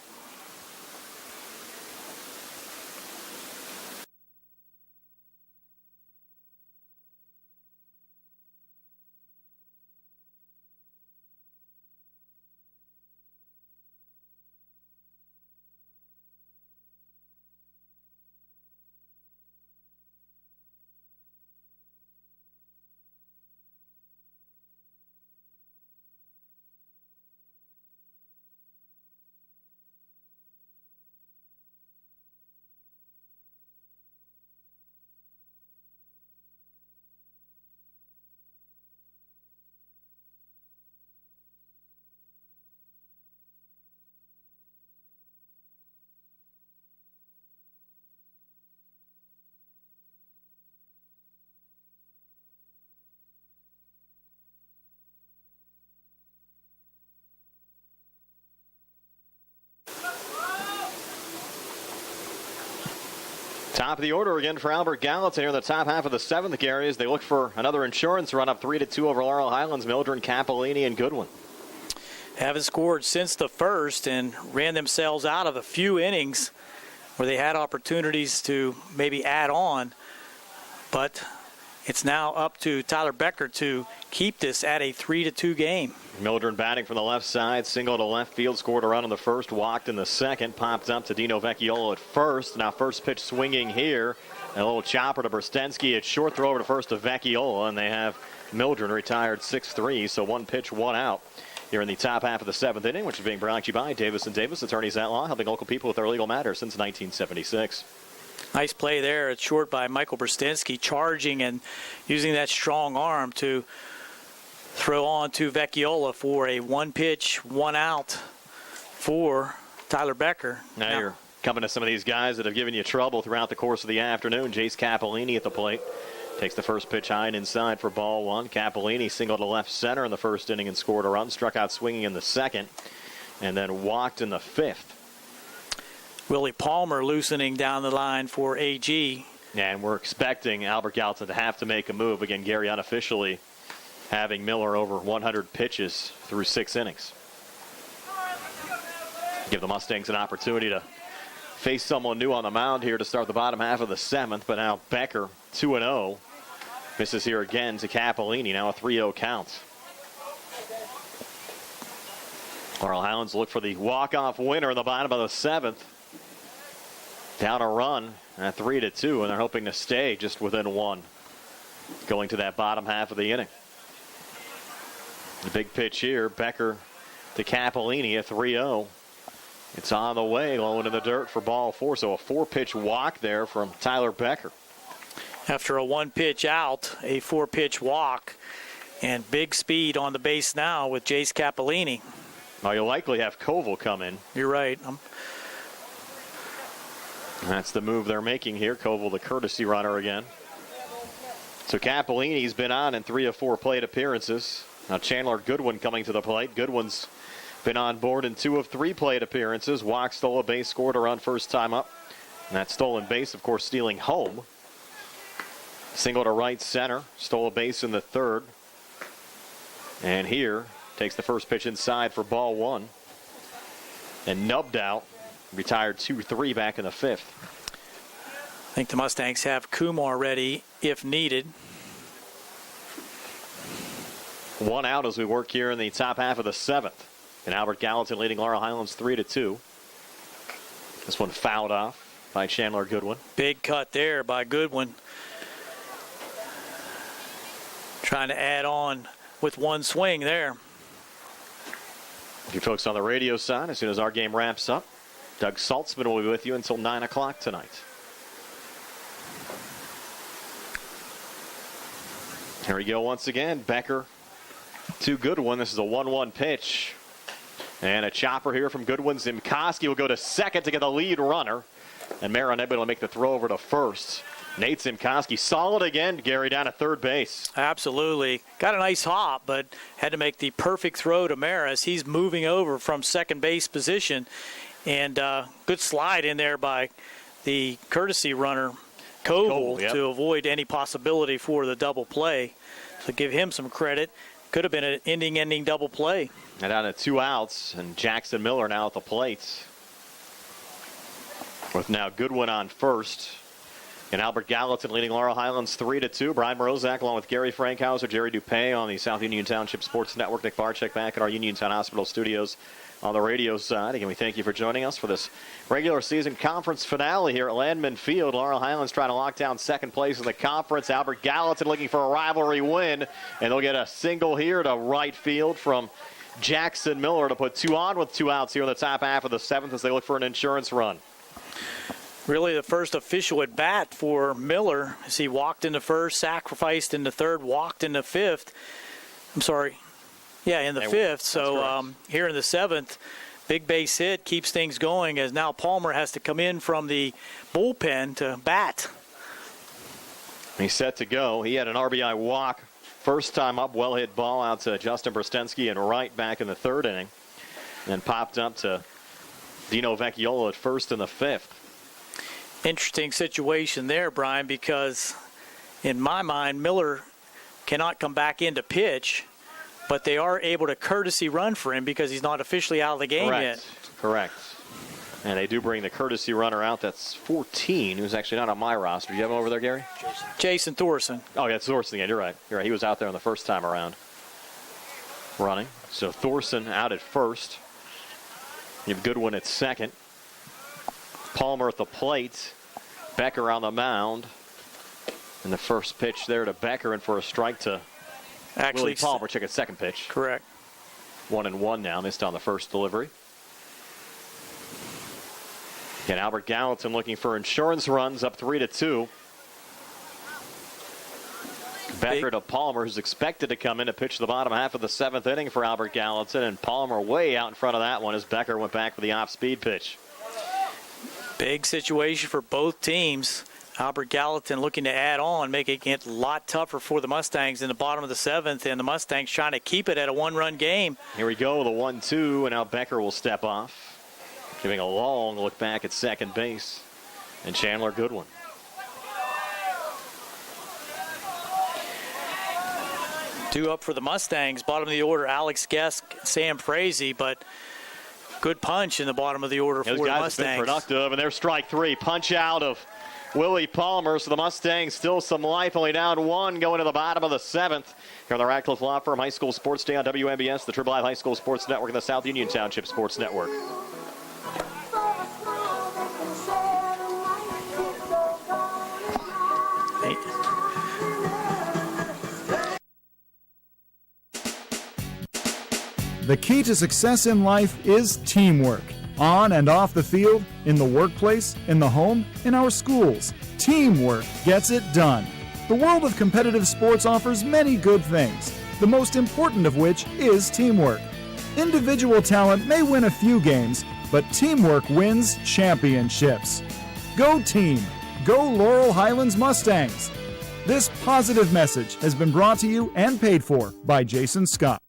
Top of the order again for Albert Gallatin here in the top half of the seventh, Gary, as they look for another insurance run up 3-2 over Laurel Highlands, Mildred, Capolini, and Goodwin. Haven't scored since the first and ran themselves out of a few innings where they had opportunities to maybe add on. But it's now up to Tyler Becker to keep this at a 3-2 game. Mildred batting from the left side, single to left field, scored a run in the first, walked in the second, popped up to Dino Vecchiolo at first. Now first pitch swinging here. A little chopper to Brzezinski. It's short throw over to first to Vecchiolo, and they have Mildred retired 6-3, so one pitch, one out here in the top half of the seventh inning, which is being brought to you by Davis & Davis, attorneys at law, helping local people with their legal matters since 1976. Nice play there. It's short by Michael Brzezinski, charging and using that strong arm to throw on to Vecchiola for a one pitch, one out for Tyler Becker. Now you're coming to some of these guys that have given you trouble throughout the course of the afternoon. Jace Capolini at the plate. Takes the first pitch high and inside for ball one. Capolini singled to left center in the first inning and scored a run. Struck out swinging in the second and then walked in the fifth. Willie Palmer loosening down the line for AG. And we're expecting Albert Gallatin to have to make a move. Again, Gary unofficially having Miller over 100 pitches through 6 innings. Give the Mustangs an opportunity to face someone new on the mound here to start the bottom half of the seventh. But now Becker 2-0. Misses here again to Capolini. Now a 3-0 count. Laurel Highlands look for the walk-off winner in the bottom of the seventh. Down a run at 3-2, and they're hoping to stay just within one going to that bottom half of the inning. The big pitch here, Becker to Capolini, a 3-0. It's on the way, low into the dirt for ball four. So a 4-pitch walk there from Tyler Becker. After a 1-pitch out, a 4-pitch walk, and big speed on the base now with Jace Capolini. Well, you'll likely have Koval come in. You're right. That's the move they're making here. Koval, the courtesy runner again. So Capolini's been on in 3 of 4 plate appearances. Now Chandler Goodwin coming to the plate. Goodwin's been on board in 2 of 3 plate appearances. Walked, stole a base, scored a run first time up. And that stolen base, of course, stealing home. Single to right center. Stole a base in the third. And here takes the first pitch inside for ball one. And nubbed out, retired 2-3 back in the fifth. I think the Mustangs have Kumar ready if needed. One out as we work here in the top half of the seventh. And Albert Gallatin leading Laurel Highlands 3-2. This one fouled off by Chandler Goodwin. Big cut there by Goodwin. Trying to add on with one swing there. If you folks on the radio side, as soon as our game wraps up, Doug Saltzman will be with you until 9 o'clock tonight. Here we go once again. Becker to Goodwin. This is a 1-1 pitch. And a chopper here from Goodwin. Zimkoski will go to second to get the lead runner. And Mayer unable to make the throw over to first. Nate Zimkoski solid again, Gary, down at third base. Absolutely. Got a nice hop, but had to make the perfect throw to Mayer as he's moving over from second base position. And good slide in there by the courtesy runner, Koval, yep, to avoid any possibility for the double play. So give him some credit. Could have been an ending double play. And down to 2 outs, and Jackson Miller now at the plate. With now Goodwin on first. And Albert Gallatin leading Laurel Highlands 3-2. Brian Morozak along with Gary Frankhauser, Jerry Dupay on the South Union Township Sports Network. Nick Barczyk back at our Uniontown Hospital studios on the radio side. Again, we thank you for joining us for this regular season conference finale here at Landman Field. Laurel Highlands trying to lock down second place in the conference. Albert Gallatin looking for a rivalry win. And they'll get a single here to right field from Jackson Miller to put 2 on with 2 outs here in the top half of the seventh as they look for an insurance run. Really the first official at bat for Miller as he walked into first, sacrificed in the third, walked in the fifth. I'm sorry. Yeah, in the fifth. So here in the seventh, big base hit keeps things going as now Palmer has to come in from the bullpen to bat. He's set to go. He had an RBI walk. First time up, well-hit ball out to Justin Brostensky and right back in the third inning. And popped up to Dino Vecchiola at first in the fifth. Interesting situation there, Brian, because in my mind, Miller cannot come back in to pitch, but they are able to courtesy run for him because he's not officially out of the game yet. Correct. And they do bring the courtesy runner out. That's 14, who's actually not on my roster. Do you have him over there, Gary? Jason Thorson. Oh, yeah, it's Thorson again. You're right. He was out there on the first time around running. So Thorson out at first. You have Goodwin at second. Palmer at the plate. Becker on the mound. And the first pitch there to Becker and for a strike to Willie Palmer. Check at second pitch. Correct. 1-1 now. Missed on the first delivery. And Albert Gallatin looking for insurance runs up 3-2. Becker to Palmer, who's expected to come in to pitch the bottom half of the seventh inning for Albert Gallatin. And Palmer way out in front of that one as Becker went back for the off-speed pitch. Big situation for both teams. Albert Gallatin looking to add on, making it a lot tougher for the Mustangs in the bottom of the seventh, and the Mustangs trying to keep it at a one-run game. Here we go, the 1-2, and now Becker will step off, giving a long look back at second base, and Chandler Goodwin. Two up for the Mustangs, bottom of the order, Alex Gesk, Sam Frazee, but good punch in the bottom of the order for the Mustangs. Those guys have been productive, and there's strike three. Punch out of Willie Palmer. So the Mustangs still some life, only down 1 going to the bottom of the seventh. Here on the Radcliffe Law Firm High School Sports Day on WMBS, the Triple I High School Sports Network, and the South Union Township Sports Network. The key to success in life is teamwork. On and off the field, in the workplace, in the home, in our schools. Teamwork gets it done. The world of competitive sports offers many good things, the most important of which is teamwork. Individual talent may win a few games, but teamwork wins championships. Go team! Go Laurel Highlands Mustangs! This positive message has been brought to you and paid for by Jason Scott.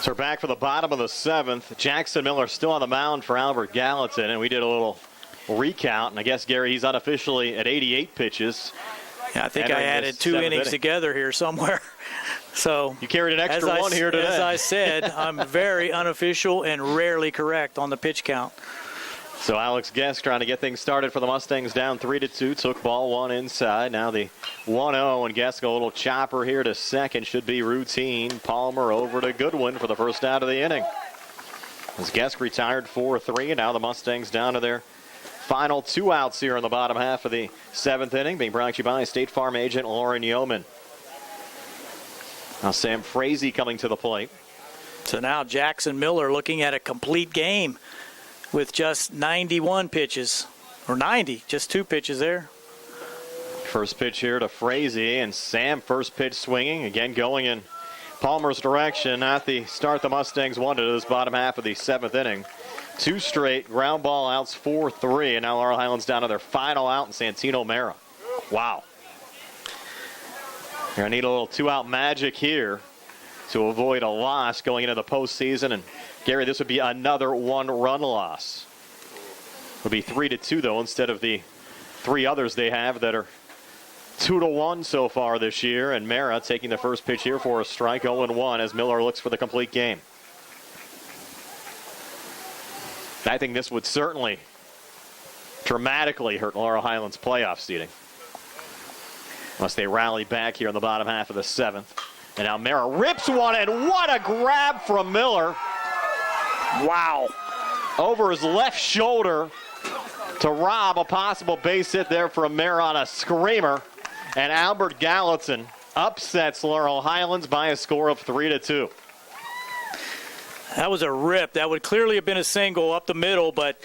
So we're back for the bottom of the 7th. Jackson Miller still on the mound for Albert Gallatin, and we did a little recount, and I guess, Gary, he's unofficially at 88 pitches. Yeah, I think I added 2 innings together here somewhere. So you carried an extra one here today. As I said, I'm very unofficial and rarely correct on the pitch count. So Alex Guest trying to get things started for the Mustangs, down 3-2. Took ball 1 inside. Now the 1-0, and Guest a little chopper here to second. Should be routine. Palmer over to Goodwin for the first out of the inning. As Guest retired 4-3, and now the Mustangs down to their final 2 outs here in the bottom half of the 7th inning, being brought to you by State Farm agent Lauren Yeoman. Now Sam Frazee coming to the plate. So now Jackson Miller looking at a complete game with just 91 pitches, or 90, just 2 pitches there. First pitch here to Frazee, and Sam first pitch swinging, again going in Palmer's direction. At the start the Mustangs wanted this bottom half of the 7th inning. 2 straight ground ball outs, 4-3, and now Laurel Highlands down to their final out in Santino Mera. Wow. You're going to need a little 2-out magic here to avoid a loss going into the postseason. And Gary, this would be another 1-run loss. It would be 3-2 though, instead of the 3 others they have that are 2-1 so far this year. And Mera taking the first pitch here for a strike, 0-1 as Miller looks for the complete game. I think this would certainly dramatically hurt Laurel Highlands' playoff seeding, unless they rally back here in the bottom half of the 7th. And now Mera rips one, and what a grab from Miller. Wow. Over his left shoulder to rob a possible base hit there from Mera on a screamer. And Albert Gallatin upsets Laurel Highlands by a score of 3-2. That was a rip. That would clearly have been a single up the middle, but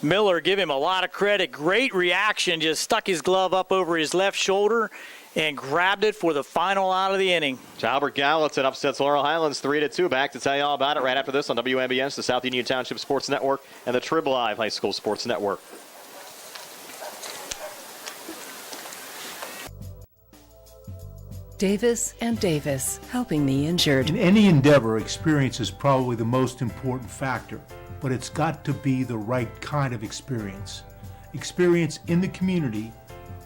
Miller, give him a lot of credit. Great reaction. Just stuck his glove up over his left shoulder and grabbed it for the final out of the inning. Albert Gallatin upsets Laurel Highlands 3-2. Back to tell you all about it right after this on WMBS, the South Union Township Sports Network, and the Trib Live High School Sports Network. Davis and Davis, helping the injured. In any endeavor, experience is probably the most important factor, but it's got to be the right kind of experience. Experience in the community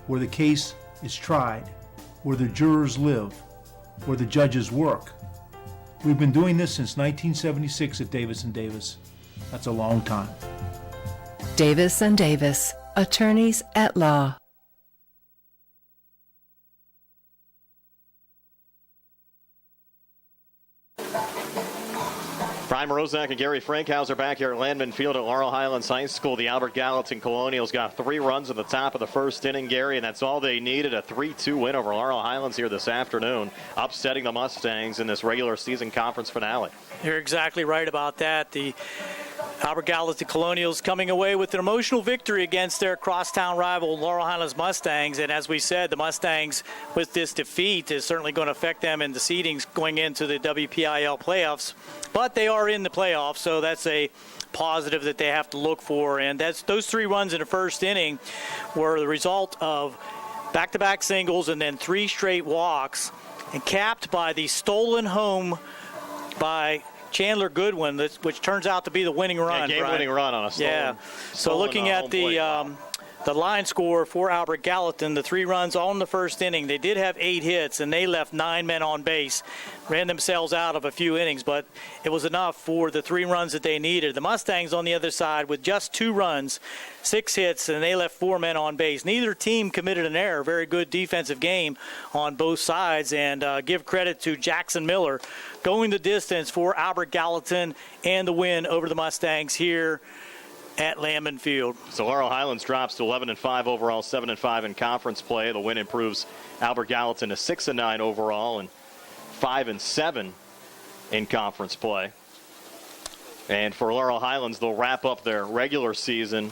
where the case is tried, where the jurors live, where the judges work. We've been doing this since 1976 at Davis and Davis. That's a long time. Davis and Davis, attorneys at law. Brian Morozak and Gary Frankhauser back here at Landman Field at Laurel Highlands High School. The Albert Gallatin Colonials got 3 runs at the top of the first inning, Gary, and that's all they needed. A 3-2 win over Laurel Highlands here this afternoon, upsetting the Mustangs in this regular season conference finale. You're exactly right about that. The Albert Gallatin Colonials coming away with an emotional victory against their crosstown rival Laurel Highlands Mustangs. And as we said, the Mustangs with this defeat is certainly going to affect them in the seedings going into the WPIAL playoffs. But they are in the playoffs, so that's a positive that they have to look for. And those 3 runs in the first inning were the result of back-to-back singles and then 3 straight walks, and capped by the stolen home by Chandler Goodwin, which turns out to be the winning run. Game-winning run on a stolen. Yeah. So looking at the line score for Albert Gallatin, the 3 runs all in the first inning. They did have 8 hits, and they left 9 men on base. Ran themselves out of a few innings, but it was enough for the 3 runs that they needed. The Mustangs on the other side with just 2 runs, 6 hits, and they left 4 men on base. Neither team committed an error. Very good defensive game on both sides, and give credit to Jackson Miller going the distance for Albert Gallatin and the win over the Mustangs here at Landman Field. So Laurel Highlands drops to 11-5 overall, 7-5 in conference play. The win improves Albert Gallatin to 6-9 overall and 5-7 in conference play. And for Laurel Highlands, they'll wrap up their regular season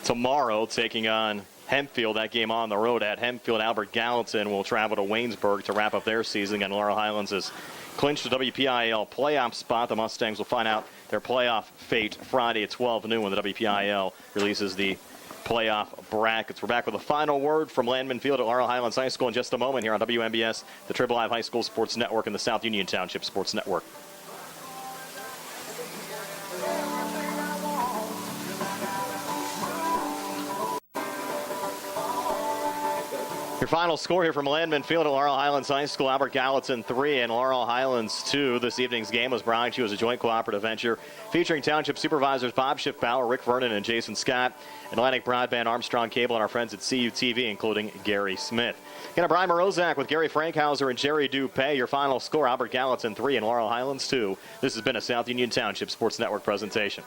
tomorrow, taking on Hempfield. That game on the road at Hempfield. Albert Gallatin will travel to Waynesburg to wrap up their season, and Laurel Highlands has clinched the WPIAL playoff spot. The Mustangs will find out their playoff fate Friday at 12 noon when the WPIAL releases the playoff brackets. We're back with a final word from Landman Field at Laurel Highlands High School in just a moment here on WMBS, the Trib Live High School Sports Network, and the South Union Township Sports Network. Your final score here from Landman Field at Laurel Highlands High School, Albert Gallatin 3 and Laurel Highlands 2. This evening's game was brought to you as a joint cooperative venture featuring Township Supervisors Bob Schiffbauer, Rick Vernon, and Jason Scott, Atlantic Broadband, Armstrong Cable, and our friends at CUTV, including Gary Smith. Again, Brian Morozak with Gary Frankhauser and Jerry Dupay. Your final score, Albert Gallatin 3 and Laurel Highlands 2. This has been a South Union Township Sports Network presentation.